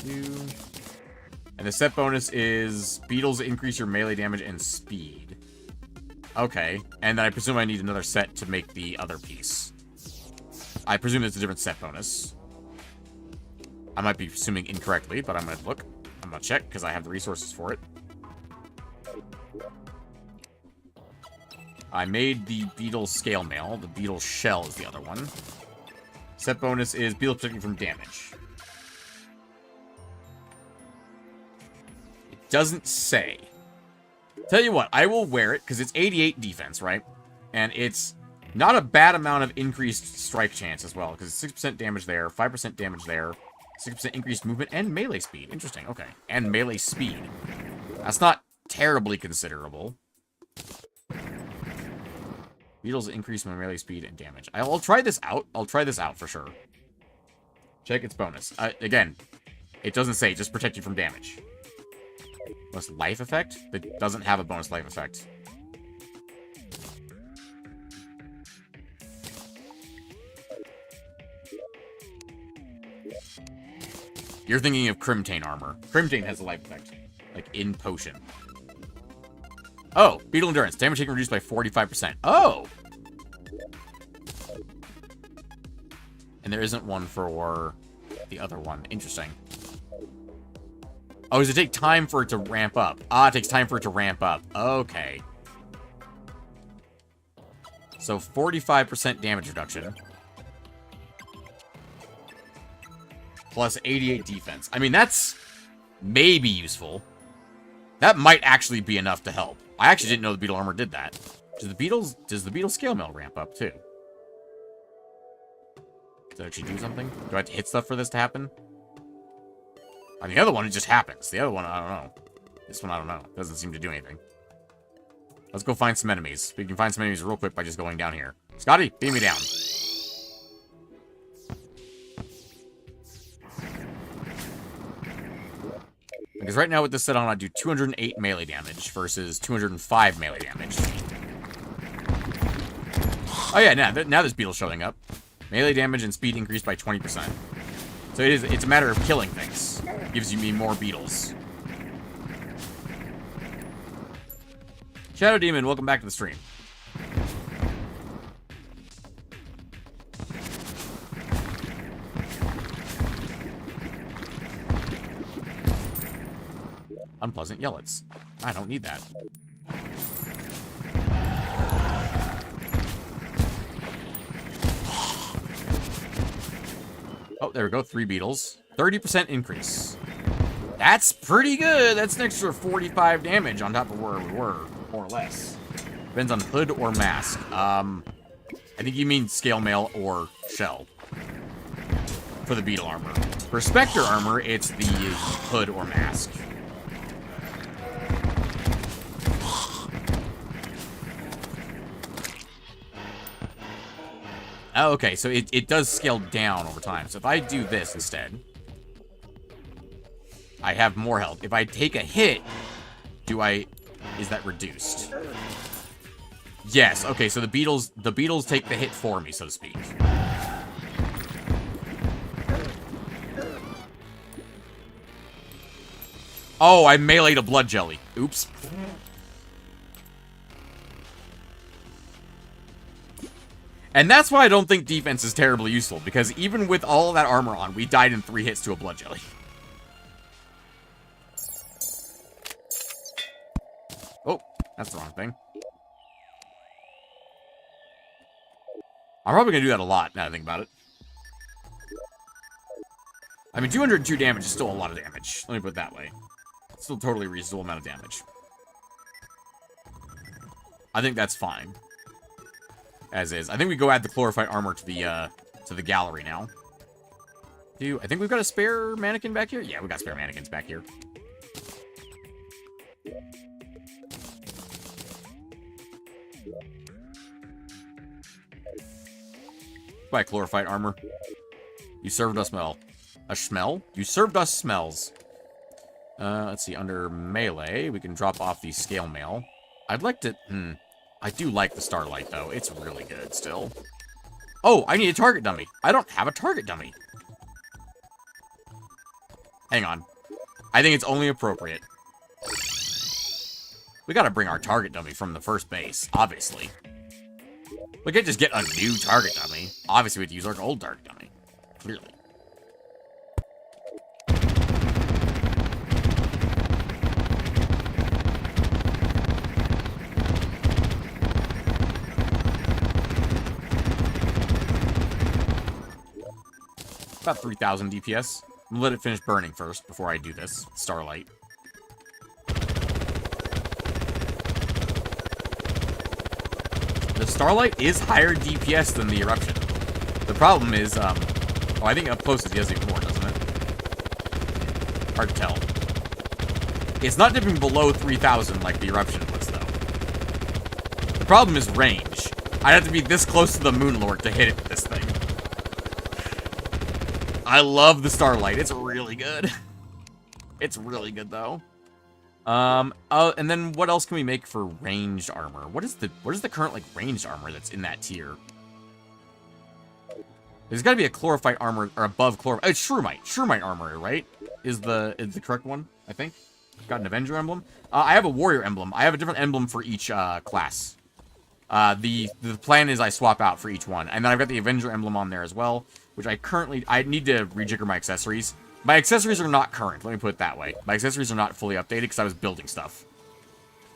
And the set bonus is beetles increase your melee damage and speed. Okay. And then I presume I need another set to make the other piece. I presume it's a different set bonus. I might be assuming incorrectly, but I'm going to look. I'm going to check, because I have the resources for it. I made the beetle scale mail. The beetle shell is the other one. Set bonus is beetle protecting from damage. It doesn't say. Tell you what, I will wear it, because it's 88 defense, right? And it's not a bad amount of increased strike chance as well, because it's 6% damage there, 5% damage there, 6% increased movement, and melee speed. Interesting, okay. And melee speed. That's not terribly considerable. Beetles increase my melee speed and damage. I'll try this out. I'll try this out for sure. Check its bonus. Again, it doesn't say, just protect you from damage. Bonus life effect? That doesn't have a bonus life effect. You're thinking of Crimtane armor. Crimtane has a life effect. Like, in potion. Oh, beetle endurance. Damage taken reduced by 45%. Oh! And there isn't one for the other one. Interesting. Oh, does it take time for it to ramp up? Ah, it takes time for it to ramp up. Okay. So 45% damage reduction. Plus 88 defense. I mean, that's maybe useful. That might actually be enough to help. I actually didn't know the beetle armor did that. Does the beetle scale mail ramp up too? Does it actually do something? Do I have to hit stuff for this to happen? On the other one, it just happens. The other one, I don't know. This one, I don't know. Doesn't seem to do anything. Let's go find some enemies. We can find some enemies real quick by just going down here. Scotty, beam me down. Because right now with this set on, I do 208 melee damage versus 205 melee damage. Oh yeah, now this beetle's showing up. Melee damage and speed increased by 20%. So it's a matter of killing things. It gives me more beetles. Shadow Demon, welcome back to the stream. Unpleasant yellets. I don't need that. Oh, there we go. 3 beetles. 30% increase. That's pretty good. That's an extra 45 damage on top of where we were, more or less. Depends on hood or mask. I think you mean scale mail or shell. For the beetle armor. For Spectre armor, it's the hood or mask. Oh, okay, so it does scale down over time. So if I do this instead, I have more health. If I take a hit, is that reduced? Yes, okay, so the beetles take the hit for me, so to speak. Oh, I meleeed a blood jelly. Oops. And that's why I don't think defense is terribly useful, because even with all of that armor on, we died in 3 hits to a blood jelly. Oh, that's the wrong thing. I'm probably going to do that a lot, now that I think about it. I mean, 202 damage is still a lot of damage. Let me put it that way. It's still a totally reasonable amount of damage. I think that's fine. As is. I think we go add the glorified armor to the gallery now. I think we've got a spare mannequin back here? Yeah, we got spare mannequins back here. By glorified armor. You served us smell. A smell? You served us smells. Let's see, under melee, we can drop off the scale mail. I'd like to... I do like the Starlight, though. It's really good, still. Oh, I need a target dummy. I don't have a target dummy. Hang on. I think it's only appropriate. We gotta bring our target dummy from the first base, obviously. We can't just get a new target dummy. Obviously, we have to use our old target dummy. Clearly. About 3,000 DPS. I'm gonna let it finish burning first before I do this. Starlight. The Starlight is higher DPS than the Eruption. The problem is, oh, I think up close it does even more, doesn't it? Hard to tell. It's not dipping below 3,000 like the Eruption was, though. The problem is range. I'd have to be this close to the Moonlord to hit it with this thing. I love the Starlight. It's really good. It's really good, though. And then what else can we make for ranged armor? What is the current, like, ranged armor that's in that tier? There's gotta be a chlorophyte armor, or above chlorophyte. It's Shroomite. Shroomite armor, right? Is the correct one, I think. Got an Avenger emblem. I have a Warrior emblem. I have a different emblem for each, class. The plan is I swap out for each one. And then I've got the Avenger emblem on there as well, which I need to rejigger my accessories. My accessories are not current, let me put it that way. My accessories are not fully updated because I was building stuff.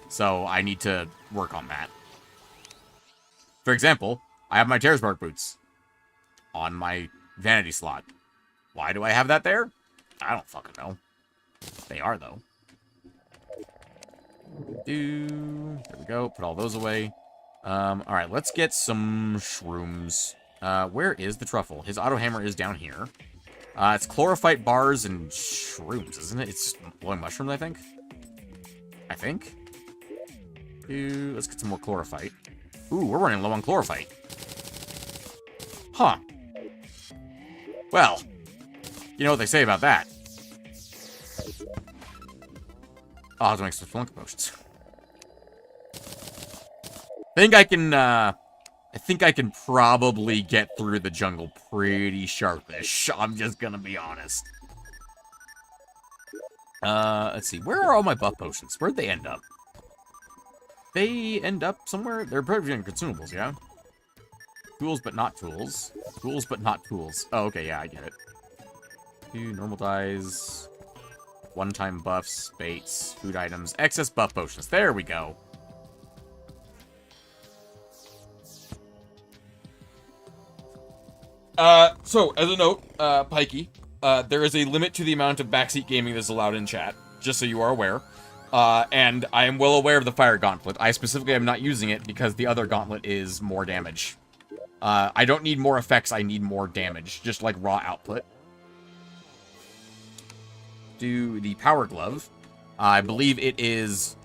So I need to work on that. For example, I have my Terrace Bark boots on my vanity slot. Why do I have that there? I don't fucking know. They are, though. There we go. Put all those away. Alright, let's get some shrooms. Where is the truffle? His auto hammer is down here. It's chlorophyte bars and shrooms, isn't it? It's blowing mushrooms, I think. Let's get some more chlorophyte. Ooh, we're running low on chlorophyte. Huh. Well, you know what they say about that. I'll have to make some flunk potions. I think I can probably get through the jungle pretty sharpish. I'm just gonna be honest. Let's see. Where are all my buff potions? Where'd they end up? They end up somewhere. They're probably in consumables, yeah? Tools, but not tools. Tools, but not tools. Oh, okay, yeah, I get it. Normal dies. One-time buffs, baits, food items, excess buff potions. There we go. So, as a note, Pikey, there is a limit to the amount of backseat gaming that's allowed in chat, just so you are aware. And I am well aware of the Fire Gauntlet. I specifically am not using it because the other gauntlet is more damage. I don't need more effects, I need more damage, just like raw output. Do the Power Glove. I believe it is,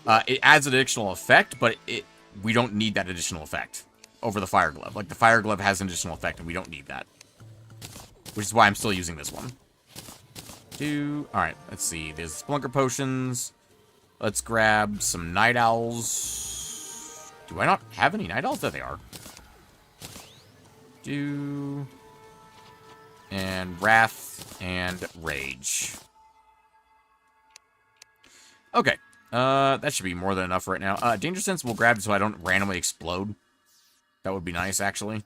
it adds an additional effect, but we don't need that additional effect over the Fire Glove. Like, the Fire Glove has an additional effect, and we don't need that. Which is why I'm still using this one. Alright, let's see. There's Splunker Potions. Let's grab some Night Owls. Do I not have any Night Owls? There they are. And Wrath and Rage. Okay. That should be more than enough right now. Danger Sense we'll grab so I don't randomly explode. That would be nice, actually.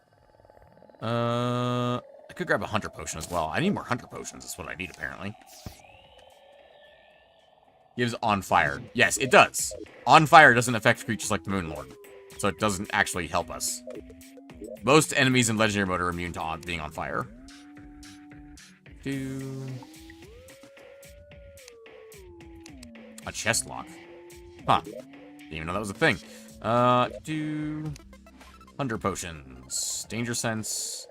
I could grab a Hunter Potion as well. I need more Hunter Potions. That's what I need, apparently. Gives On Fire. Yes, it does. On Fire doesn't affect creatures like the Moonlord. So it doesn't actually help us. Most enemies in Legendary mode are immune to being on fire. A chest lock. Huh. Didn't even know that was a thing. Hunter Potions. Danger Sense.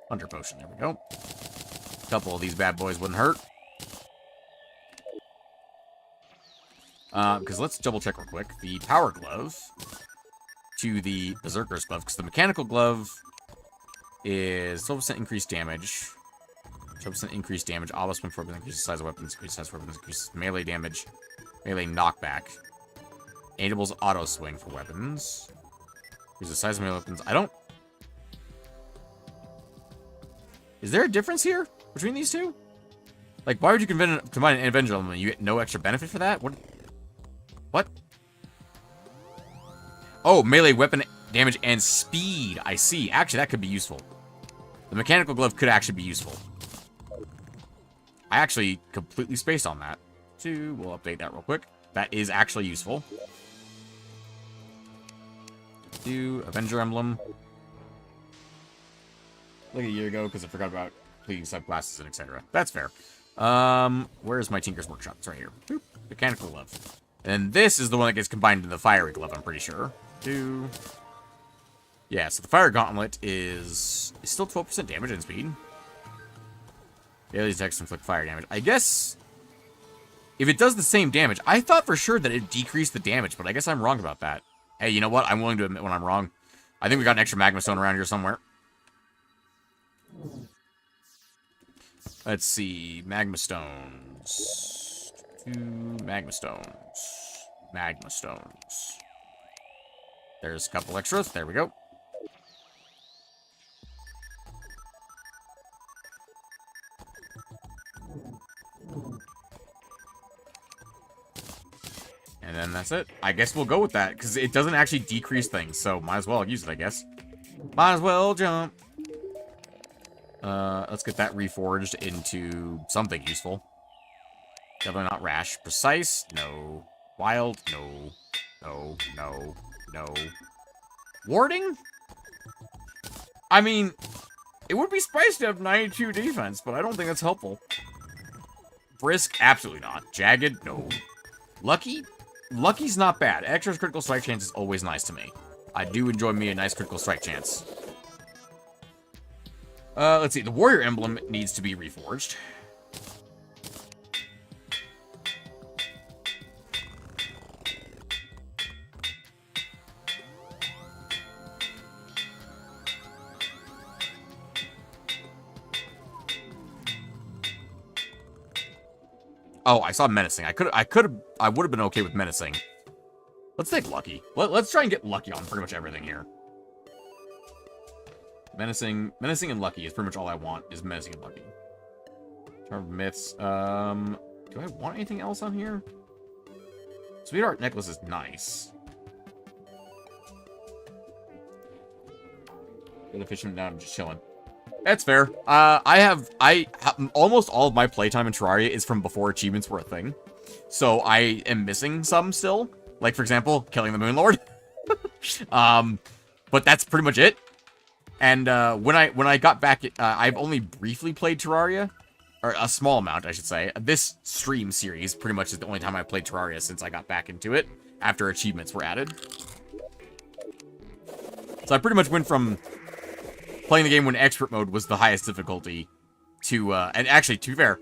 Hunter Potion. There we go. A couple of these bad boys wouldn't hurt. Because let's double check real quick. The Power Glove to the Berserker's Glove. Because the Mechanical Glove is 12% increased damage. 12% increased damage. Obelisk 4% increases the size of weapons. Increases the size of weapons. Increases melee damage. Melee knockback. Enables auto swing for weapons. Increases the size of melee weapons. I don't... Is there a difference here between these two? Like, why would you combine an Avenger element? You get no extra benefit for that? What? Oh, melee weapon damage and speed. I see. Actually, that could be useful. The mechanical glove could actually be useful. I actually completely spaced on that. We'll update that real quick. That is actually useful. Do Avenger Emblem. Like a year ago, because I forgot about please have glasses and etc. That's fair. Where's my Tinker's Workshop? It's right here. Boop. Mechanical glove. And this is the one that gets combined into the fiery glove, I'm pretty sure. Yeah, so the fire gauntlet is still 12% damage and speed. Daily attacks inflict fire damage. I guess if it does the same damage, I thought for sure that it decreased the damage, but I guess I'm wrong about that. Hey, you know what? I'm willing to admit when I'm wrong. I think we got an extra magma stone around here somewhere. Let's see. Magma stones. 2 magma stones. Magma stones. There's a couple extras. There we go. And then that's it. I guess we'll go with that, because it doesn't actually decrease things, so might as well use it, I guess. Might as well jump. Let's get that reforged into something useful. Definitely not rash. Precise? No. Wild? No. No. No. No. Warding? I mean, it would be spicy to have 92 defense, but I don't think that's helpful. Brisk? Absolutely not. Jagged? No. Lucky? Lucky's not bad. Extra critical strike chance is always nice to me. I do enjoy me a nice critical strike chance. Let's see. The warrior emblem needs to be reforged. Oh, I saw menacing. I would have been okay with menacing. Let's take lucky. Let's try and get lucky on pretty much everything here. Menacing and lucky is pretty much all I want, is menacing and lucky. Charm of myths. Do I want anything else on here? Sweetheart necklace is nice. Get the fisherman down, I'm just chilling. That's fair. Almost all of my playtime in Terraria is from before achievements were a thing. So I am missing some still. Like, for example, killing the Moon Lord. But that's pretty much it. And when I got back, I've only briefly played Terraria. Or a small amount, I should say. This stream series pretty much is the only time I played Terraria since I got back into it. After achievements were added. So I pretty much went from playing the game when expert mode was the highest difficulty to, and actually, to be fair,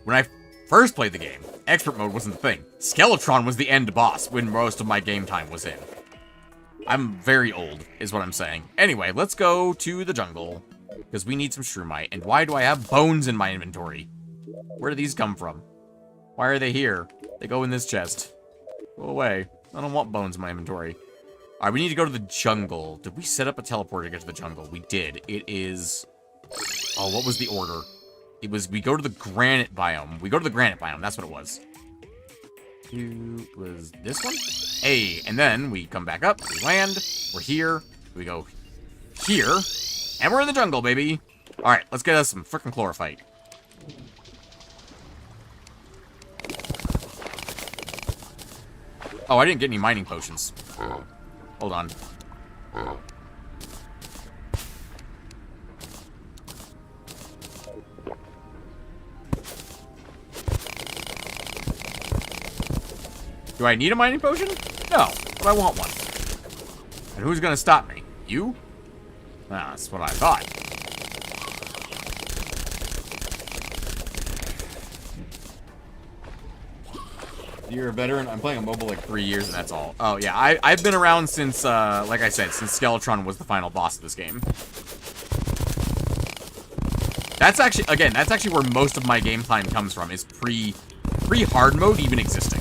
when I first played the game, expert mode wasn't the thing. Skeletron was the end boss when most of my game time was in. I'm very old, is what I'm saying. Anyway, let's go to the jungle, because we need some shroomite. And why do I have bones in my inventory? Where do these come from? Why are they here? They go in this chest. Go away. I don't want bones in my inventory. Alright, we need to go to the jungle. Did we set up a teleporter to get to the jungle? We did. It is... Oh, what was the order? It was, we go to the granite biome. We go to the granite biome. That's what it was. It was this one? Hey, and then we come back up. We land. We're here. We go here. And we're in the jungle, baby. Alright, let's get us some frickin' chlorophyte. Oh, I didn't get any mining potions. Hold on. Do I need a mining potion? No, but I want one. And who's gonna stop me? You? Ah, that's what I thought. You're a veteran? I'm playing on mobile like 3 years and that's all. Oh yeah, I've been around since, like I said, since Skeletron was the final boss of this game. That's actually, again, that's actually where most of my game time comes from, is pre-hard mode even existing.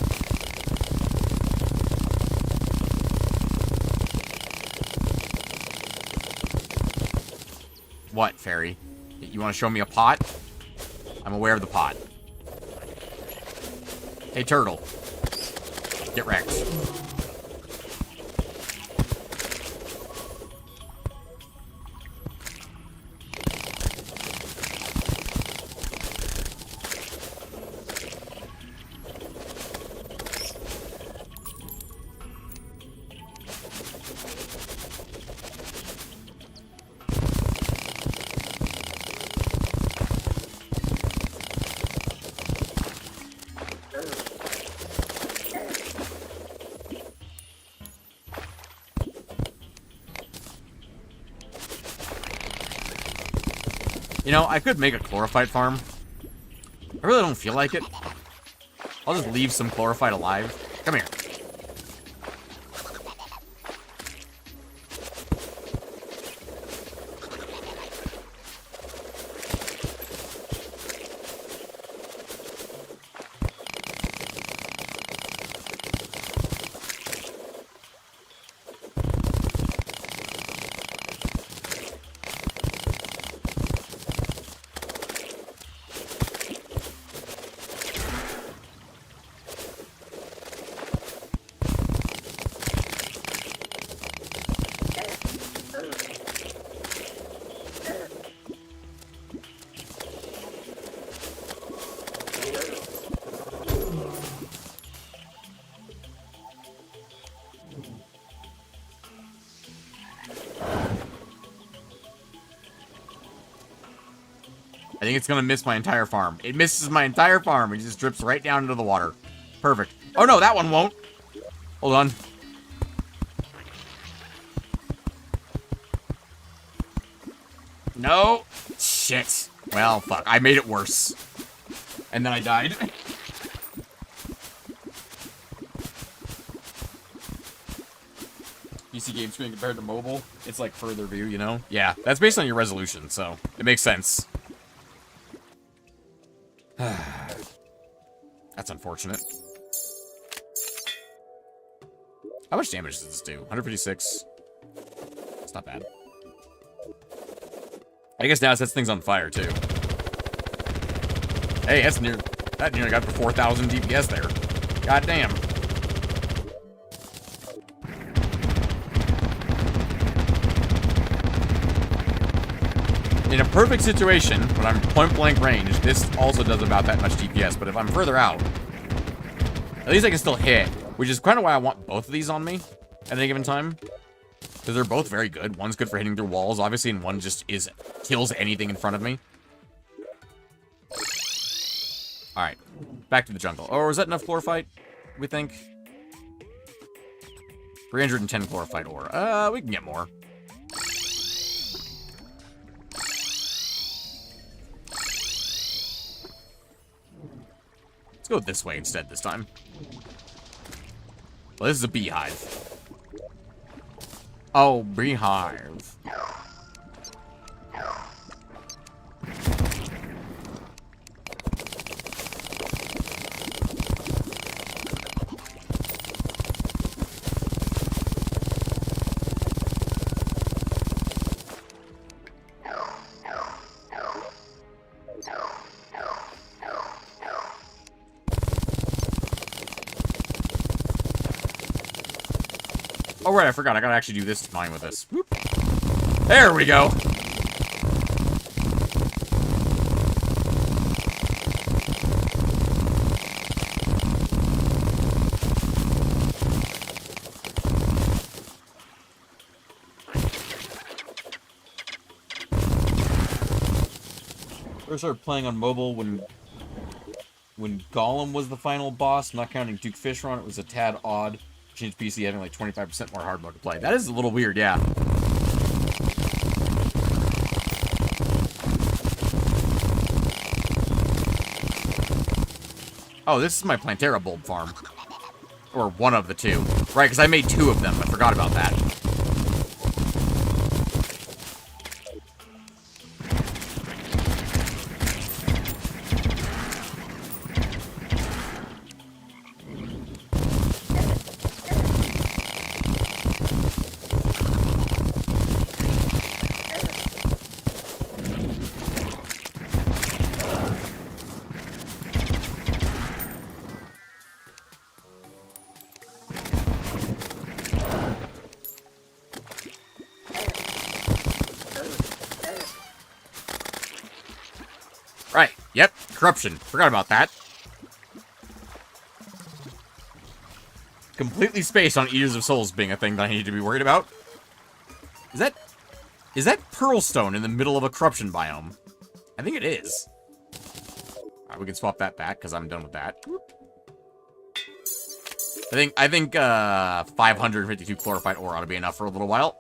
What, fairy? You want to show me a pot? I'm aware of the pot. Hey, turtle. Get wrecked. You know, I could make a chlorophyte farm. I really don't feel like it. I'll just leave some chlorophyte alive. Come here. I think it's gonna miss my entire farm. It misses my entire farm. It just drips right down into the water. Perfect. Oh no, that one won't. Hold on. No. Shit. Well, fuck. I made it worse. And then I died. PC game screen compared to mobile, it's like further view, you know? Yeah, that's based on your resolution, so it makes sense. That's unfortunate. How much damage does this do? 156. It's not bad. I guess now it sets things on fire, too. Hey, that's near... That nearly got for 4,000 DPS there. God damn. In a perfect situation, when I'm point-blank range, this also does about that much DPS, but if I'm further out, at least I can still hit, which is kind of why I want both of these on me at any given time. Because they're both very good. One's good for hitting through walls, obviously, and one just kills anything in front of me. Alright, back to the jungle. Oh, is that enough chlorophyte, we think? 310 chlorophyte ore. We can get more. Let's go this way instead this time. Well, this is a beehive. Oh, beehive. Oh, right, I forgot. I gotta actually do this mine with this. Whoop. There we go. First started playing on mobile when Gollum was the final boss, not counting Duke Fishron. It was a tad odd. Change PC having like 25% more hard mode to play. That is a little weird, yeah. Oh, this is my Plantera bulb farm. Or one of the two. Right, because I made two of them. I forgot about that. Right. Yep. Corruption. Forgot about that. Completely spaced on Eaters of Souls being a thing that I need to be worried about. Is that pearl stone in the middle of a corruption biome? I think it is. Alright, we can swap that back because I'm done with that. I think 552 chlorophyte ore ought to be enough for a little while.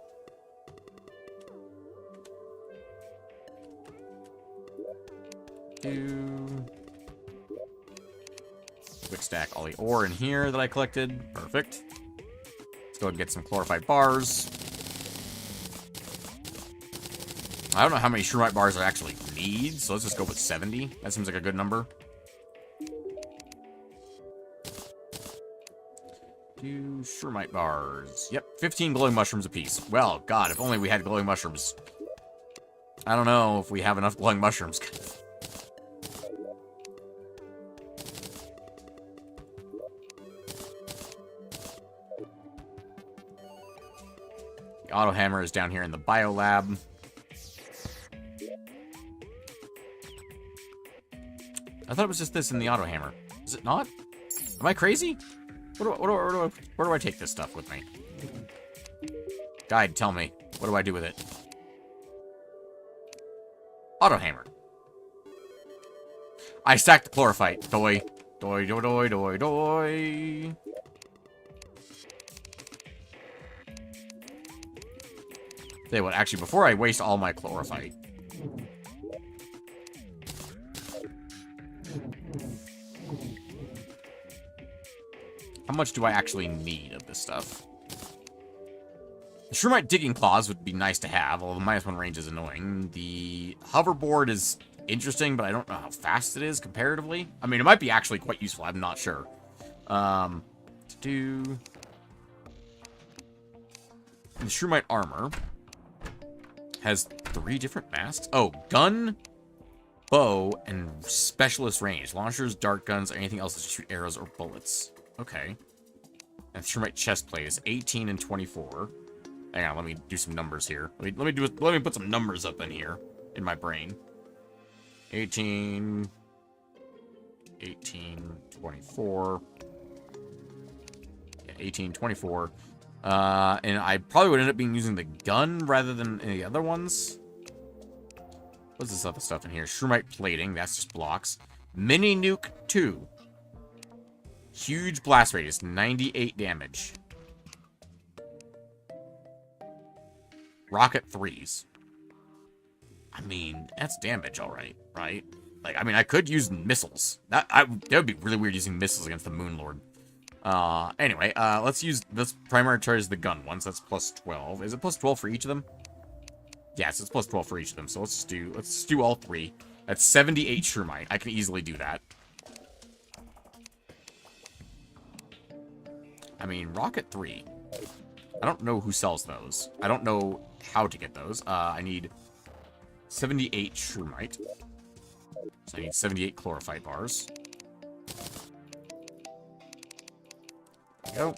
Quick stack all the ore in here that I collected. Perfect. Let's go ahead and get some chlorophyte bars. I don't know how many shroomite bars I actually need, so let's just go with 70. That seems like a good number. Two shroomite bars. Yep, 15 glowing mushrooms apiece. Well, God, if only we had glowing mushrooms. I don't know if we have enough glowing mushrooms. The auto hammer is down here in the bio lab. I thought it was just this in the auto hammer. Is it not? Am I crazy? Where do I take this stuff with me? Guide, tell me. What do I do with it? Auto hammer. I stacked the chlorophyte. Doi. Doi, doi, doi, doi, doi. Tell you what, actually, before I waste all my chlorophyte. How much do I actually need of this stuff? The shroomite digging claws would be nice to have, although the -1 range is annoying. The hoverboard is interesting, but I don't know how fast it is comparatively. I mean, it might be actually quite useful. I'm not sure. The shroomite armor has 3 different masks. Oh, gun, bow, and specialist range. Launchers, dart guns, or anything else that shoot arrows or bullets. Okay. And shroomite chest plate is 18 and 24. Hang on, let me do some numbers here. Let me put some numbers up in here in my brain. 18, 24. Yeah, 18, 24. And I probably would end up using the gun rather than any other ones. What's this other stuff in here? Shroomite plating, that's just blocks. Mini nuke 2. Huge blast radius, 98 damage. Rocket 3s. I mean, that's damage, alright, right? Like, I mean, I could use missiles. That would be really weird using missiles against the Moon Lord. Anyway, let's prioritize the gun ones. That's plus 12. Is it plus 12 for each of them? Yes, it's plus 12 for each of them. So let's do all 3. That's 78 shroomite. I can easily do that. I mean, Rocket 3. I don't know who sells those. I don't know how to get those. I need 78 shroomite. So I need 78 chlorophyte bars. There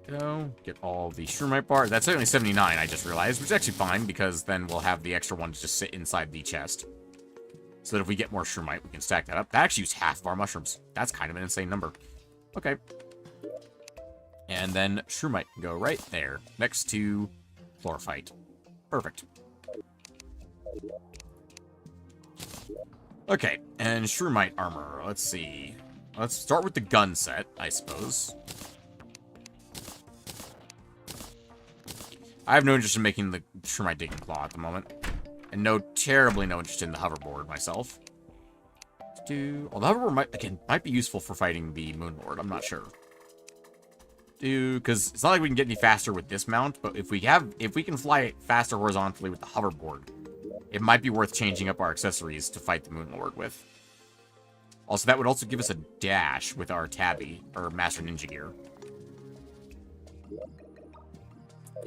we go. Get all the shroomite bars. That's only 79, I just realized, which is actually fine, because then we'll have the extra one to just sit inside the chest. So that if we get more shroomite, we can stack that up. That actually used half of our mushrooms. That's kind of an insane number. Okay. And then shroomite can go right there, next to chlorophyte. Perfect. Okay, and shroomite armor. Let's see. Let's start with the gun set, I suppose. I have no interest in making the shroomite digging claw at the moment. And terribly no interest in the hoverboard myself. Well, the hoverboard might be useful for fighting the Moon Lord. I'm not sure. Because it's not like we can get any faster with this mount, but if we can fly faster horizontally with the hoverboard, it might be worth changing up our accessories to fight the Moon Lord with. Also, that would also give us a dash with our Tabby, or Master Ninja Gear.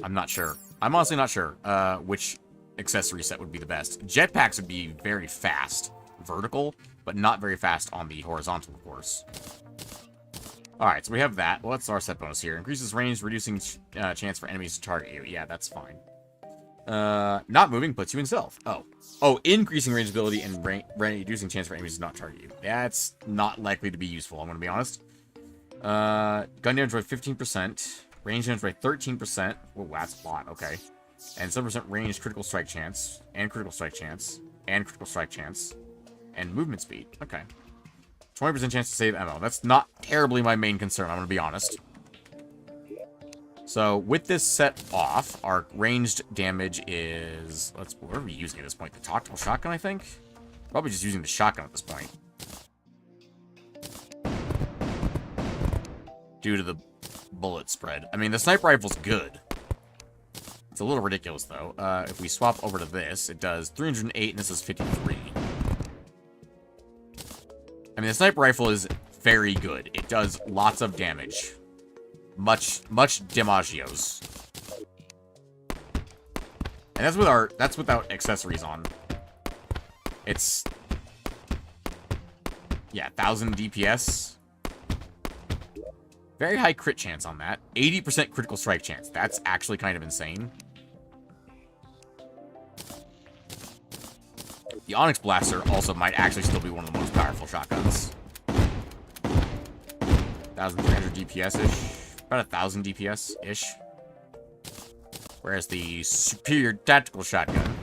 I'm not sure. I'm honestly not sure which accessory set would be the best. Jetpacks would be very fast vertical, but not very fast on the horizontal, of course. Alright, so we have that. What's our set bonus here? Increases range, reducing chance for enemies to target you. Yeah, that's fine. Not moving puts you in stealth. Oh, increasing range ability and reducing chance for enemies to not target you. That's not likely to be useful, I'm going to be honest. Gun damage by 15%. Range damage by 13%. Whoa, that's a lot. Okay. And 7% range critical strike chance. And critical strike chance. And critical strike chance. And movement speed. Okay. 20% chance to save ammo. That's not terribly my main concern, I'm going to be honest. So with this set off, our ranged damage is, what are we using at this point? The tactical shotgun, I think? Probably just using the shotgun at this point. Due to the bullet spread. I mean, the sniper rifle's good. It's a little ridiculous, though. If we swap over to this, it does 308, and this is 53. I mean, the sniper rifle is very good. It does lots of damage. Much damagios. And that's without accessories on. It's, yeah, 1000 DPS. Very high crit chance on that. 80% critical strike chance. That's actually kind of insane. The Onyx Blaster also might actually still be one of the most powerful shotguns. 1300 DPS-ish. About 1000 DPS-ish. Whereas the superior tactical shotgun...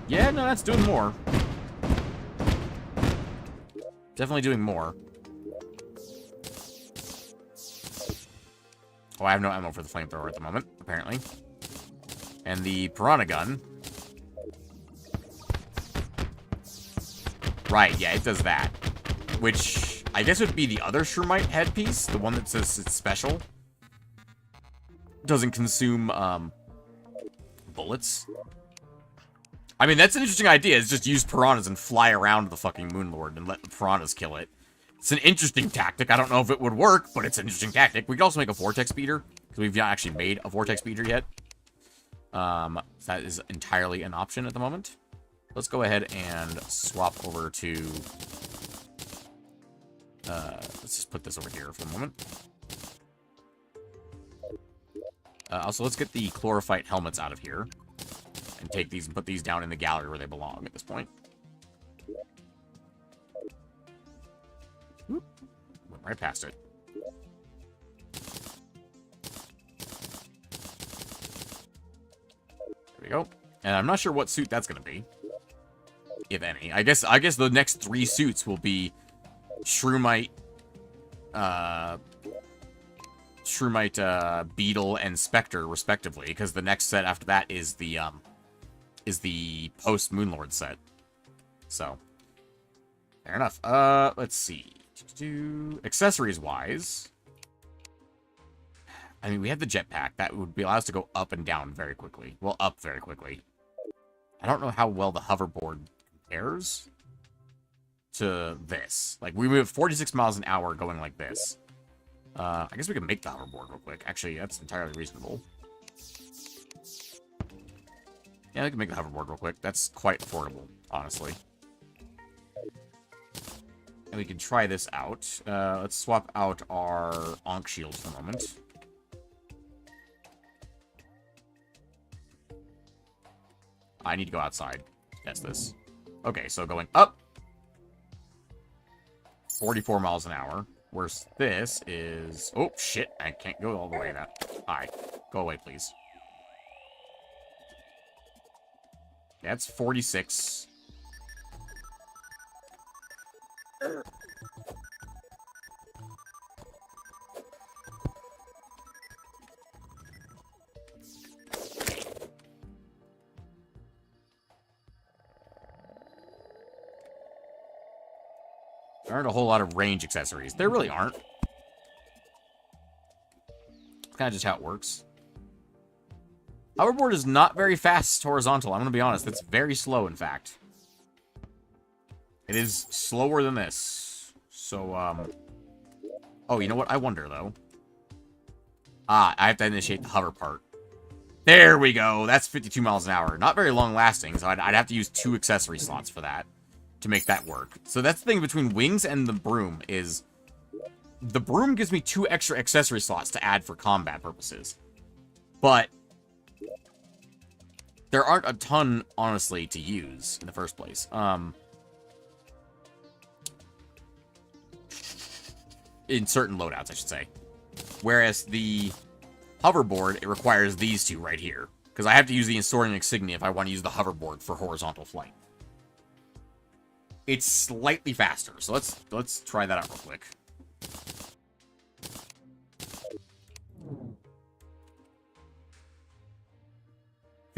yeah, no, that's doing more. Definitely doing more. Oh, I have no ammo for the flamethrower at the moment, apparently. And the Piranha Gun... right, yeah, it does that. Which, I guess would be the other Shroomite headpiece, the one that says it's special. Doesn't consume, bullets. I mean, that's an interesting idea, is just use piranhas and fly around the fucking Moonlord and let the piranhas kill it. It's an interesting tactic. I don't know if it would work, but it's an interesting tactic. We could also make a Vortex Beater, because we've not actually made a Vortex Beater yet. So that is entirely an option at the moment. Let's go ahead and swap over to... let's just put this over here for the moment. Also, let's get the Chlorophyte helmets out of here. And take these and put these down in the gallery where they belong at this point. Whoop. Went right past it. There we go. And I'm not sure what suit that's going to be. If any. I guess the next 3 suits will be Shroomite, Beetle, and Spectre, respectively, because the next set after that is the post-Moonlord set. So, fair enough. Let's see. Accessories-wise, I mean, we have the jetpack. That would allow us to go up and down very quickly. Well, up very quickly. I don't know how well the hoverboard compares to this. Like, we move 46 miles an hour going like this. I guess we can make the hoverboard real quick. Actually, that's entirely reasonable. Yeah, we can make the hoverboard real quick. That's quite affordable, honestly. And we can try this out. Let's swap out our Ankh shield for a moment. I need to go outside to test this. Okay, so going up. 44 miles an hour. Whereas this is... oh, shit. I can't go all the way that high. Go away, please. That's 46. There aren't a whole lot of range accessories. There really aren't. It's kind of just how it works. Hoverboard is not very fast horizontal. I'm going to be honest. It's very slow, in fact. It is slower than this. So, oh, you know what? I wonder, though. Ah, I have to initiate the hover part. There we go. That's 52 miles an hour. Not very long lasting, so I'd have to use 2 accessory slots for that to make that work. So that's the thing between wings and the broom is... the broom gives me 2 extra accessory slots to add for combat purposes. But... there aren't a ton, honestly, to use in the first place. In certain loadouts, I should say. Whereas the hoverboard, it requires these 2 right here. Because I have to use the Ensorian Insignia if I want to use the hoverboard for horizontal flight. It's slightly faster, so let's try that out real quick.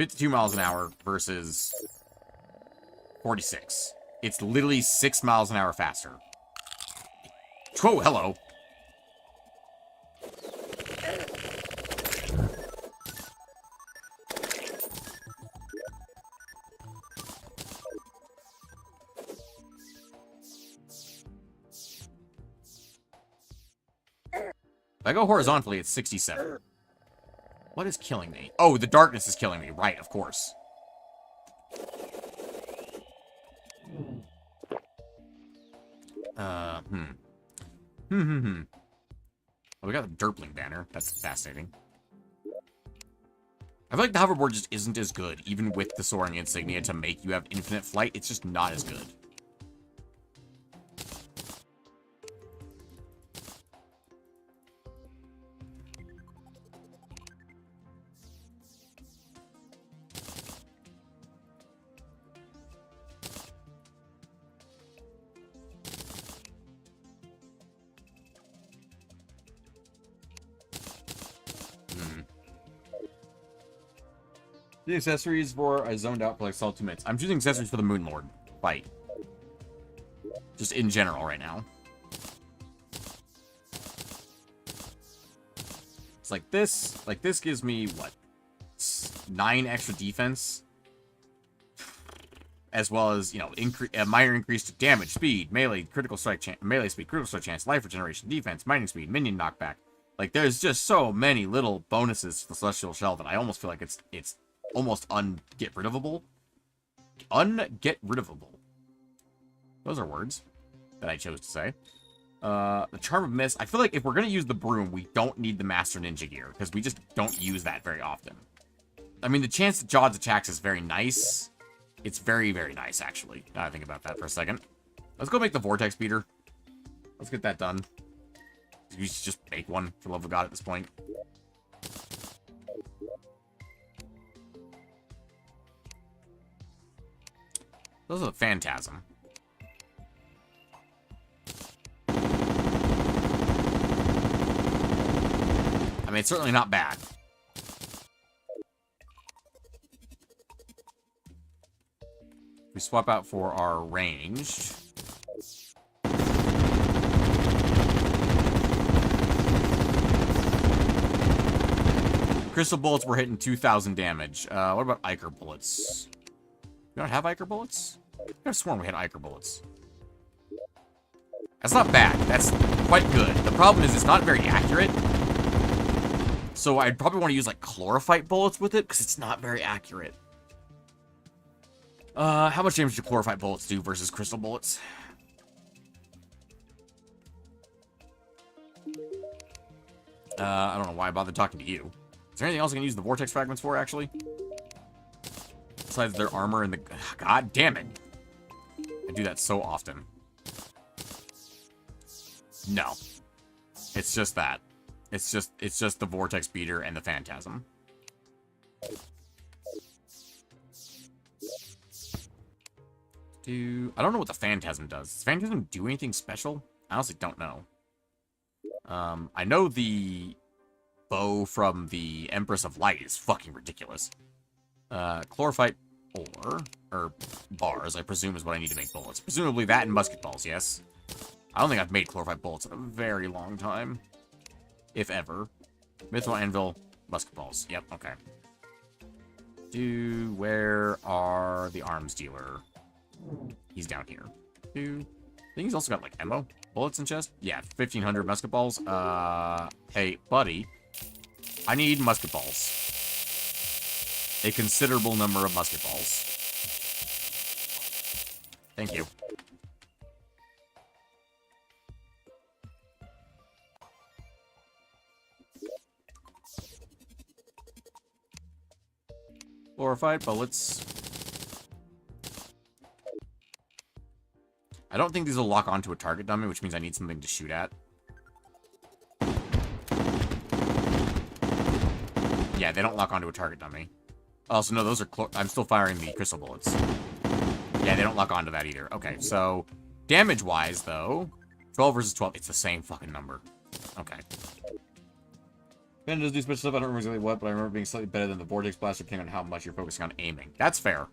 52 miles an hour versus 46. It's literally 6 miles an hour faster. Whoa, hello. If I go horizontally, it's 67. What is killing me? Oh, the darkness is killing me. Right, of course. Oh, we got the Derpling banner. That's fascinating. I feel like the hoverboard just isn't as good, even with the soaring insignia to make you have infinite flight. It's just not as good. The accessories for I zoned out for like solid 2 minutes. I'm choosing accessories for the Moonlord fight. Just in general right now. It's like this. Like this gives me what? 9 extra defense. As well as, you know, minor increase to damage, speed, melee, critical strike chance, melee speed, critical strike chance, life regeneration, defense, mining speed, minion knockback. Like there's just so many little bonuses to the Celestial Shell that I almost feel like it's almost unget-rid-ofable. Unget-rid-ofable. Those are words that I chose to say. The Charm of Mist. I feel like if we're going to use the Broom, we don't need the Master Ninja gear, because we just don't use that very often. I mean, the chance that Jaws attacks is very nice. It's very, very nice, actually. Now I think about that for a second. Let's go make the Vortex Beater. Let's get that done. We should just make one, for the love of God, at this point. Those are the Phantasm. I mean, it's certainly not bad. We swap out for our ranged. Crystal bullets were hitting 2,000 damage. What about Ichor bullets? We don't have Ichor bullets? I could have sworn we had Ichor bullets. That's not bad. That's quite good. The problem is it's not very accurate. So I'd probably want to use like Chlorophyte bullets with it because it's not very accurate. How much damage do Chlorophyte bullets do versus crystal bullets? I don't know why I bothered talking to you. Is there anything else I can use the Vortex Fragments for, actually? Besides their armor and the... God damn it. I do that so often. No. It's just that. It's just the Vortex Beater and the Phantasm. I don't know what the Phantasm does. Does Phantasm do anything special? I honestly don't know. I know the bow from the Empress of Light is fucking ridiculous. Chlorophyte ore, or bars, I presume is what I need to make bullets. Presumably that and musket balls, yes. I don't think I've made Chlorophyte bullets in a very long time. If ever. Mithril Anvil, musket balls. Yep, okay. Where are the arms dealer? He's down here. I think he's also got, like, ammo? Bullets in chest? Yeah, 1,500 musket balls. Hey, buddy. I need musket balls. A considerable number of musket balls. Thank you. Glorified bullets. I don't think these will lock onto a target dummy, which means I need something to shoot at. Yeah, they don't lock onto a target dummy. Also, no, those are... I'm still firing the crystal bullets. Yeah, they don't lock onto that either. Okay, so... Damage-wise, though... 12 versus 12. It's the same fucking number. Okay. Panda does do special stuff, I don't remember exactly what, but I remember being slightly better than the Vortex Blaster depending on how much you're focusing on aiming. That's fair.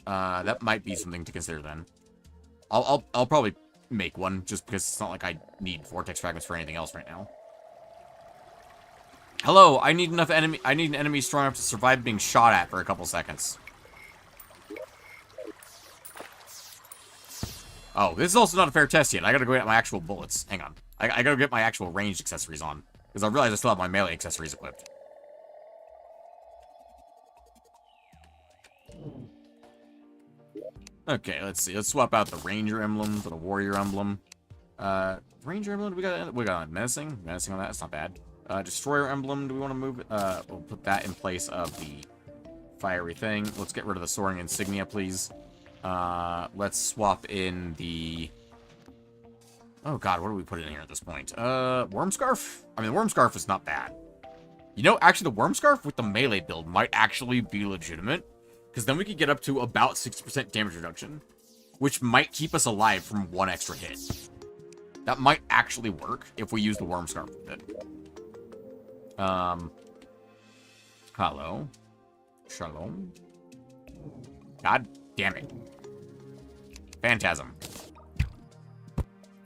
That might be something to consider then. I'll probably make one, just because it's not like I need Vortex Fragments for anything else right now. Hello, I need an enemy strong enough to survive being shot at for a couple seconds. Oh, this is also not a fair test yet. I gotta go get my actual bullets. Hang on. I gotta get my actual ranged accessories on. Because I realize I still have my melee accessories equipped. Okay, let's see. Let's swap out the Ranger emblem for the Warrior emblem. Ranger emblem, we got Menacing. Menacing on that, it's not bad. Destroyer emblem, do we want to move it? We'll put that in place of the fiery thing. Let's get rid of the soaring insignia, please. Let's swap in the... Oh god, what do we put in here at this point? Worm Scarf? I mean, the Worm Scarf is not bad. You know, actually, the Worm Scarf with the melee build might actually be legitimate. Because then we could get up to about 60% damage reduction. Which might keep us alive from one extra hit. That might actually work if we use the Worm Scarf with it. Hello. Shalom. God damn it. Phantasm.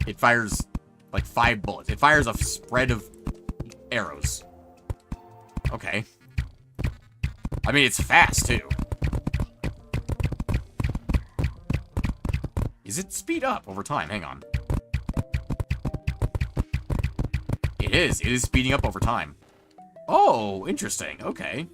It fires like 5 bullets. It fires a spread of arrows. Okay. I mean, it's fast, too. Is it speed up over time? Hang on. It is. It is speeding up over time. Oh, interesting. Okay.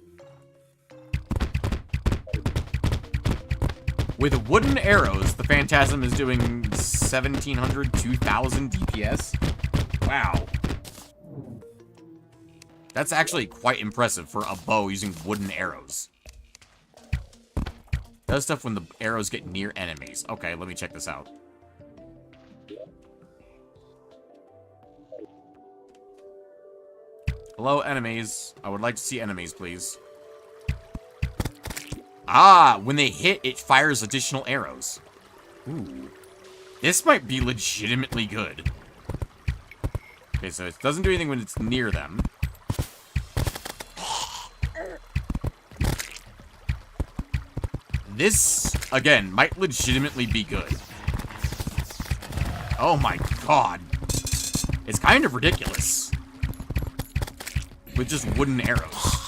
With wooden arrows, the Phantasm is doing 1,700, 2,000 DPS. Wow. That's actually quite impressive for a bow using wooden arrows. Does stuff when the arrows get near enemies. Okay, let me check this out. Hello, enemies. I would like to see enemies, please. Ah, when they hit, it fires additional arrows. Ooh. This might be legitimately good. Okay, so it doesn't do anything when it's near them. This, again, might legitimately be good. Oh my god. It's kind of ridiculous. With just wooden arrows.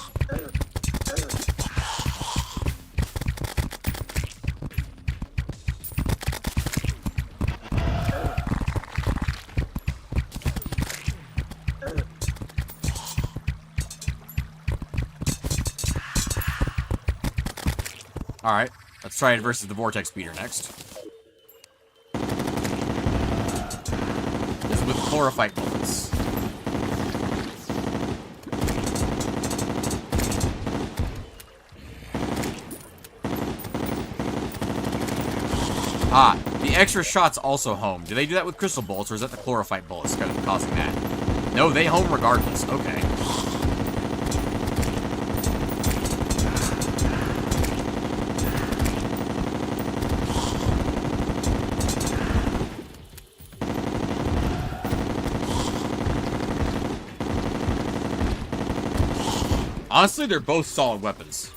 Alright, let's try it versus the Vortex Speeder next. This is with Chlorophyte bullets. Ah, the extra shots also home. Do they do that with Crystal Bolts, or is that the Chlorophyte bullets causing that? No, they home regardless. Okay. Honestly, they're both solid weapons.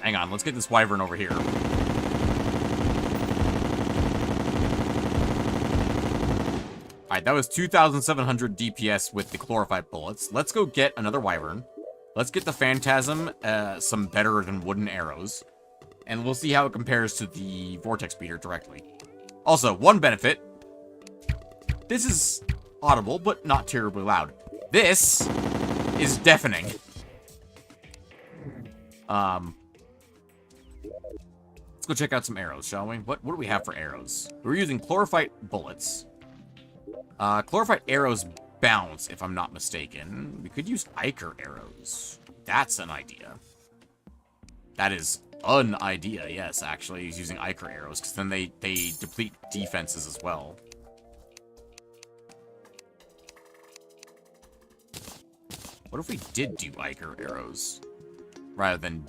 Hang on, let's get this wyvern over here. Alright, that was 2,700 DPS with the Chlorophyte bullets. Let's go get another wyvern. Let's get the Phantasm some better than wooden arrows. And we'll see how it compares to the Vortex Speeder directly. Also, one benefit. This is audible, but not terribly loud. This is deafening. Let's go check out some arrows, shall we? What do we have for arrows? We're using Chlorophyte bullets. Chlorophyte arrows bounce, if I'm not mistaken. We could use Iker arrows. That's an idea. That is an idea, yes, actually, is using Iker arrows, because then they deplete defenses as well. What if we did do Iker arrows rather than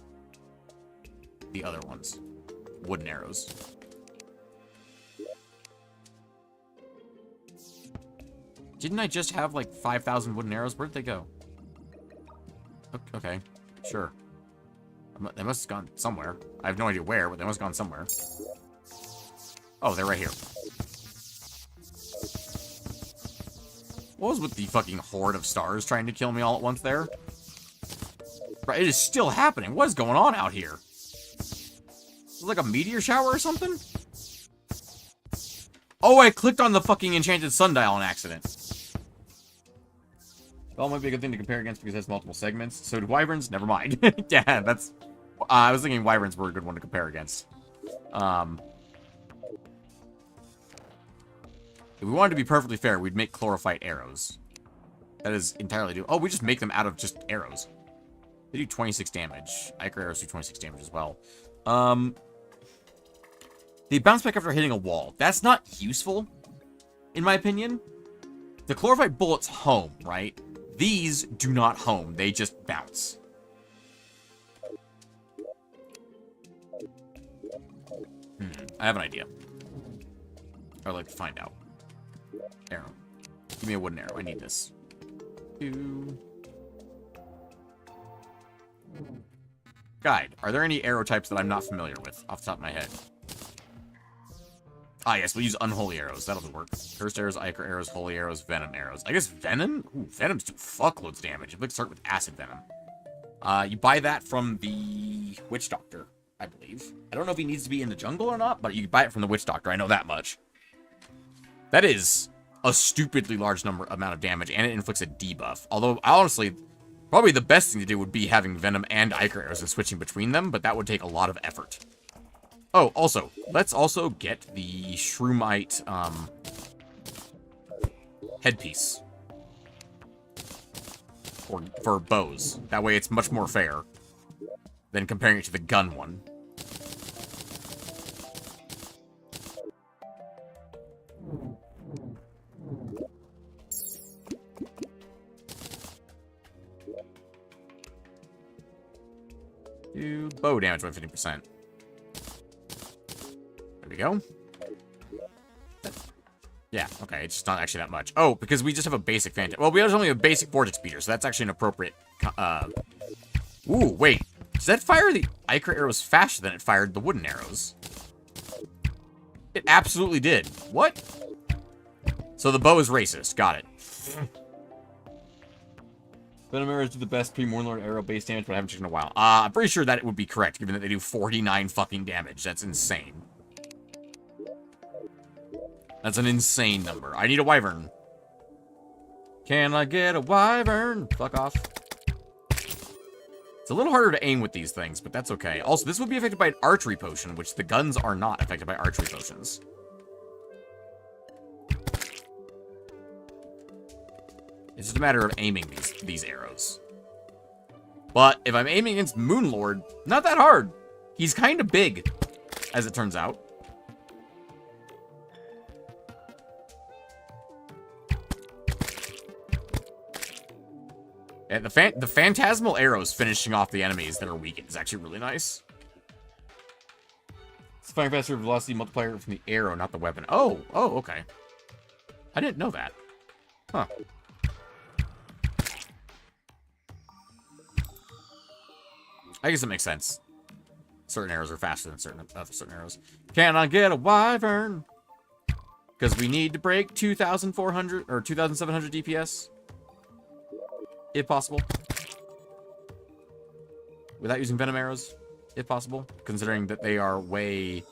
the other ones? Wooden arrows. Didn't I just have like 5,000 wooden arrows? Where'd they go? Okay, sure. They must have gone somewhere. I have no idea where, but they must have gone somewhere. Oh, they're right here. What was with the fucking horde of stars trying to kill me all at once there? Right, it is still happening. What is going on out here? Is it like a meteor shower or something? Oh, I clicked on the fucking enchanted sundial on accident. Well, might be a good thing to compare against because it has multiple segments. So do wyverns? Never mind. Yeah, that's... I was thinking wyverns were a good one to compare against. If we wanted to be perfectly fair, we'd make chlorophyte arrows. That is entirely do. Oh, we just make them out of just arrows. They do 26 damage. Iker arrows do 26 damage as well. They bounce back after hitting a wall. That's not useful, in my opinion. The chlorophyte bullets home, right? These do not home. They just bounce. I have an idea. I'd like to find out. Arrow. Give me a wooden arrow. I need this. Guide. Are there any arrow types that I'm not familiar with off the top of my head? Ah, yes, we'll use unholy arrows. That'll work. Cursed arrows, Iker arrows, holy arrows, venom arrows. I guess venom? Ooh, venoms do fuckloads of damage. Let's start with acid venom. You buy that from the witch doctor, I believe. I don't know if he needs to be in the jungle or not, but you buy it from the witch doctor. I know that much. That is a stupidly large amount of damage, and it inflicts a debuff. Although, honestly, probably the best thing to do would be having venom and Iker arrows and switching between them, but that would take a lot of effort. Oh, also, let's also get the Shroomite, headpiece. For bows. That way it's much more fair than comparing it to the gun one. Do bow damage by 50%. There we go. Yeah, okay, it's just not actually that much. Oh, because we just have a basic Phantom. Well, we only have a basic Vortex Beater, so that's actually an appropriate... Ooh, wait. Does that fire the Iker arrows faster than it fired the wooden arrows? It absolutely did. What? So the bow is racist. Got it. Venom arrows do the best pre-Mornlord arrow base damage, but I haven't checked in a while. I'm pretty sure that it would be correct, given that they do 49 fucking damage. That's insane. That's an insane number. I need a wyvern. Can I get a wyvern? Fuck off. It's a little harder to aim with these things, but that's okay. Also, this would be affected by an archery potion, which the guns are not affected by archery potions. It's just a matter of aiming these arrows. But if I'm aiming against Moonlord, not that hard. He's kind of big, as it turns out. And the phantasmal arrows finishing off the enemies that are weakened is actually really nice. It's firing faster velocity multiplier from the arrow, not the weapon. Oh, okay. I didn't know that. Huh. I guess it makes sense. Certain arrows are faster than certain arrows. Can I get a wyvern? Because we need to break 2,400 or 2,700 DPS. If possible. Without using venom arrows, if possible. Considering that they are way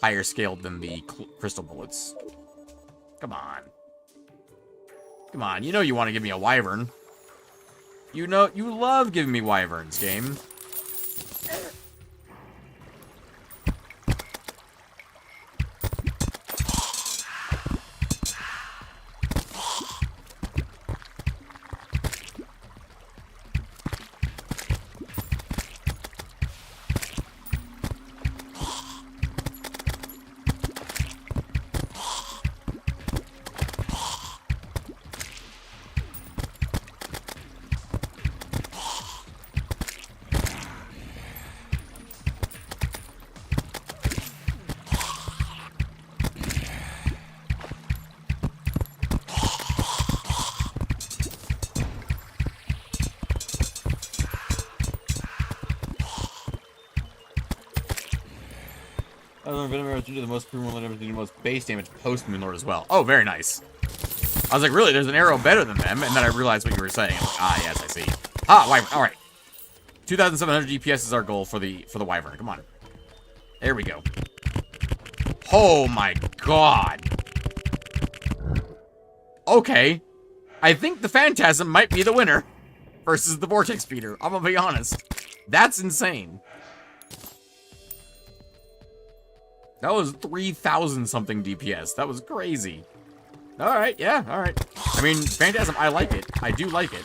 higher scaled than the crystal bullets. Come on. Come on, you know you want to give me a wyvern. You know, you love giving me wyverns, game. Venom arrows do the most pre-Moonlord damage, do the most base damage post-Moonlord as well. Oh, very nice. I was like, really, there's an arrow better than them? And then I realized what you were saying. Like, ah, yes, I see. Ah, Wyvern, all right. 2,700 DPS is our goal for the Wyvern. Come on. There we go. Oh my god. Okay. I think the Phantasm might be the winner versus the Vortex Speeder. I'm gonna be honest. That's insane. That was 3,000 something DPS. That was crazy. Alright, yeah, alright. I mean, Phantasm, I like it. I do like it.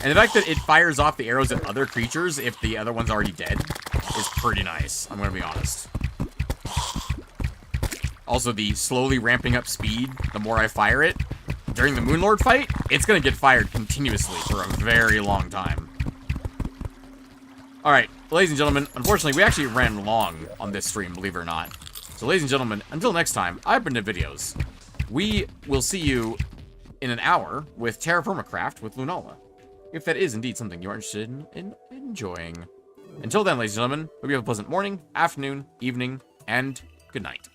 And the fact that it fires off the arrows at other creatures if the other one's already dead is pretty nice. I'm gonna be honest. Also, the slowly ramping up speed, the more I fire it, during the Moonlord fight, it's gonna get fired continuously for a very long time. Alright, ladies and gentlemen, unfortunately, we actually ran long on this stream, believe it or not. So, ladies and gentlemen, until next time, I've been Videos. We will see you in an hour with Terraformacraft with Lunala, if that is indeed something you're interested in enjoying. Until then, ladies and gentlemen, hope you have a pleasant morning, afternoon, evening, and good night.